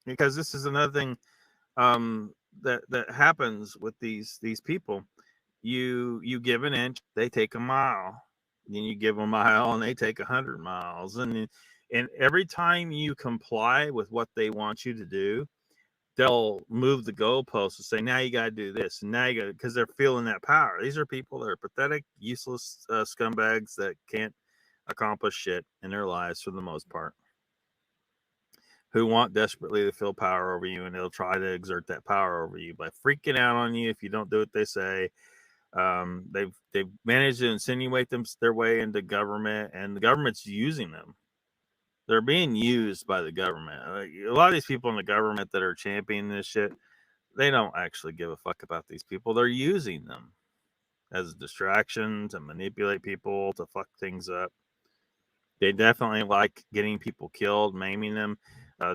because this is another thing that happens with these people. You give an inch, they take a mile. Then you give them a mile, and they take 100 miles. And every time you comply with what they want you to do, they'll move the goalposts and say, "Now you got to do this." And now you got, because they're feeling that power. These are people that are pathetic, useless scumbags that can't accomplish shit in their lives for the most part, who want desperately to feel power over you, and they'll try to exert that power over you by freaking out on you if you don't do what they say. They've managed to insinuate their way into government, and the government's using them. They're being used by the government. A lot of these people in the government that are championing this shit, they don't actually give a fuck about these people. They're using them as a distraction to manipulate people, to fuck things up. They definitely like getting people killed, maiming them.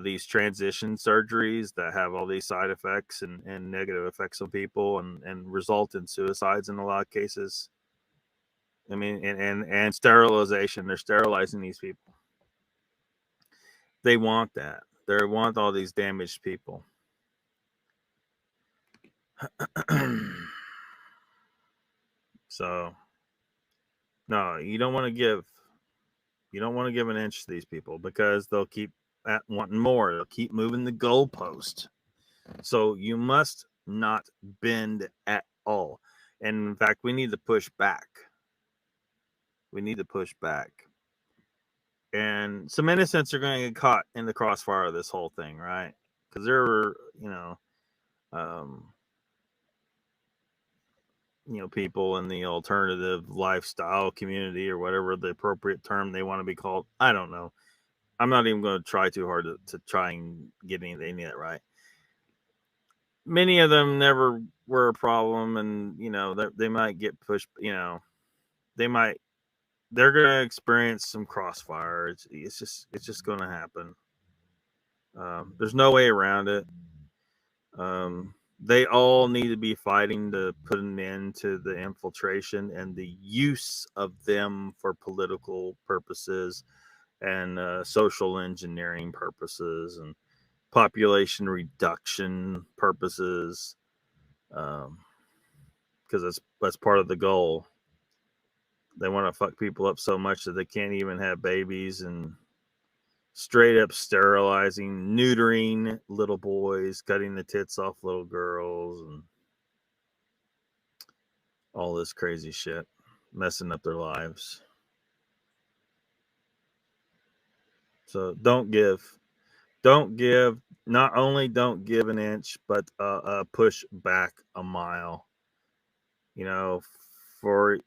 These transition surgeries that have all these side effects and negative effects on people and result in suicides in a lot of cases. I mean, and sterilization. They're sterilizing these people. They want that. They want all these damaged people. So, no, you don't want to give. You don't want to give an inch to these people because they'll keep wanting more. They'll keep moving the goalpost. So you must not bend at all. And in fact, we need to push back. We need to push back. And some innocents are going to get caught in the crossfire of this whole thing, right? Because there were, people in the alternative lifestyle community or whatever the appropriate term they want to be called. I don't know. I'm not even going to try too hard to try and get any of that right. Many of them never were a problem, and they might get pushed. They're going to experience some crossfire. It's just going to happen. There's no way around it. They all need to be fighting to put an end to the infiltration and the use of them for political purposes and social engineering purposes and population reduction purposes, because that's part of the goal. They want to fuck people up so much that they can't even have babies, and straight up sterilizing, neutering little boys, cutting the tits off little girls, and all this crazy shit, messing up their lives. So don't give. Not only don't give an inch, but push back a mile. For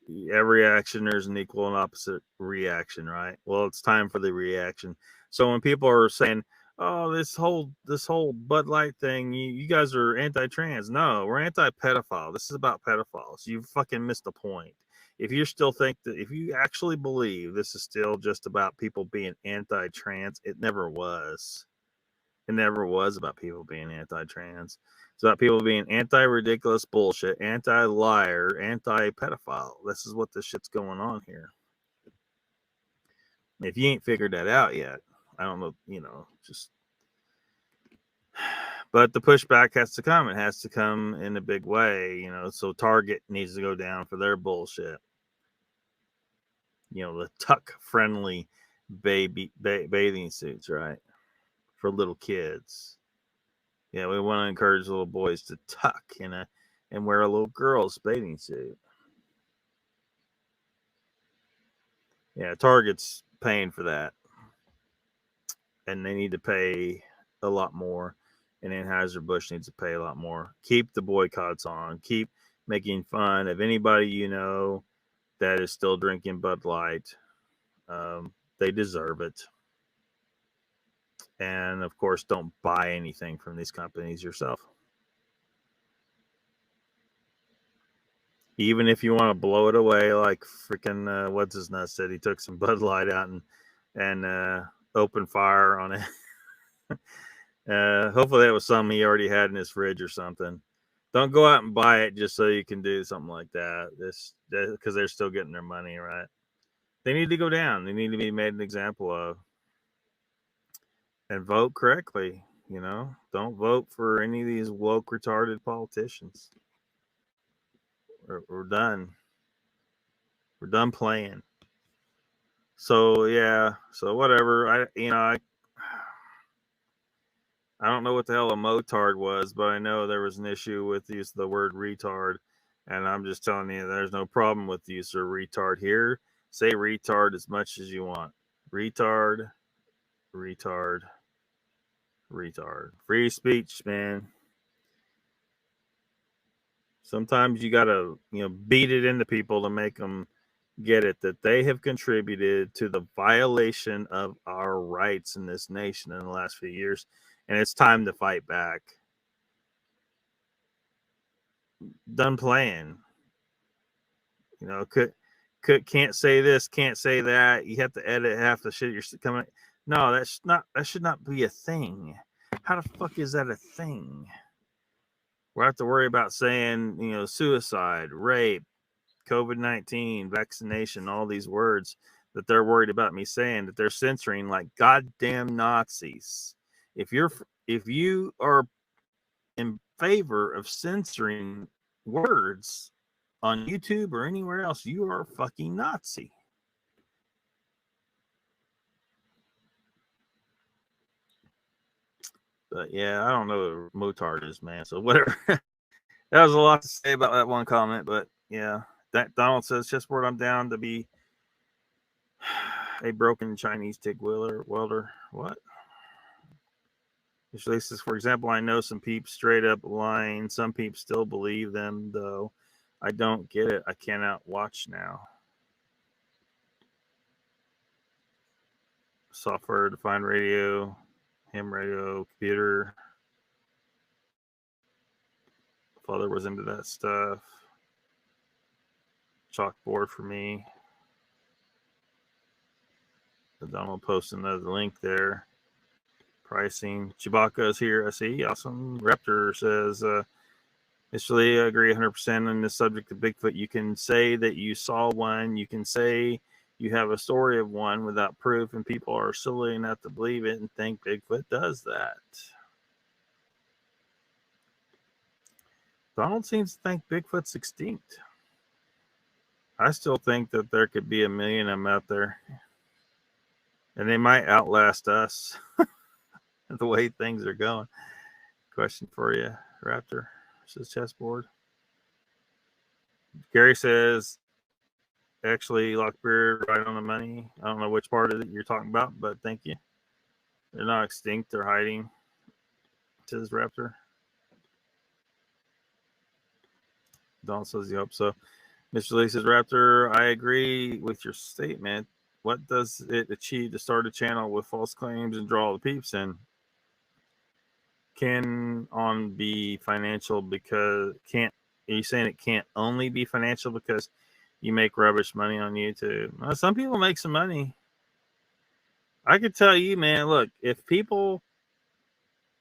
reaction, there's an equal and opposite reaction, right? Well, it's time for the reaction. So when people are saying, "Oh, this whole Bud Light thing, you guys are anti-trans," no, we're anti-pedophile. This is about pedophiles. You fucking missed the point. If you still think that, if you actually believe this is still just about people being anti-trans, it never was. It never was about people being anti-trans. It's about people being anti-ridiculous bullshit, anti-liar, anti-pedophile. This is what this shit's going on here. If you ain't figured that out yet, I don't know, just. But the pushback has to come. It has to come in a big way, so Target needs to go down for their bullshit. The tuck-friendly bathing suits, right? For little kids. Yeah, we want to encourage little boys to tuck and wear a little girl's bathing suit. Yeah, Target's paying for that. And they need to pay a lot more. And Anheuser-Busch needs to pay a lot more. Keep the boycotts on. Keep making fun of anybody that is still drinking Bud Light. They deserve it. And, of course, don't buy anything from these companies yourself. Even if you want to blow it away like freaking, what's his nut said, he took some Bud Light out and opened fire on it. Hopefully that was something he already had in his fridge or something. Don't go out and buy it just so you can do something like that. Because they're still getting their money, right? They need to go down. They need to be made an example of. And vote correctly, Don't vote for any of these woke, retarded politicians. We're done. We're done playing. So, yeah. So, whatever. I don't know what the hell a motard was, but I know there was an issue with use of the word retard. And I'm just telling you, there's no problem with the use of retard here. Say retard as much as you want. Retard, retard, retard. Free speech, man. Sometimes you gotta, beat it into people to make them get it that they have contributed to the violation of our rights in this nation in the last few years, and it's time to fight back. Done playing. Can't say this, can't say that. You have to edit half the shit you're coming. No, that should not be a thing. How the fuck is that a thing? We'll have to worry about saying, suicide, rape, COVID-19, vaccination, all these words that they're worried about me saying, that they're censoring like goddamn Nazis. If you are in favor of censoring words on YouTube or anywhere else, you are a fucking Nazi. But yeah, I don't know what motard is, man. So whatever. That was a lot to say about that one comment, but yeah. That Donald says, chessboard, I'm down to be a broken Chinese TIG welder. What? Usually says, for example, I know some peeps straight up lying. Some peeps still believe them, though. I don't get it. I cannot watch now. Software defined radio, ham radio, computer. Father was into that stuff. Chalkboard for me. The Donald posted another link there. Pricing. Chewbacca is here. I see. Awesome. Raptor says, initially, I agree 100% on this subject of Bigfoot. You can say that you saw one. You can say you have a story of one without proof, and people are silly enough to believe it and think Bigfoot does that. Donald seems to think Bigfoot's extinct. I still think that there could be 1 million of them out there. And they might outlast us the way things are going. Question for you, Raptor, says chessboard. Gary says, actually, Lockbeard right on the money. I don't know which part of it you're talking about, but thank you. They're not extinct. They're hiding, says Raptor. Don says he hopes so. Mr. Lee says, Raptor, I agree with your statement. What does it achieve to start a channel with false claims and draw the peeps in? Can on be financial because can't? Are you saying it can't only be financial because you make rubbish money on YouTube? Well, some people make some money. I could tell you, man. Look, if people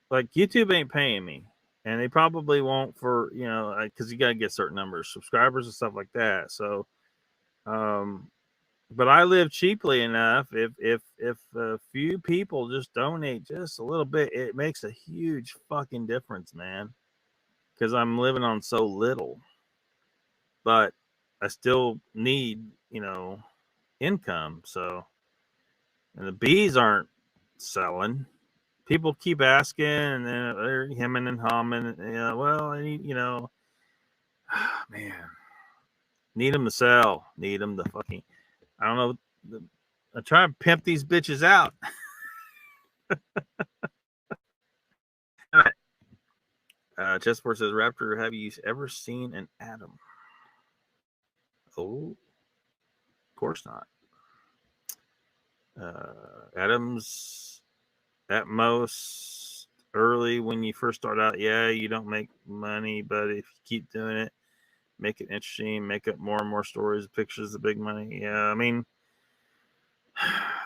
like YouTube ain't paying me, and they probably won't for because you got to get certain numbers of subscribers and stuff like that. So, but I live cheaply enough. If a few people just donate just a little bit, it makes a huge fucking difference, man. Because I'm living on so little, but I still need income. So, and the bees aren't selling. People keep asking, and then they're hemming and humming. Well, I need man, need them to sell. Need them to fucking. I don't know. I try and pimp these bitches out. All right. Chessport says, Raptor, have you ever seen an atom? Oh, of course not. Atoms at most early when you first start out, yeah, you don't make money, but if you keep doing it, make it interesting, make up more and more stories, pictures of big money. Yeah, I mean,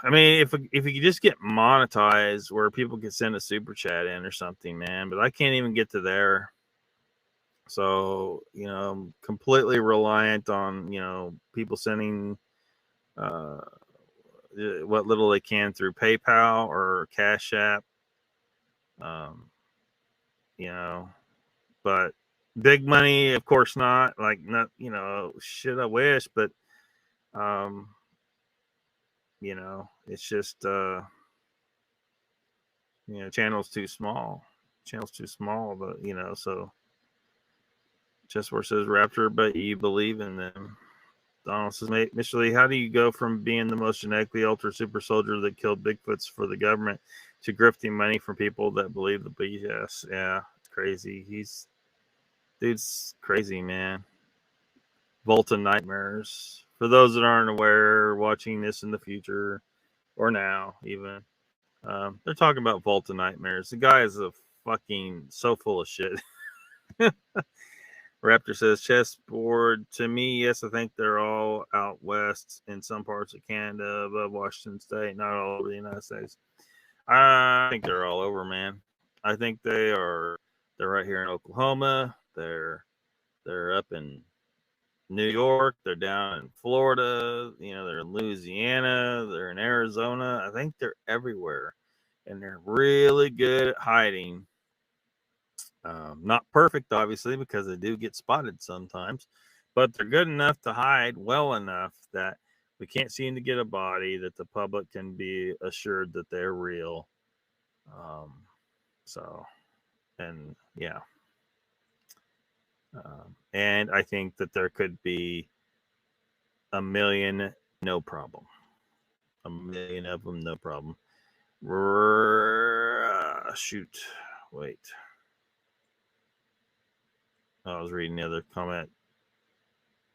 if you could just get monetized where people could send a super chat in or something, man, but I can't even get to there. So, I'm completely reliant on, people sending what little they can through PayPal or Cash App. But big money, of course not. Like, not, shit, I wish, but, it's just, channel's too small. But, so Chessword says, Raptor, but you believe in them. Donald says, Mr. Lee, how do you go from being the most genetically altered super soldier that killed Bigfoots for the government to grifting money from people that believe the BS? Yeah, it's crazy. Dude's crazy, man. Volta nightmares. For those that aren't aware, watching this in the future or now, even, they're talking about Volta nightmares. The guy is a fucking so full of shit. Raptor says, chessboard. To me, yes, I think they're all out west in some parts of Canada, above Washington State, not all over the United States. I think they're all over, man. I think they're right here in Oklahoma. They're up in New York. They're down in Florida. They're in Louisiana. They're in Arizona. I think they're everywhere. And they're really good at hiding. Not perfect, obviously, because they do get spotted sometimes, but they're good enough to hide well enough that we can't seem to get a body that the public can be assured that they're real. Yeah. And I think that there could be a million, no problem. A million of them, no problem. Shoot. Wait. I was reading the other comment.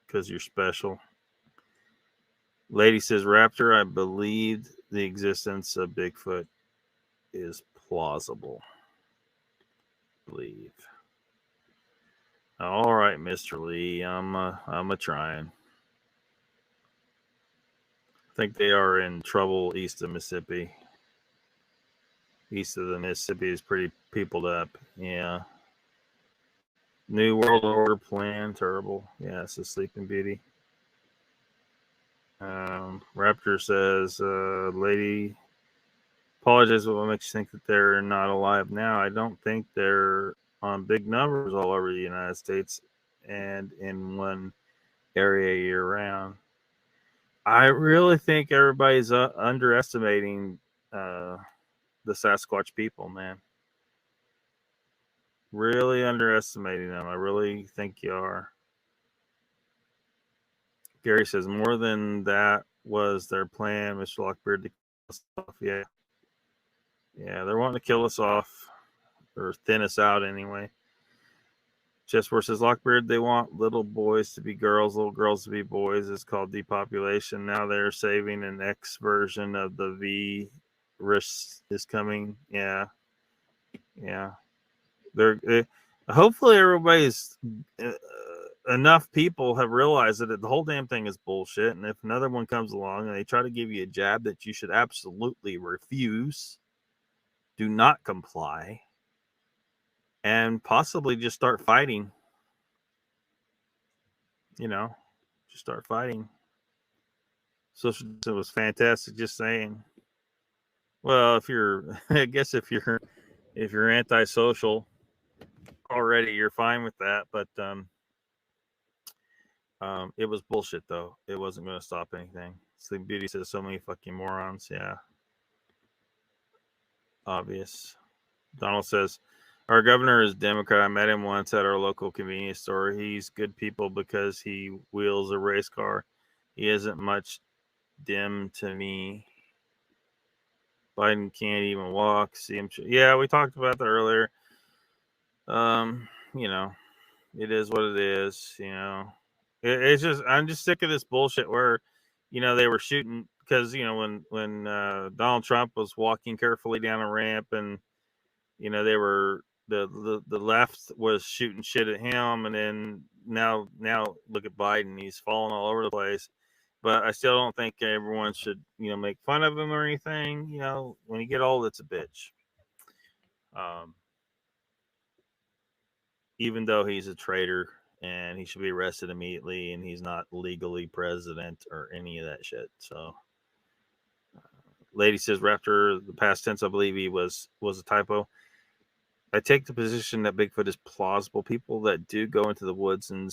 Because you're special. Lady says, Raptor, I believe the existence of Bigfoot is plausible. Believe. All right, Mr. Lee. I'm a trying. I think they are in trouble east of Mississippi. East of the Mississippi is pretty peopled up. Yeah. New World Order plan, terrible. Yeah, it's a Sleeping Beauty. Raptor says, lady, apologize what makes you think that they're not alive now. I don't think they're on big numbers all over the United States and in one area year round. I really think everybody's underestimating the Sasquatch people, man. Really underestimating them. I really think you are. Gary says, more than that was their plan, Mr. Lockbeard, to kill us off. Yeah. Yeah, they're wanting to kill us off or thin us out anyway. Chessboard says Lockbeard, they want little boys to be girls, little girls to be boys. It's called depopulation. Now they're saving an X version of the virus is coming. Yeah. They're hopefully everybody's enough people have realized that the whole damn thing is bullshit. And if another one comes along and they try to give you a jab that you should absolutely refuse, do not comply, and possibly just start fighting. Just start fighting. Social distancing was fantastic. Just saying. Well, I guess if you're antisocial already, you're fine with that. But it was bullshit, though. It wasn't going to stop anything. Sleep Beauty says so many fucking morons. Yeah. Obvious. Donald says, our governor is Democrat. I met him once at our local convenience store. He's good people because he wheels a race car. He isn't much dim to me. Biden can't even walk. See him. Yeah, we talked about that earlier. It is what it is. It's just, I'm just sick of this bullshit where, they were shooting because when Donald Trump was walking carefully down a ramp and they were the left was shooting shit at him, and then now look at Biden, he's falling all over the place. But I still don't think everyone should make fun of him or anything. When you get old, it's a bitch. Even though he's a traitor and he should be arrested immediately, and he's not legally president or any of that shit. So lady says Raptor, the past tense, I believe he was a typo. I take the position that Bigfoot is plausible. People that do go into the woods and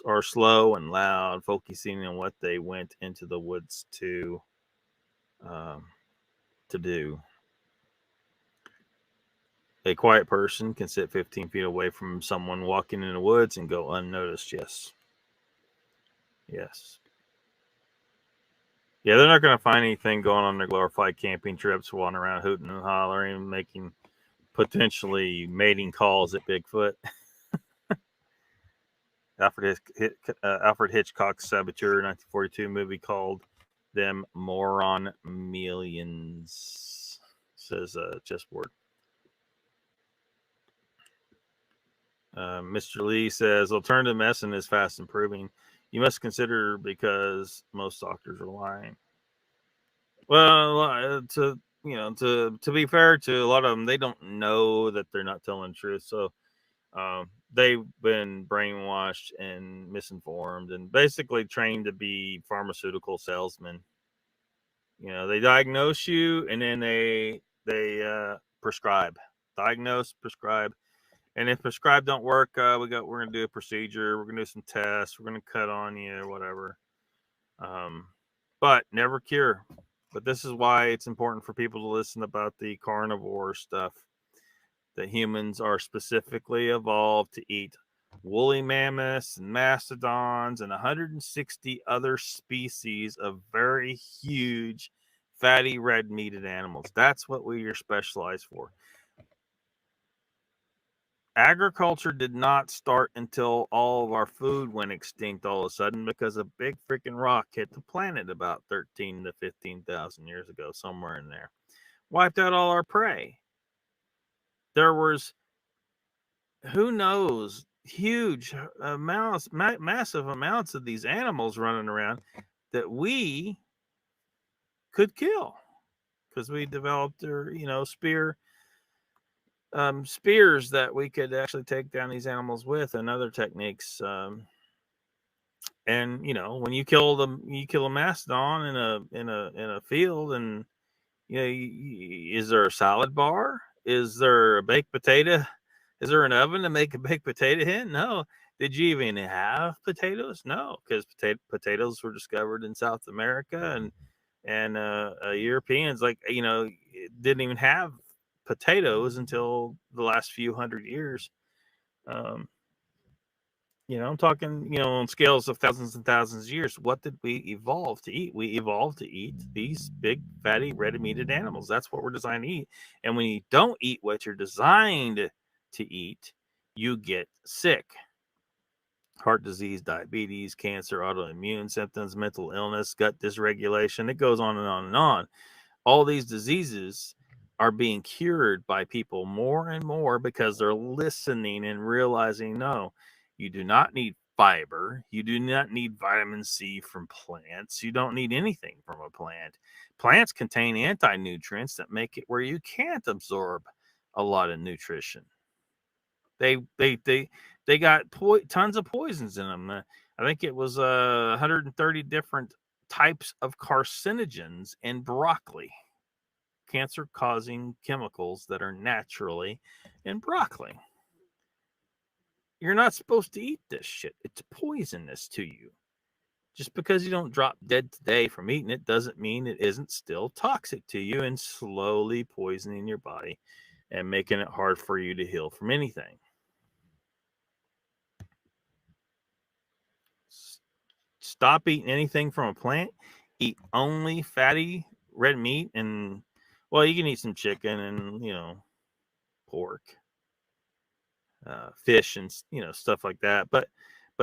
are slow and loud, focusing on what they went into the woods to do. A quiet person can sit 15 feet away from someone walking in the woods and go unnoticed. Yes. Yeah, they're not going to find anything going on their glorified camping trips, wandering around hooting and hollering, making potentially mating calls at Bigfoot. Alfred Hitchcock's Saboteur 1942 movie called them moron millions, says Chessboard. Mr. Lee says alternative medicine is fast improving. You must consider because most doctors are lying. Well, to be fair to a lot of them, they don't know that they're not telling the truth. So they've been brainwashed and misinformed and basically trained to be pharmaceutical salesmen. They diagnose you and then they prescribe. Diagnose, prescribe. And if prescribe don't work, we're going to do a procedure. We're going to do some tests. We're going to cut on you or whatever. But never cure. But this is why it's important for people to listen about the carnivore stuff. That humans are specifically evolved to eat woolly mammoths and mastodons and 160 other species of very huge, fatty, red-meated animals. That's what we are specialized for. Agriculture did not start until all of our food went extinct all of a sudden because a big freaking rock hit the planet about 13 to 15,000 years ago, somewhere in there. Wiped out all our prey. There was, who knows, huge amounts, massive amounts of these animals running around that we could kill because we developed their, spears that we could actually take down these animals with and other techniques. And when you kill a mastodon in a field, and is there a salad bar? Is there a baked potato? Is there an oven to make a baked potato in? No. Did you even have potatoes? No, because potatoes were discovered in South America, and Europeans didn't even have potatoes until the last few hundred years. I'm talking, on scales of thousands and thousands of years. What did we evolve to eat? We evolved to eat these big, fatty, red-meated animals. That's what we're designed to eat. And when you don't eat what you're designed to eat, you get sick. Heart disease, diabetes, cancer, autoimmune symptoms, mental illness, gut dysregulation. It goes on and on and on. All these diseases are being cured by people more and more because they're listening and realizing, no, you do not need fiber. You do not need vitamin C from plants. You don't need anything from a plant. Plants contain anti-nutrients that make it where you can't absorb a lot of nutrition. They got tons of poisons in them. I think it was 130 different types of carcinogens in broccoli, cancer-causing chemicals that are naturally in broccoli. You're not supposed to eat this shit. It's poisonous to you. Just because you don't drop dead today from eating it doesn't mean it isn't still toxic to you and slowly poisoning your body and making it hard for you to heal from anything. Stop eating anything from a plant. Eat only fatty red meat, and well, you can eat some chicken and pork, fish, and stuff like that. But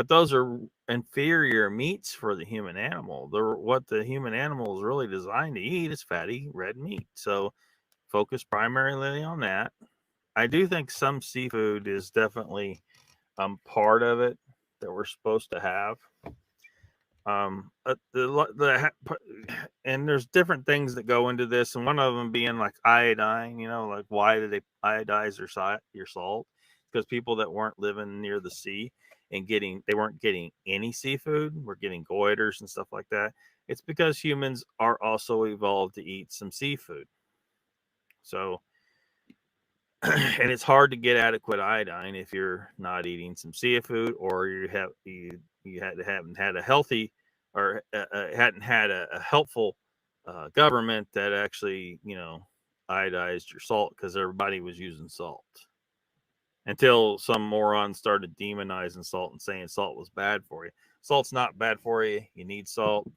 those are inferior meats for the human animal. What the human animal is really designed to eat is fatty red meat. So focus primarily on that. I do think some seafood is definitely part of it that we're supposed to have. And there's different things that go into this, and one of them being like iodine. Like why do they iodize your salt? Because people that weren't living near the sea and they weren't getting any seafood, were getting goiters and stuff like that. It's because humans are also evolved to eat some seafood. So and it's hard to get adequate iodine if you're not eating some seafood, or you haven't had a healthy or hadn't had a helpful government that actually iodized your salt, because everybody was using salt until some moron started demonizing salt and saying salt was bad for you. Salt's not bad for you. You need salt.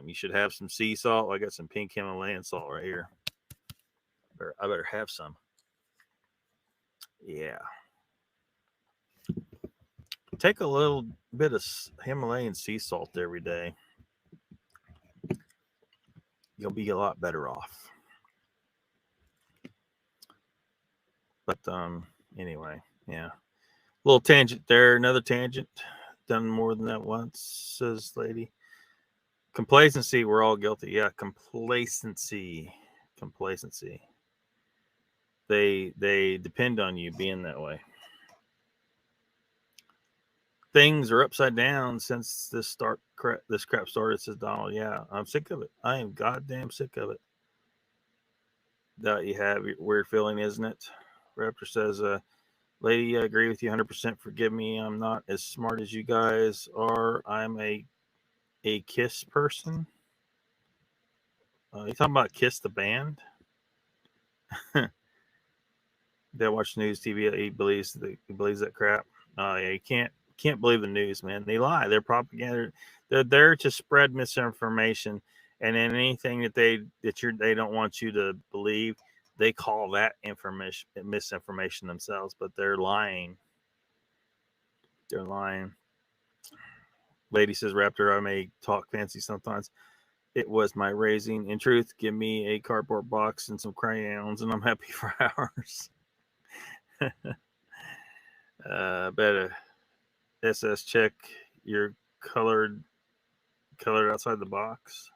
You should have some sea salt. I got some pink Himalayan salt right here. I better have some. Yeah. Take a little bit of Himalayan sea salt every day. You'll be a lot better off. But anyway, yeah. Little tangent there. Another tangent. Done more than that once, says lady. Complacency. We're all guilty. Yeah, complacency. They depend on you being that way. Things are upside down since this crap started, says Donald. Yeah, I'm sick of it. I am goddamn sick of it. That you have weird feeling, isn't it? Raptor says, lady, I agree with you 100%. Forgive me. I'm not as smart as you guys are. I'm a Kiss person. You talking about Kiss the band? They watch news TV. He believes that crap. Yeah, you can't believe the news, man. They lie. They're propaganda. They're there to spread misinformation, and then anything that they don't want you to believe, they call that misinformation themselves. But they're lying. They're lying. Lady says, Raptor, I may talk fancy sometimes. It was my raising. In truth, give me a cardboard box and some crayons, and I'm happy for hours. Better SS check your colored outside the box.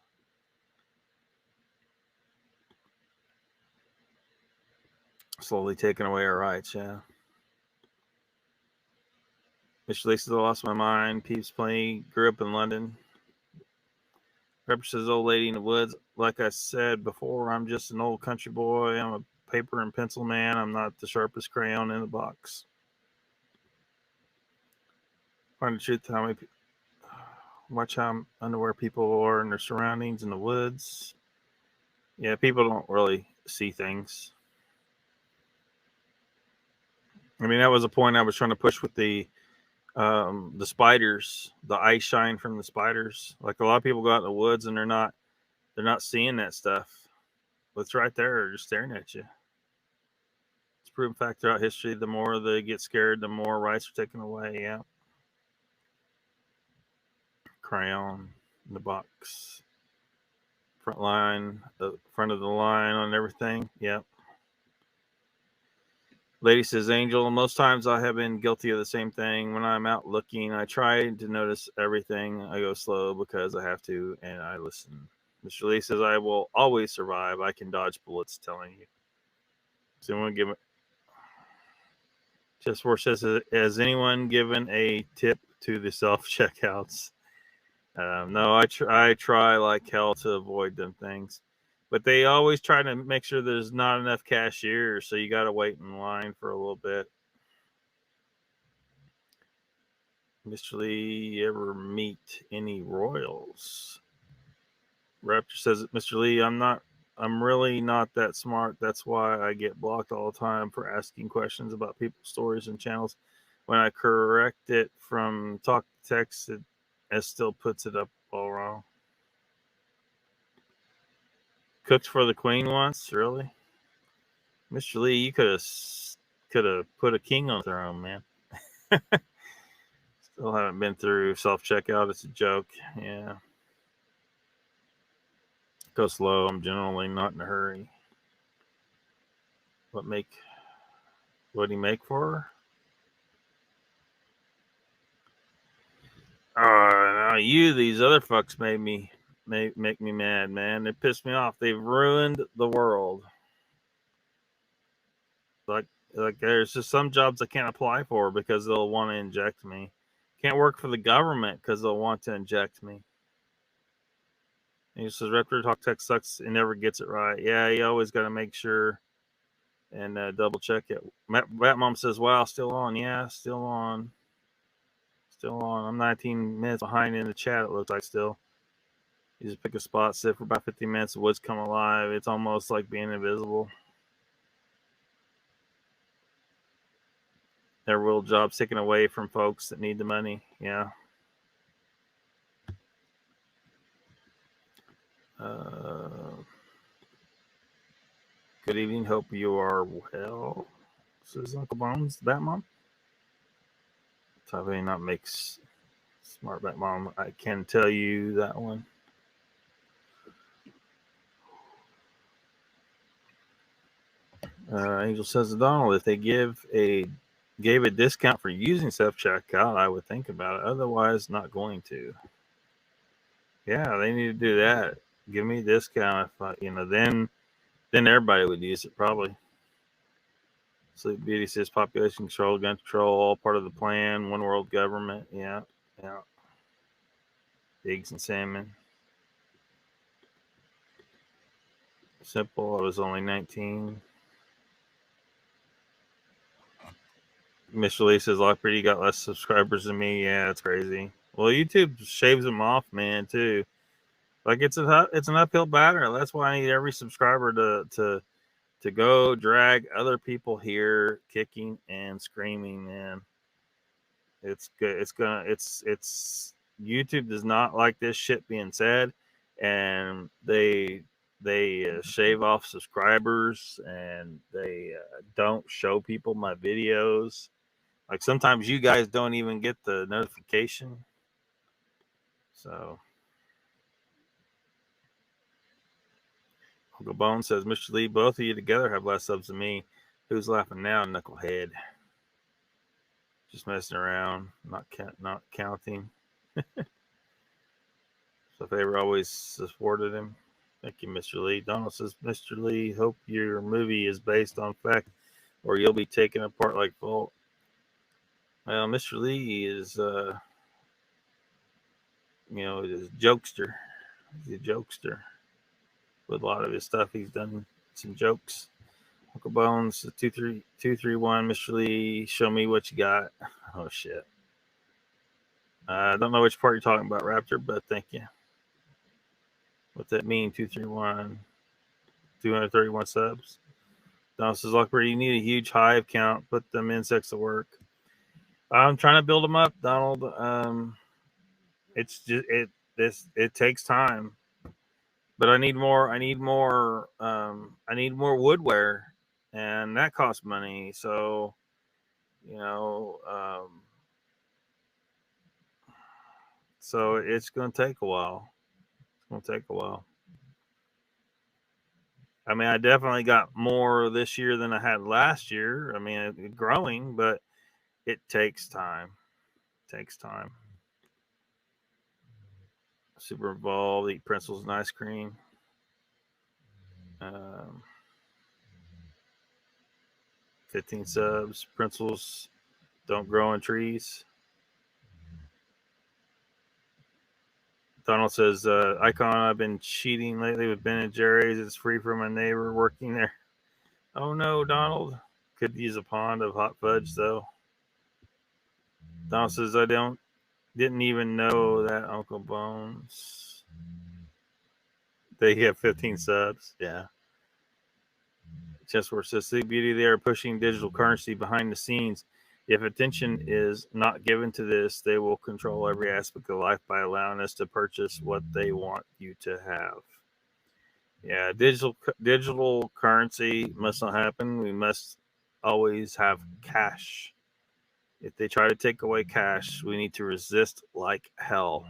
Slowly taking away our rights, yeah. Mr. Lisa, I lost my mind. Peeps playing. Grew up in London. Pepper says, old lady in the woods. Like I said before, I'm just an old country boy. I'm a paper and pencil man. I'm not the sharpest crayon in the box. Find the truth. Watch how underwear people are in their surroundings in the woods. Yeah, people don't really see things. I mean, that was a point I was trying to push with the spiders, the eye shine from the spiders. Like a lot of people go out in the woods and they're not seeing that stuff. But it's right there, just staring at you. proven fact throughout history. The more they get scared, the more rights are taken away. Yeah. Crayon in the box. Front line, the front of the line on everything. Yep. Lady says, Angel, most times I have been guilty of the same thing. When I'm out looking, I try to notice everything. I go slow because I have to, and I listen. Mr. Lee says, I will always survive. I can dodge bullets, telling you. Does anyone give it? Just for says, has anyone given a tip to the self-checkouts? No, I try like hell to avoid them things. But they always try to make sure there's not enough cashiers, so you got to wait in line for a little bit. Mr. Lee, you ever meet any royals? Raptor says, Mr. Lee, I'm really not that smart. That's why I get blocked all the time for asking questions about people's stories and channels. When I correct it from talk to text, it still puts it up all wrong. Cooked for the queen once, really? Mr. Lee, you could have put a king on the throne, man. Still haven't been through self-checkout. It's a joke. Yeah. Go slow. I'm generally not in a hurry. What'd he make for her? Now these other fucks make me mad, man. They pissed me off. They've ruined the world. Like there's just some jobs I can't apply for because they'll want to inject me. Can't work for the government because they'll want to inject me. And he says, Raptor Talk Tech sucks and never gets it right. Yeah, you always got to make sure and double check it. Batmom says, wow, still on. Yeah, still on. Still on. I'm 19 minutes behind in the chat, it looks like still. You just pick a spot, sit for about 15 minutes, the woods come alive. It's almost like being invisible. Their real job's taken away from folks that need the money. Yeah. Good evening. Hope you are well. Says Uncle Bones. Batmom. Probably not makes smart Batmom. I can tell you that one. Angel says, Donald, if they gave a discount for using self-checkout, I would think about it. Otherwise, not going to. Yeah, they need to do that. Give me a discount if then everybody would use it probably. Sleep Beauty says population control, gun control, all part of the plan. One world government. Yeah. Pigs and salmon. Simple. I was only 19. Mr. Lee says, Lockbeard, you got less subscribers than me. Yeah, that's crazy. Well, YouTube shaves them off, man, too. Like it's an uphill battle. That's why I need every subscriber to go drag other people here, kicking and screaming, man. It's good. It's YouTube does not like this shit being said, and they shave off subscribers, and they don't show people my videos. Like sometimes you guys don't even get the notification. So Uncle Bone says, Mr. Lee, both of you together have less subs than me. Who's laughing now, knucklehead? Just messing around, not counting. So they were always supported him. Thank you, Mr. Lee. Donald says, Mr. Lee, hope your movie is based on fact or you'll be taken apart like Bolt. Well, Mr. Lee is, is a jokester. He's a jokester. With a lot of his stuff, he's done some jokes. Uncle Bones, 231, Mr. Lee, show me what you got. Oh, shit. I don't know which part you're talking about, Raptor, but thank you. What's that mean, 231? 231 subs? Donald says, Lockbeard, you need a huge hive count. Put them insects to work. I'm trying to build them up, Donald. It's just it takes time. But I need more woodware. and that costs money. So, so it's going to take a while. It's going to take a while. I mean, I definitely got more this year than I had last year. I mean, it's growing, but it takes time. It takes time. Super involved, eat pretzels and ice cream. Um, 15 subs. Pretzels don't grow on trees. Donald says, Icon, I've been cheating lately with Ben and Jerry's. It's free for my neighbor working there. Oh no, Donald. Could use a pond of hot fudge though. Donald says, didn't even know that Uncle Bones. They have 15 subs. Yeah. Chessworth says, Sleep Beauty, they are pushing digital currency behind the scenes. If attention is not given to this, they will control every aspect of life by allowing us to purchase what they want you to have. Yeah, digital currency must not happen. We must always have cash. If they try to take away cash, we need to resist like hell.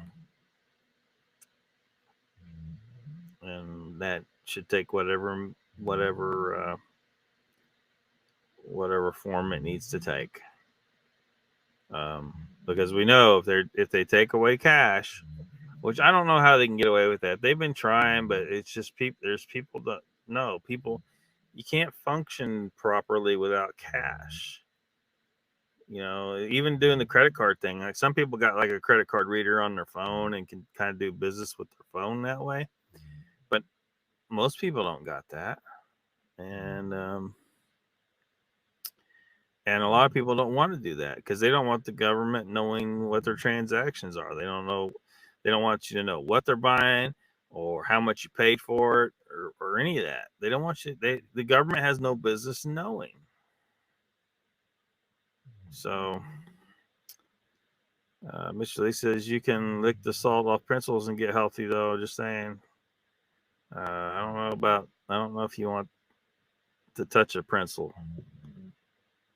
And that should take whatever form it needs to take. Because we know if they take away cash, which I don't know how they can get away with that. They've been trying, but it's just there's people that no people. You can't function properly without cash. Even doing the credit card thing. Like some people got like a credit card reader on their phone and can kind of do business with their phone that way. But most people don't got that. And a lot of people don't want to do that because they don't want the government knowing what their transactions are. They don't know. They don't want you to know what they're buying or how much you paid for it or any of that. They don't want you. The government has no business knowing. So, Mr. Lee says you can lick the salt off pencils and get healthy, though. Just saying. I don't know if you want to touch a pencil.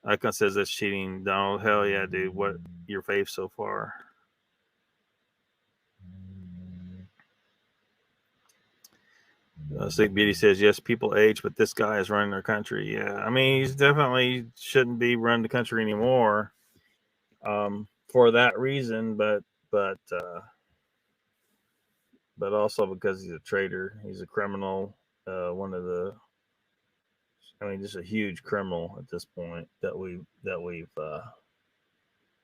Icon says that's cheating. Donald, hell yeah, dude. What your fave so far? Sleep Beauty says yes, people age, but this guy is running their country. Yeah, I mean he's definitely shouldn't be running the country anymore. For that reason, but also because he's a traitor. He's a criminal. Just a huge criminal at this point that we've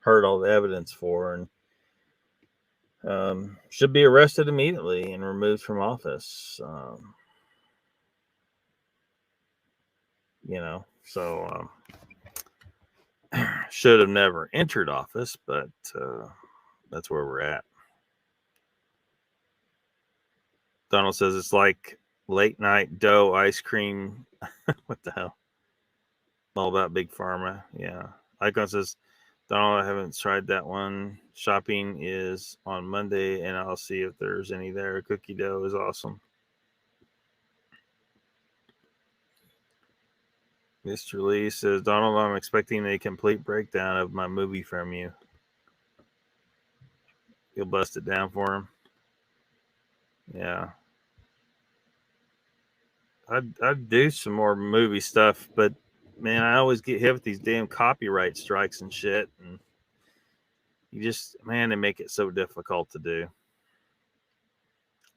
heard all the evidence for, and should be arrested immediately and removed from office. So should have never entered office, but that's where we're at. Donald says it's like late night dough ice cream. What the hell? All about big pharma. Yeah. Icon says, Donald, I haven't tried that one. Shopping is on Monday, and I'll see if there's any there. Cookie dough is awesome. Mr. Lee says, Donald, I'm expecting a complete breakdown of my movie from you. You'll bust it down for him. Yeah. I'd do some more movie stuff, but man, I always get hit with these damn copyright strikes and shit. And they make it so difficult to do.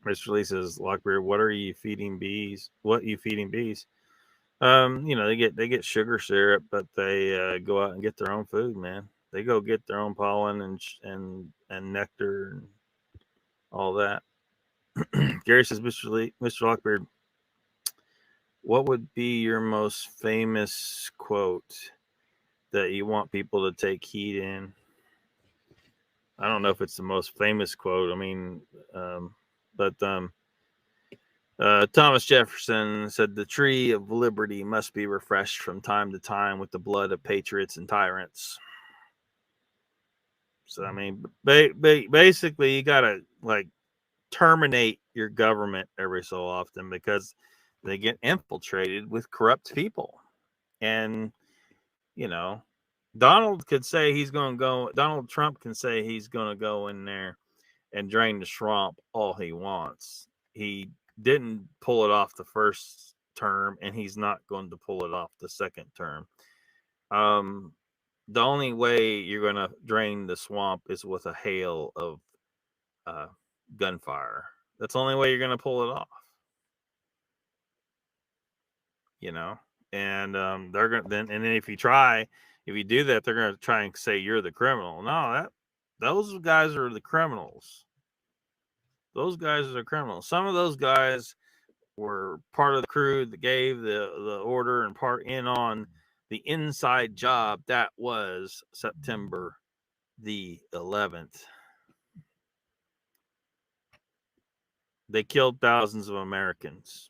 Mr. Lee says, Lockbeard, what are you feeding bees? What are you feeding bees? They get sugar syrup, but they go out and get their own food, man. They go get their own pollen and nectar and all that. Gary says, Mr. Lockbeard, what would be your most famous quote that you want people to take heed in? I don't know if it's the most famous quote. I mean, but Thomas Jefferson said, the tree of liberty must be refreshed from time to time with the blood of patriots and tyrants. So, I mean, basically, you got to terminate your government every so often because they get infiltrated with corrupt people. And, you know, Donald could say he's going to go, Donald Trump can say he's going to go in there and drain the swamp all he wants. He didn't pull it off the first term, and he's not going to pull it off the second term. The only way you're going to drain the swamp is with a hail of gunfire. That's the only way you're going to pull it off. You know, and they're going to then, and then if you do that, they're going to try and say you're the criminal. No, those guys are the criminals. Those guys are the criminals. Some of those guys were part of the crew that gave the order and part in on the inside job that was September the 11th. They killed thousands of Americans.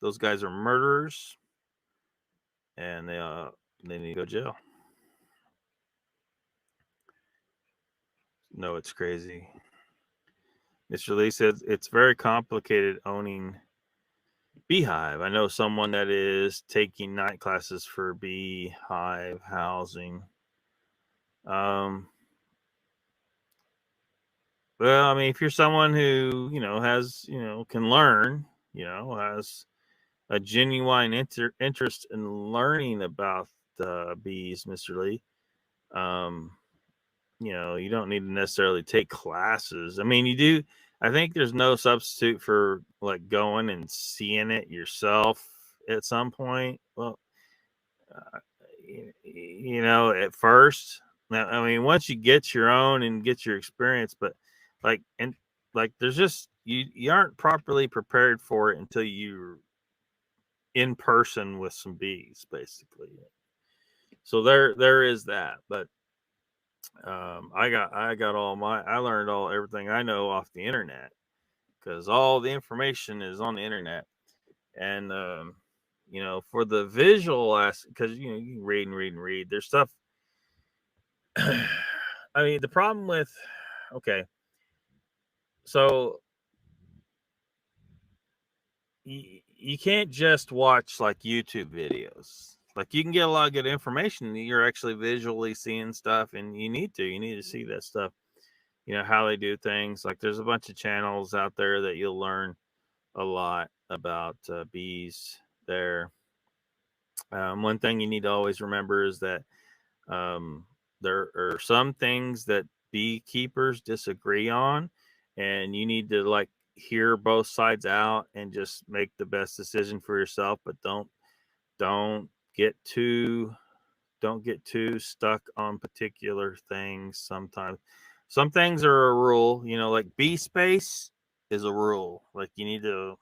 Those guys are murderers, and they need to go to jail. No, it's crazy. Mr. Lee says it's very complicated owning beehive. I know someone that is taking night classes for beehive housing. Well, I mean, if you're someone who, has, can learn, has a genuine interest in learning about bees, Mr. Lee, you don't need to necessarily take classes. I mean, you do. I think there's no substitute for like going and seeing it yourself at some point. Well, at first, now, I mean, once you get your own and get your experience, but there's just, you aren't properly prepared for it until you're in person with some bees, basically. So there is that, but I learned everything I know off the internet, because all the information is on the internet. And for the visual aspect, because you can read and read and read, there's stuff. I mean, the problem with, so you can't just watch like YouTube videos. Like, you can get a lot of good information. You're actually visually seeing stuff, and you need to see that stuff. How they do things. Like, there's a bunch of channels out there that you'll learn a lot about bees there. One thing you need to always remember is that there are some things that beekeepers disagree on, and you need to hear both sides out and just make the best decision for yourself. But don't get too stuck on particular things. Sometimes some things are a rule, like bee space is a rule. Like, you need to,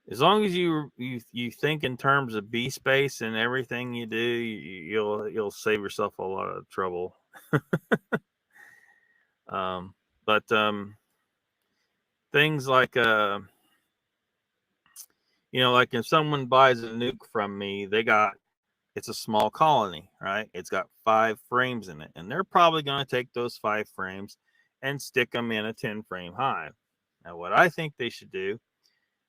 as long as you think in terms of bee space and everything you do, you'll save yourself a lot of trouble. But things like like if someone buys a nuke from me, it's a small colony, right? It's got 5 frames in it, and they're probably going to take those 5 frames and stick them in a 10 frame hive. Now, what I think they should do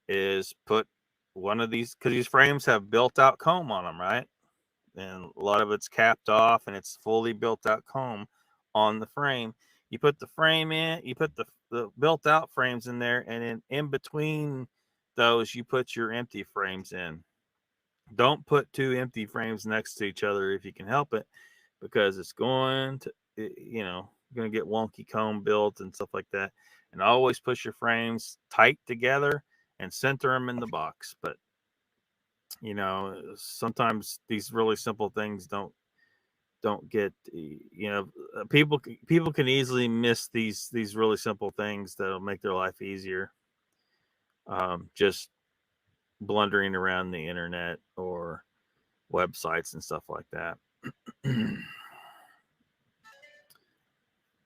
is put one of these, because these frames have built out comb on them, right? And a lot of it's capped off, and it's fully built out comb on the frame. You put the frame in, you put the built out frames in there, and then in between those, you put your empty frames in. Don't put 2 empty frames next to each other if you can help it, because it's going to, going to get wonky comb built and stuff like that. And always push your frames tight together and center them in the box. But sometimes these really simple things don't get, people can easily miss these really simple things that'll make their life easier. Just blundering around the internet or websites and stuff like that. But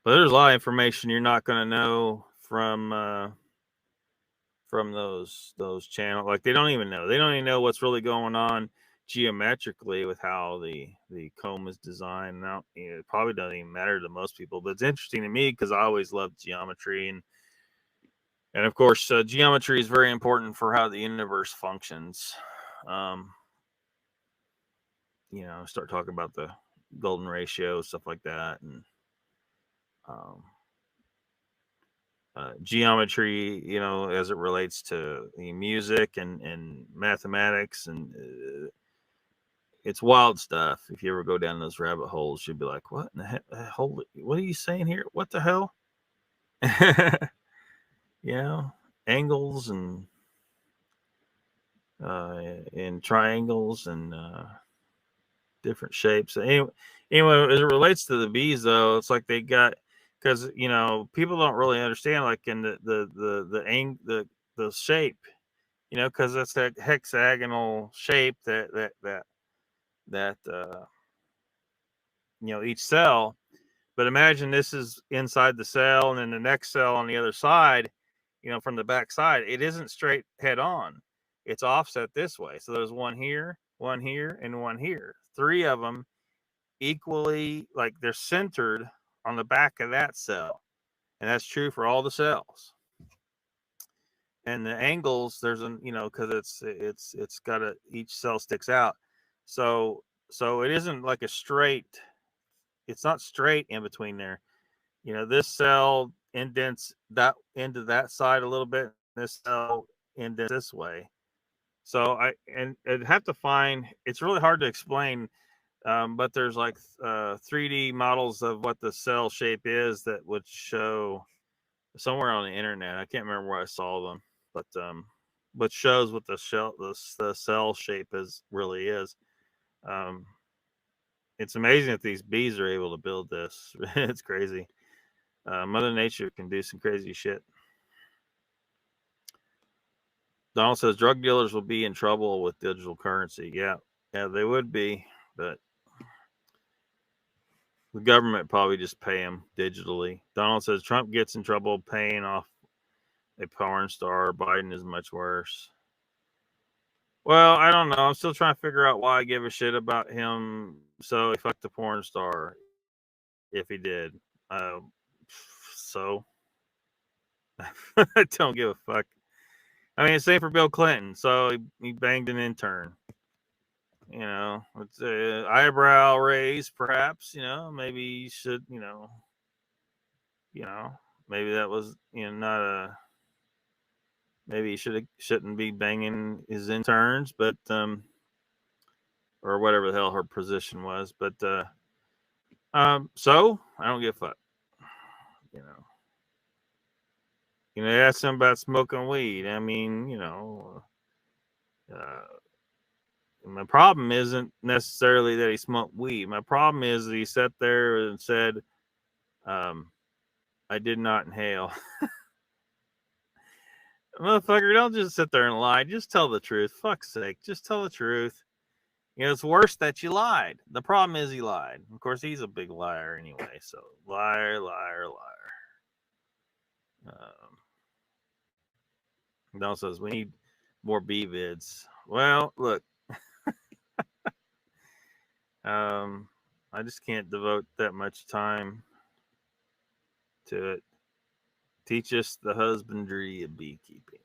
there's a lot of information you're not going to know from those channels. Like, they don't even know what's really going on geometrically with how the comb is designed. Now, it probably doesn't even matter to most people, but it's interesting to me because I always loved geometry And of course, geometry is very important for how the universe functions. Start talking about the golden ratio, stuff like that, and geometry, as it relates to the music and mathematics, and it's wild stuff. If you ever go down those rabbit holes, you'd be like, "What in the heck? What are you saying here? What the hell?" Angles and triangles and different shapes. Anyway, as it relates to the bees, though, it's like they got, because people don't really understand, like in the shape, because it's that hexagonal shape that each cell. But imagine this is inside the cell, and then the next cell on the other side, from the back side, it isn't straight head on. It's offset this way. So there's one here, and one here. Three of them equally, like they're centered on the back of that cell. And that's true for all the cells. And the angles, there's because it's got each cell sticks out. So it isn't like a straight, it's not straight in between there. This cell indents that into that side a little bit. This cell indents this way. So I'd have to find. It's really hard to explain, but there's like 3D models of what the cell shape is that would show somewhere on the internet. I can't remember where I saw them, but shows what the cell shape really is. It's amazing that these bees are able to build this. It's crazy. Mother Nature can do some crazy shit. Donald says drug dealers will be in trouble with digital currency. Yeah, they would be, but the government probably just pay them digitally. Donald says Trump gets in trouble paying off a porn star. Biden is much worse. Well, I don't know. I'm still trying to figure out why I give a shit about him. So he fucked the porn star. If he did, so I don't give a fuck. I mean, same for Bill Clinton. So he banged an intern. It's an eyebrow raise, perhaps. Maybe you should. Maybe that was not a. Maybe he shouldn't be banging his interns, but or whatever the hell her position was. But so I don't give a fuck. They asked him about smoking weed. I mean, my problem isn't necessarily that he smoked weed. My problem is that he sat there and said, I did not inhale. Motherfucker, don't just sit there and lie. Just tell the truth. Fuck's sake. Just tell the truth. It's worse that you lied. The problem is he lied. Of course, he's a big liar anyway. So, liar, liar, liar. Don says, we need more bee vids. Well, look. I just can't devote that much time to it. Teach us the husbandry of beekeeping.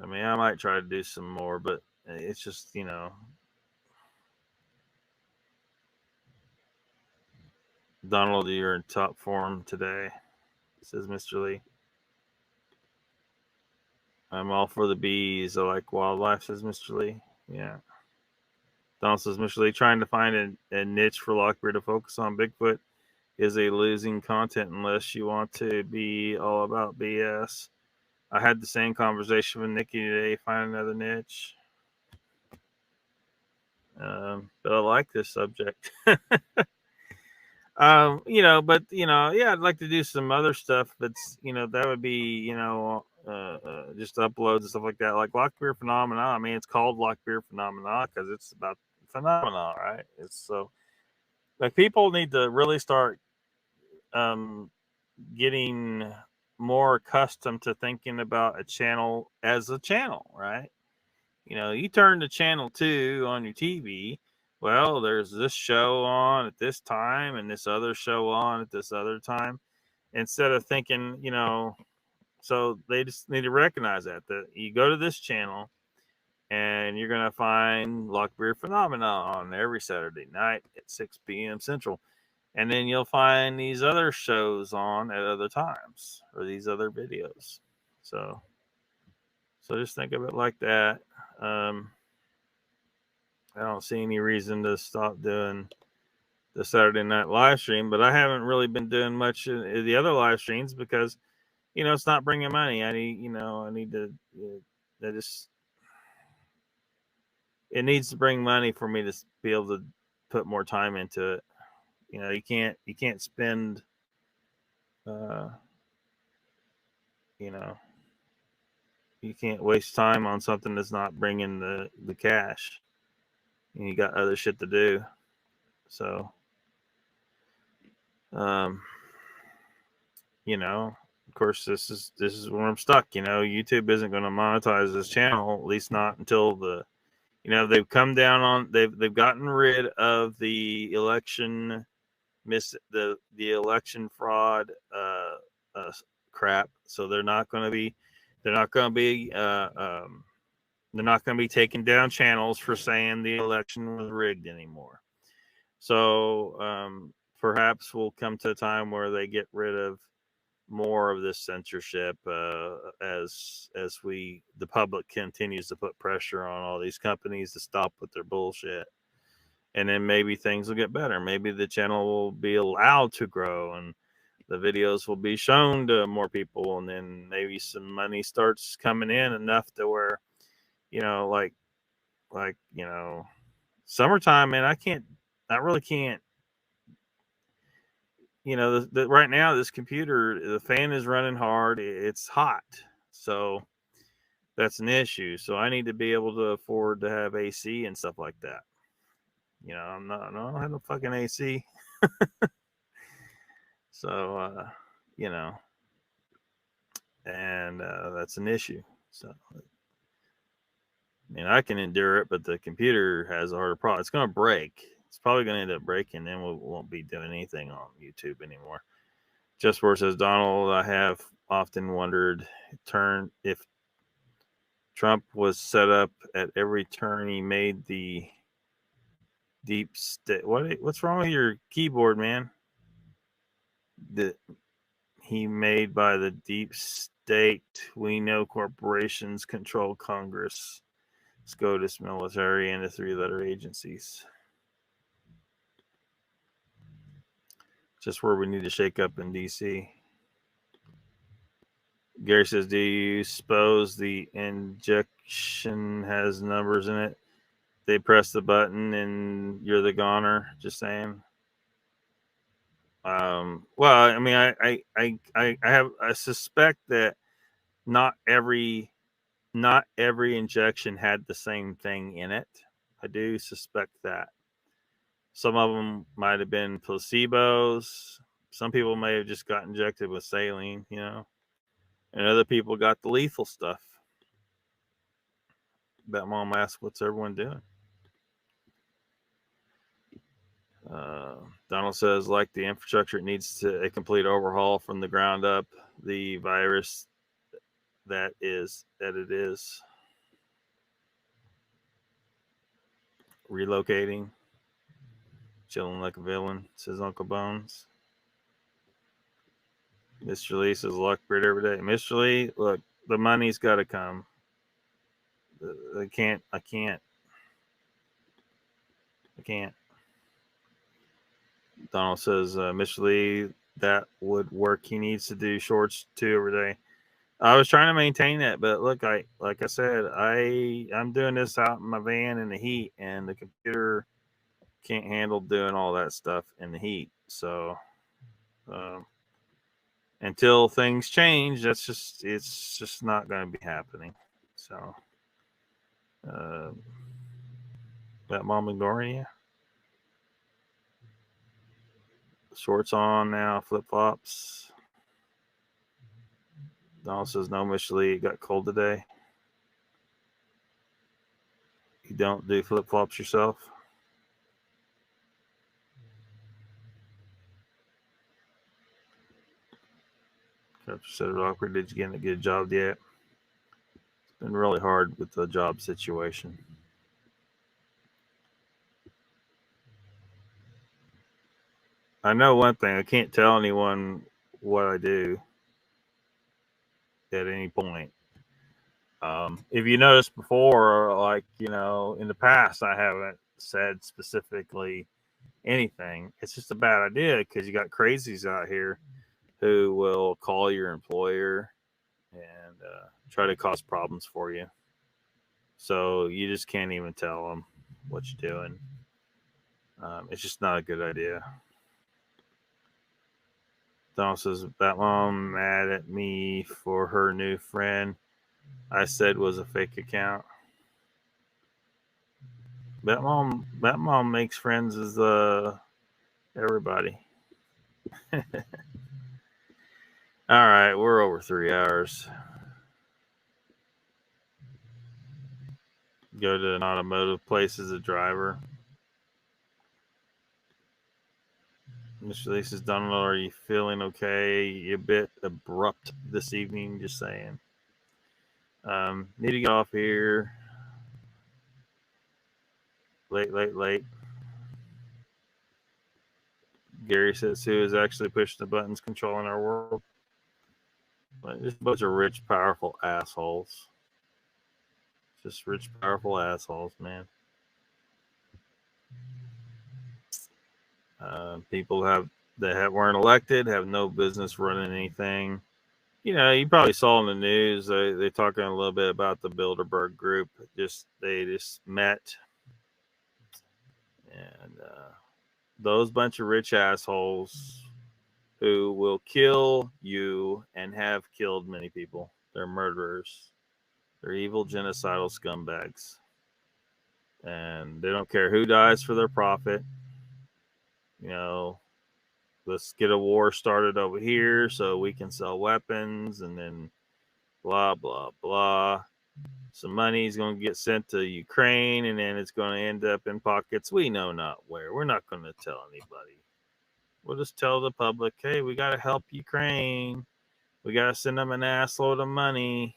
I mean, I might try to do some more, but it's just, Donald, you're in top form today, says Mr. Lee. I'm all for the bees. I like wildlife, says Mr. Lee. Yeah. Donald says, Mr. Lee, trying to find a niche for Lockbeard to focus on Bigfoot is a losing content unless you want to be all about BS. I had the same conversation with Nikki today. Find another niche. But I like this subject. But yeah, I'd like to do some other stuff. But that would be just uploads and stuff like that, like LOCKBEARD Phenomena. I mean, it's called LOCKBEARD Phenomena because it's about phenomena, right? It's so like people need to really start getting more accustomed to thinking about a channel as a channel, right? You turn to channel 2 on your TV. Well, there's this show on at this time and this other show on at this other time. Instead of thinking, So they just need to recognize that you go to this channel and you're going to find LOCKBEARD Phenomena on every Saturday night at 6 p.m. Central. And then you'll find these other shows on at other times, or these other videos. So just think of it like that. I don't see any reason to stop doing the Saturday night live stream, but I haven't really been doing much of the other live streams because, it's not bringing money. I need to, it needs to bring money for me to be able to put more time into it. You can't spend, you can't waste time on something that's not bringing the cash. And you got other shit to do. So, of course, this is where I'm stuck. YouTube isn't going to monetize this channel, at least not until they've come down on they've gotten rid of the election the election fraud crap. So they're not going to be taking down channels for saying the election was rigged anymore. So perhaps we'll come to a time where they get rid of more of this censorship as the public continues to put pressure on all these companies to stop with their bullshit. And then maybe things will get better. Maybe the channel will be allowed to grow and the videos will be shown to more people. And then maybe some money starts coming in enough to where, summertime, man, I really can't, right now, this computer, the fan is running hard. It's hot. So that's an issue. So I need to be able to afford to have AC and stuff like that. I don't have no fucking AC. So, and that's an issue. So, I can endure it, but the computer has a harder problem. It's going to break. It's probably going to end up breaking, then we won't be doing anything on YouTube anymore. Just where it says, Donald, I have often wondered if Trump was set up at every turn he made the deep state. What's wrong with your keyboard, man? That he made by the deep state. We know corporations control Congress, SCOTUS, military, and the three-letter agencies. Just where we need to shake up in D.C. Gary says, do you suppose the injection has numbers in it? They press the button and you're the goner. Just saying. Well, I suspect that not every injection had the same thing in it. I do suspect that. Some of them might have been placebos. Some people may have just got injected with saline, and other people got the lethal stuff. Bet Mom asked, what's everyone doing? Donald says, like the infrastructure, it needs a complete overhaul from the ground up. The virus that it is relocating, chilling like a villain, says Uncle Bones. Mr. Lee says, LOCKBEARD every day. Mr. Lee, look, the money's got to come. I can't. Donald says, Mr. Lee, that would work. He needs to do shorts too every day. I was trying to maintain that, but look, like I said, I'm doing this out in my van in the heat, and the computer can't handle doing all that stuff in the heat. So until things change, it's just not going to be happening. So that Mom ignoring you. Shorts on now, flip flops. Donald says, no, Mr. Lee, it got cold today. You don't do flip flops yourself? After said Lockbeard, did you get a good job yet? It's been really hard with the job situation. I know one thing, I can't tell anyone what I do at any point. If you noticed before, like, you know, in the past, I haven't said specifically anything. It's just a bad idea because you got crazies out here who will call your employer and try to cause problems for you. So you just can't even tell them what you're doing. It's just not a good idea. Donald says, that mom mad at me for her new friend I said was a fake account. That mom makes friends with everybody. All right, we're over 3 hours. Go to an automotive place as a driver. Mr. Lee says, Donald, are you feeling okay? You're a bit abrupt this evening, just saying. Need to get off here. Late. Gary says, who is actually pushing the buttons controlling our world? Just a bunch of rich, powerful assholes. Just rich, powerful assholes, man. People that weren't elected have no business running anything. You know, you probably saw in the news they're talking a little bit about the Bilderberg group. They just met, and those bunch of rich assholes who will kill you and have killed many people. They're murderers. They're evil, genocidal scumbags, and they don't care who dies for their profit. You know, let's get a war started over here so we can sell weapons, and then blah, blah, blah. Some money is going to get sent to Ukraine, and then it's going to end up in pockets we know not where. We're not going to tell anybody. We'll just tell the public, hey, we got to help Ukraine. We got to send them an assload of money.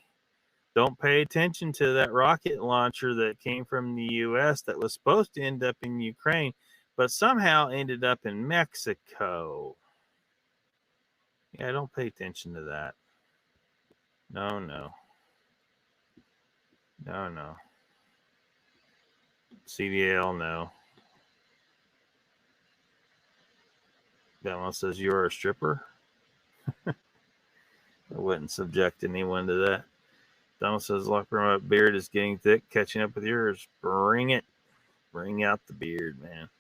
Don't pay attention to that rocket launcher that came from the U.S. that was supposed to end up in Ukraine, but somehow ended up in Mexico. Yeah, don't pay attention to that. No. CDL, no. That one says you're a stripper. I wouldn't subject anyone to that. Donald says Lockbeard beard is getting thick, catching up with yours. Bring it. Bring out the beard, man.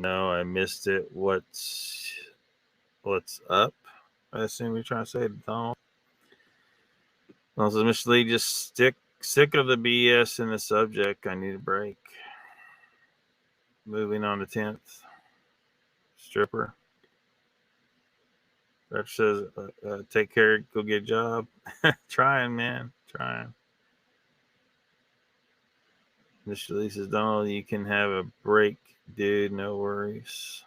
No, I missed it. What's up? I assume you're trying to say, Donald. Donald says, Mr. Lee, just sick of the BS in the subject. I need a break. Moving on to 10th. Stripper. That says, take care, go get a job. Trying, man. Trying. Mr. Lee says, Donald, you can have a break, dude. No worries.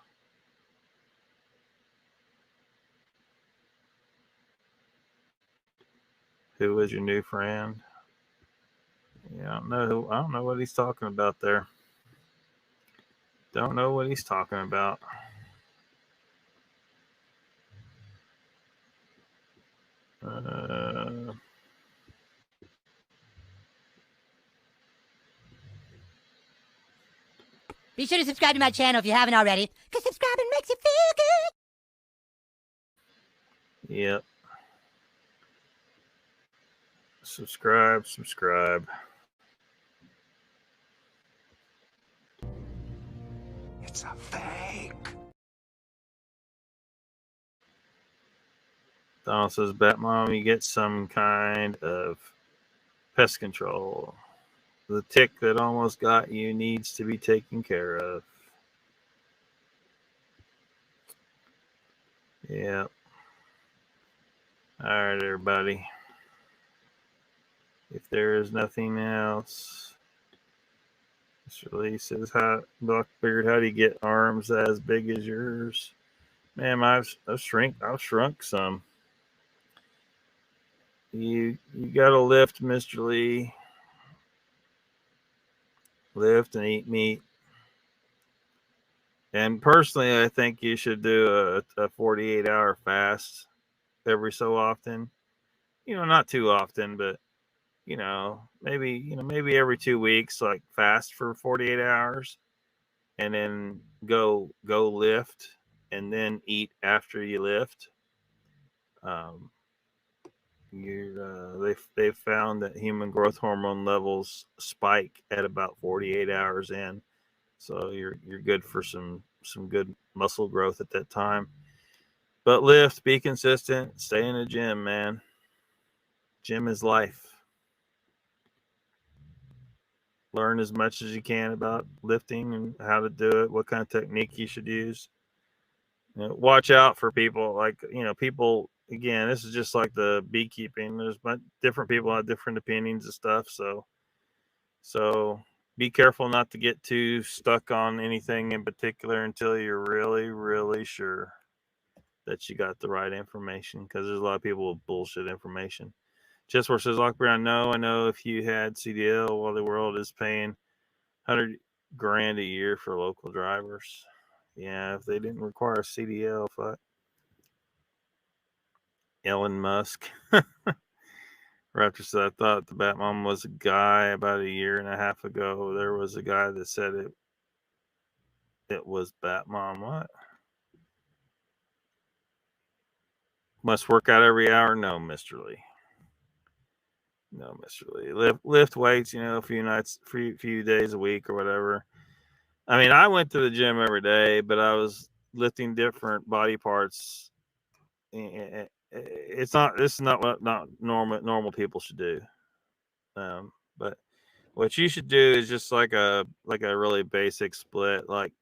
Who is your new friend? Yeah, I don't know what he's talking about there. Don't know what he's talking about. Be sure to subscribe to my channel if you haven't already, because subscribing makes you feel good. Yep. Subscribe. It's a fake. Donald says, Batmom, you get some kind of pest control. The tick that almost got you needs to be taken care of. Yeah. All right, everybody. If there is nothing else, Mr. Lee says, "How, Lockbeard? How do you get arms as big as yours?" Man, I've shrunk some. You gotta lift, Mr. Lee. Lift and eat meat. And personally, I think you should do a 48-hour fast every so often. Not too often, but maybe every 2 weeks, like fast for 48 hours, and then go lift, and then eat after you lift. Um, they've found that human growth hormone levels spike at about 48 hours in, so you're good for some good muscle growth at that time. But lift, be consistent, stay in the gym, man. Gym is life. Learn as much as you can about lifting and how to do it, what kind of technique you should use. Watch out for people people. Again, this is just like the beekeeping. There's different people have different opinions and stuff. So be careful not to get too stuck on anything in particular until you're really, really sure that you got the right information. Because there's a lot of people with bullshit information. Chessworth says, "Lockbeard, I know if you had CDL, while the world is paying $100,000 a year for local drivers. Yeah, if they didn't require CDL, fuck." Elon Musk. Raptor said, "I thought the Batmom was a guy about a year and a half ago. There was a guy that said it was Batmom. What? Must work out every hour? No, Mr. Lee. No, Mr. Lee. Lift weights, a few days a week or whatever. I mean, I went to the gym every day, but I was lifting different body parts. This is not what normal people should do. But what you should do is just like a really basic split, like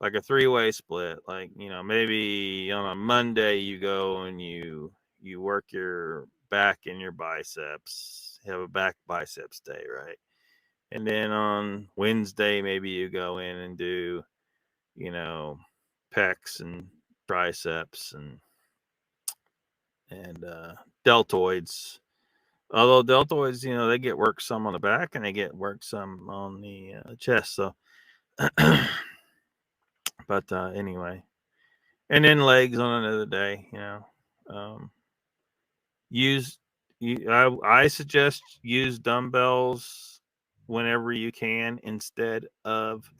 a three-way split. Like, maybe on a Monday you go and you work your back and your biceps. You have a back biceps day, right? And then on Wednesday maybe you go in and do, pecs and triceps and deltoids. Although deltoids, they get work some on the back and they get work some on the chest. So, but anyway, and then legs on another day. Use I suggest use dumbbells whenever you can instead of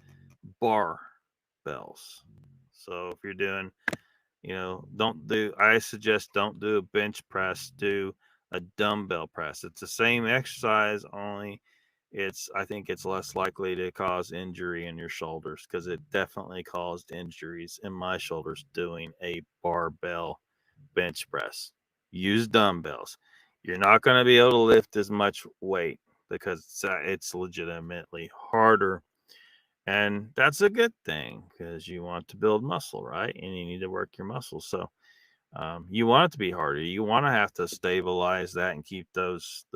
bar bells. So if you're doing, I suggest don't do a bench press, do a dumbbell press. It's the same exercise, only I think it's less likely to cause injury in your shoulders, because it definitely caused injuries in my shoulders doing a barbell bench press. Use dumbbells. You're not going to be able to lift as much weight because it's legitimately harder. And that's a good thing because you want to build muscle, right? And you need to work your muscles. So you want it to be harder. You want to have to stabilize that and keep those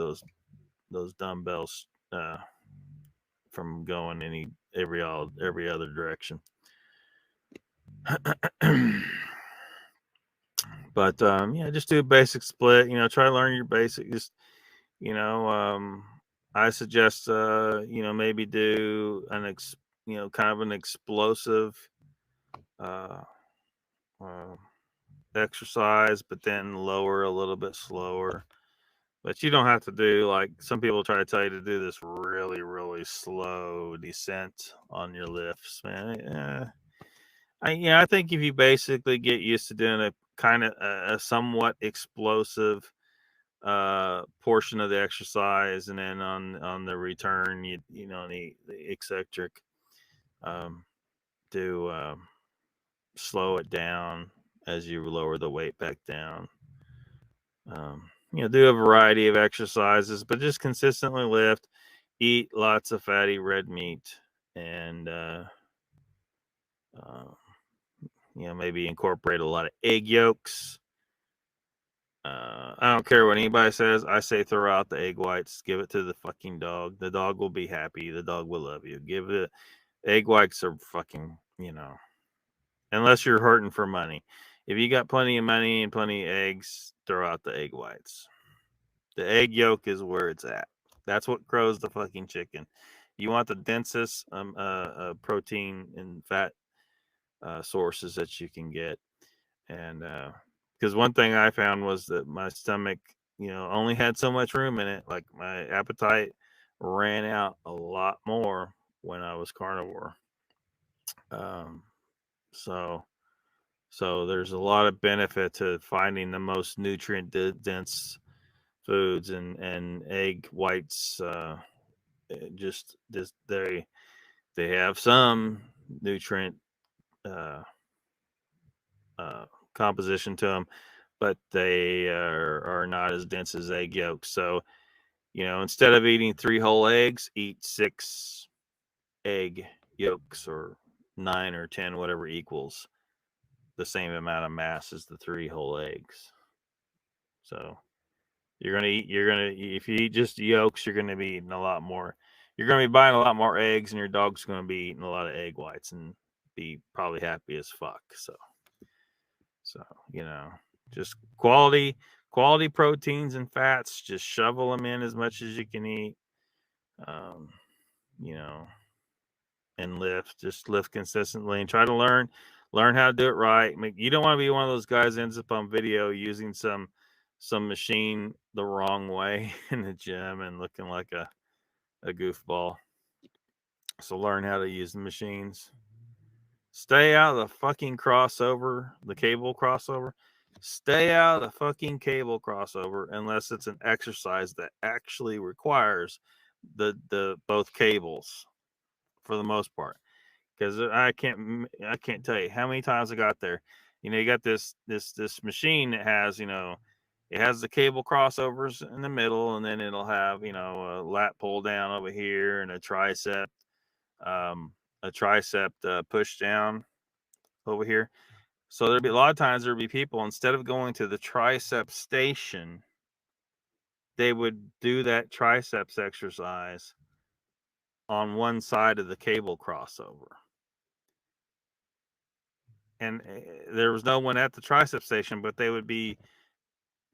dumbbells from going every other direction. But just do a basic split. Try to learn your basic. Just I suggest maybe do kind of an explosive exercise, but then lower a little bit slower. But you don't have to do, like some people try to tell you to do, this really, really slow descent on your lifts, man. I think if you basically get used to doing a kind of a somewhat explosive portion of the exercise, and then on the return, the eccentric, do slow it down as you lower the weight back down. Do a variety of exercises, but just consistently lift, eat lots of fatty red meat, and maybe incorporate a lot of egg yolks. I don't care what anybody says. I say throw out the egg whites. Give it to the fucking dog. The dog will be happy. The dog will love you. Give it. Egg whites are fucking, unless you're hurting for money. If you got plenty of money and plenty of eggs, throw out the egg whites. The egg yolk is where it's at. That's what grows the fucking chicken. You want the densest protein and fat sources that you can get. And because one thing I found was that my stomach, only had so much room in it. Like my appetite ran out a lot more when I was carnivore. So there's a lot of benefit to finding the most nutrient dense foods, and egg whites. Just they have some nutrient composition to them, but they are not as dense as egg yolks. So, instead of eating 3 whole eggs, eat 6 egg yolks, or 9 or 10, whatever equals the same amount of mass as the 3 whole eggs. So if you eat just yolks, you're going to be eating a lot more. You're going to be buying a lot more eggs, and your dog's going to be eating a lot of egg whites and be probably happy as fuck. So, just quality proteins and fats, just shovel them in as much as you can eat. You know, and just lift consistently and try to learn how to do it right. You don't want to be one of those guys that ends up on video using some machine the wrong way in the gym and looking like a goofball. So learn how to use the machines. Stay out of the fucking crossover, the cable crossover. Stay out of the fucking cable crossover unless it's an exercise that actually requires the both cables for the most part. Because I can't tell you how many times I got there. You got this machine that has, it has the cable crossovers in the middle, and then it'll have, a lat pull down over here and a tricep push down over here. So there'd be a lot of times there'd be people, instead of going to the tricep station, they would do that triceps exercise on one side of the cable crossover. And there was no one at the tricep station, but they would be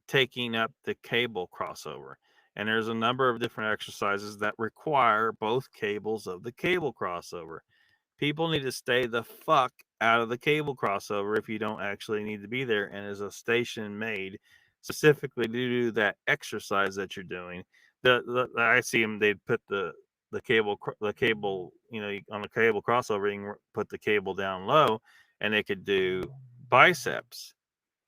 taking up the cable crossover. And there's a number of different exercises that require both cables of the cable crossover. People need to stay the fuck out of the cable crossover if you don't actually need to be there. And there's a station made specifically to do that exercise that you're doing. I see them. They'd put the cable, on the cable crossover. You can put the cable down low, and they could do biceps.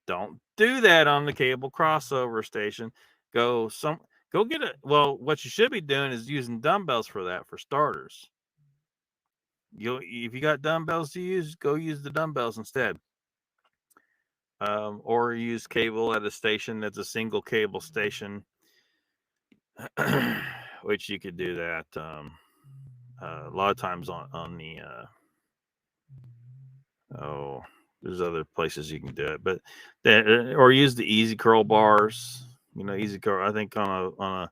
Don't do that on the cable crossover station. Go get it. Well, what you should be doing is using dumbbells for that, for starters. If you got dumbbells to use, go use the dumbbells instead. Or use cable at a station that's a single cable station, which you could do that a lot of times on the there's other places you can do it, but or use the easy curl bars. Easy curl. I think on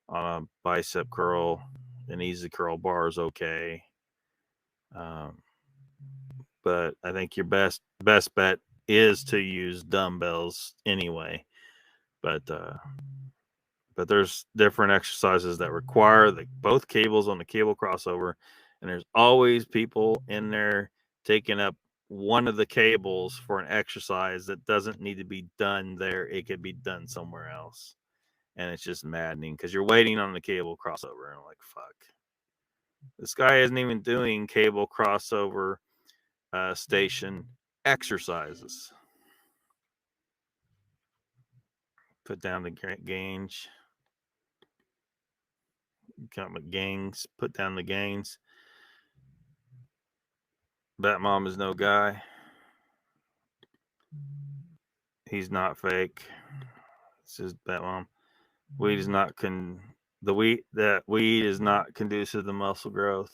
a bicep curl, an easy curl bar is okay. But I think your best bet is to use dumbbells anyway. But there's different exercises that require both cables on the cable crossover, and there's always people in there taking up one of the cables for an exercise that doesn't need to be done there. It could be done somewhere else. And it's just maddening because you're waiting on the cable crossover and like, fuck. This guy isn't even doing cable crossover station exercises. Put down the gains. Count my gains. Put down the gains. Batmom is no guy. He's not fake. This is Batmom. Weed is not weed is not conducive to muscle growth.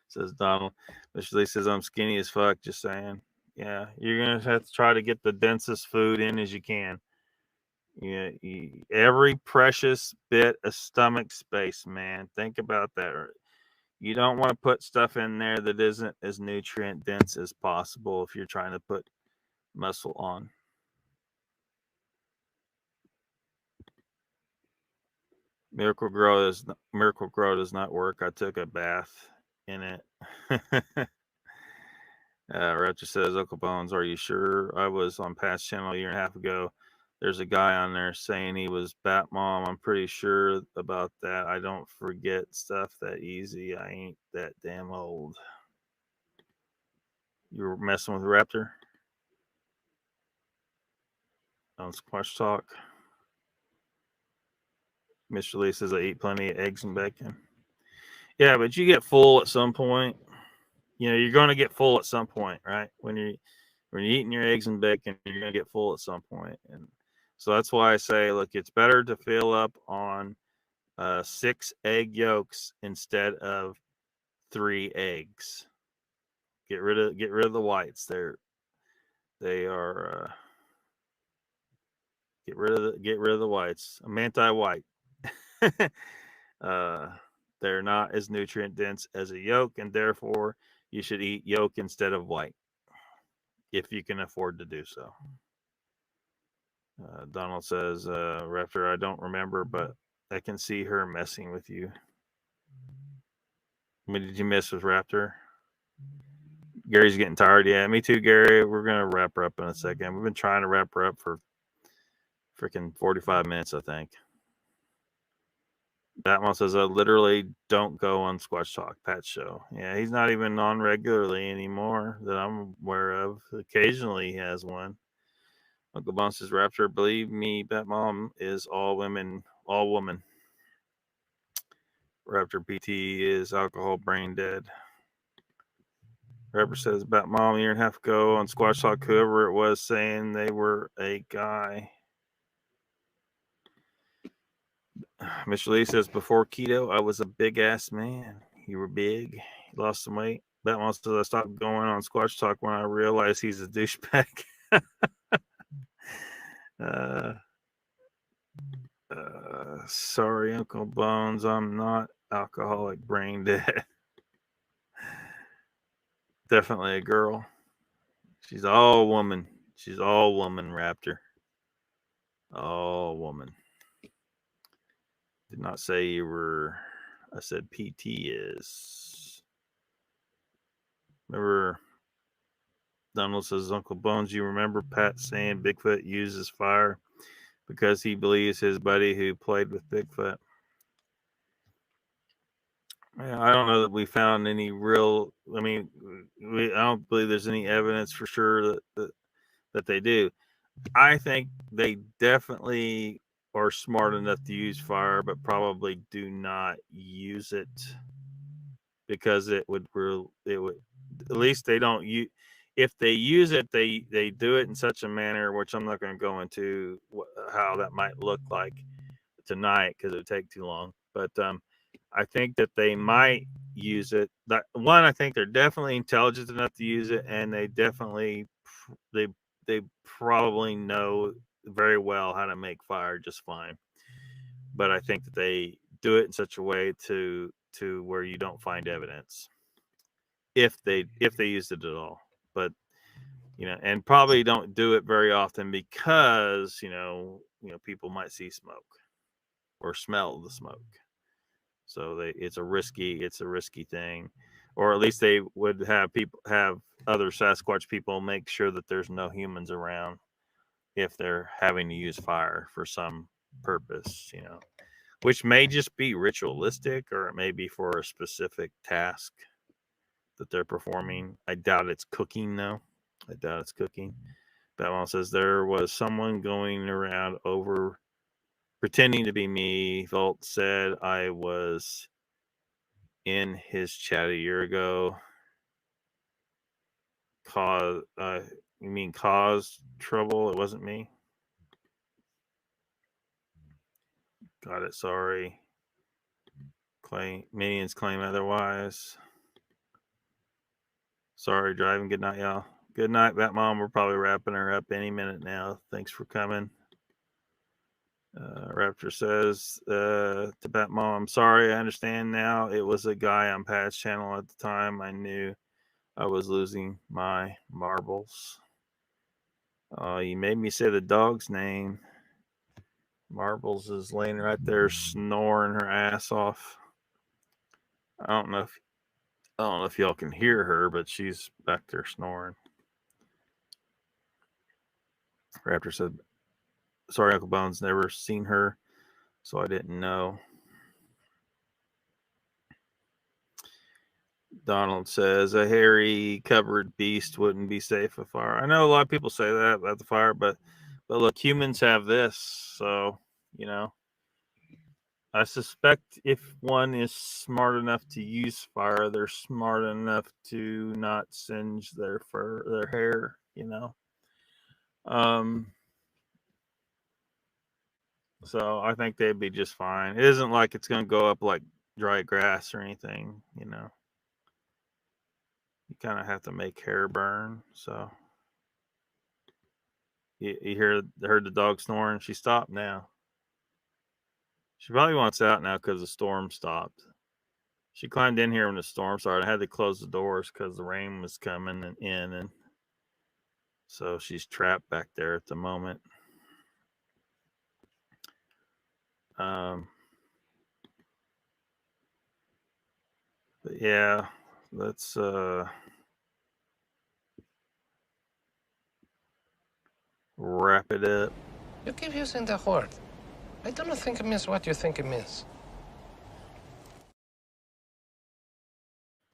Says Donald. Mr. Lee says I'm skinny as fuck. Just saying. Yeah, you're gonna have to try to get the densest food in as you can. Yeah, every precious bit of stomach space, man. Think about that. You don't want to put stuff in there that isn't as nutrient dense as possible if you're trying to put muscle on. Miracle Grow does not work. I took a bath in it. Raptor says, Uncle Bones, are you sure? I was on Pat's channel a year and a half ago. There's a guy on there saying he was Bat Mom. I'm pretty sure about that. I don't forget stuff that easy. I ain't that damn old. You were messing with Raptor on Squash Talk. Mr. Lee says I eat plenty of eggs and bacon. Yeah, but you get full at some point. You know, you're going to get full at some point, right? When you're eating your eggs and bacon, you're going to get full at some point. And so that's why I say, look, it's better to fill up on 6 egg yolks instead of 3 eggs. Get rid of the whites. They are get rid of the whites. I'm anti-white. They're not as nutrient dense as a yolk, and therefore you should eat yolk instead of white if you can afford to do so. Donald says, Raptor, I don't remember, but I can see her messing with you. I mean, did you mess with Raptor? Gary's getting tired. Yeah, me too, Gary. We're going to wrap her up in a second. We've been trying to wrap her up for freaking 45 minutes, I think. Batman says, I literally don't go on Squash Talk, Pat's show. Yeah, he's not even on regularly anymore that I'm aware of. Occasionally he has one. Uncle Bon says, Raptor, believe me, Batmom is all women. Raptor PT is alcohol brain dead. Raptor says, Batmom a year and a half ago on Squash Talk, whoever it was saying they were a guy. Mr. Lee says, before keto, I was a big ass man. You were big. You lost some weight. Batman says, I stopped going on Squash Talk when I realized he's a douchebag. Sorry, Uncle Bones. I'm not alcoholic brain dead. Definitely a girl. She's all woman. She's all woman, Raptor. All woman. Did not say you were. I said PT is. Remember, Donald says, Uncle Bones, you remember Pat saying Bigfoot uses fire because he believes his buddy who played with Bigfoot? I don't know that we found any real. I mean, I don't believe there's any evidence for sure that they do. I think they definitely are smart enough to use fire, but probably do not use it because it would at least they don't use. If they use it, they do it in such a manner, which I'm not going to go into how that might look like tonight because it would take too long. But I think that they might use it. That one, I think they're definitely intelligent enough to use it, and they definitely they probably know very well how to make fire just fine. But I think that they do it in such a way to where you don't find evidence if they used it at all. But and probably don't do it very often because people might see smoke or smell the smoke. So it's a risky thing, or at least they would have other Sasquatch people make sure that there's no humans around if they're having to use fire for some purpose, which may just be ritualistic or it may be for a specific task that they're performing. I doubt it's cooking though. I doubt it's cooking. Batman says there was someone going around over pretending to be me. Volt said I was in his chat a year ago. You mean caused trouble? It wasn't me. Got it. Sorry. Minions claim otherwise. Sorry, driving. Good night, y'all. Good night, Bat Mom. We're probably wrapping her up any minute now. Thanks for coming. Raptor says to Bat Mom, I'm sorry. I understand now. It was a guy on Pat's channel at the time. I knew I was losing my marbles. You made me say the dog's name. Marbles is laying right there snoring her ass off. I don't know if y'all can hear her, but she's back there snoring. Raptor said, sorry, Uncle Bones, never seen her, so I didn't know. Donald says, a hairy covered beast wouldn't be safe at fire. I know a lot of people say that about the fire, but look, humans have this, so, you know. I suspect if one is smart enough to use fire, they're smart enough to not singe their hair, you know. So I think they'd be just fine. It isn't like it's going to go up like dry grass or anything, you know. You kind of have to make hair burn. So you heard the dog snoring. She stopped now. She probably wants out now because the storm stopped. She climbed in here when the storm started. I had to close the doors because the rain was coming in, and so she's trapped back there at the moment. But yeah, let's wrap it up. You keep using the word. I don't think it means what you think it means.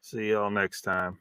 See y'all next time.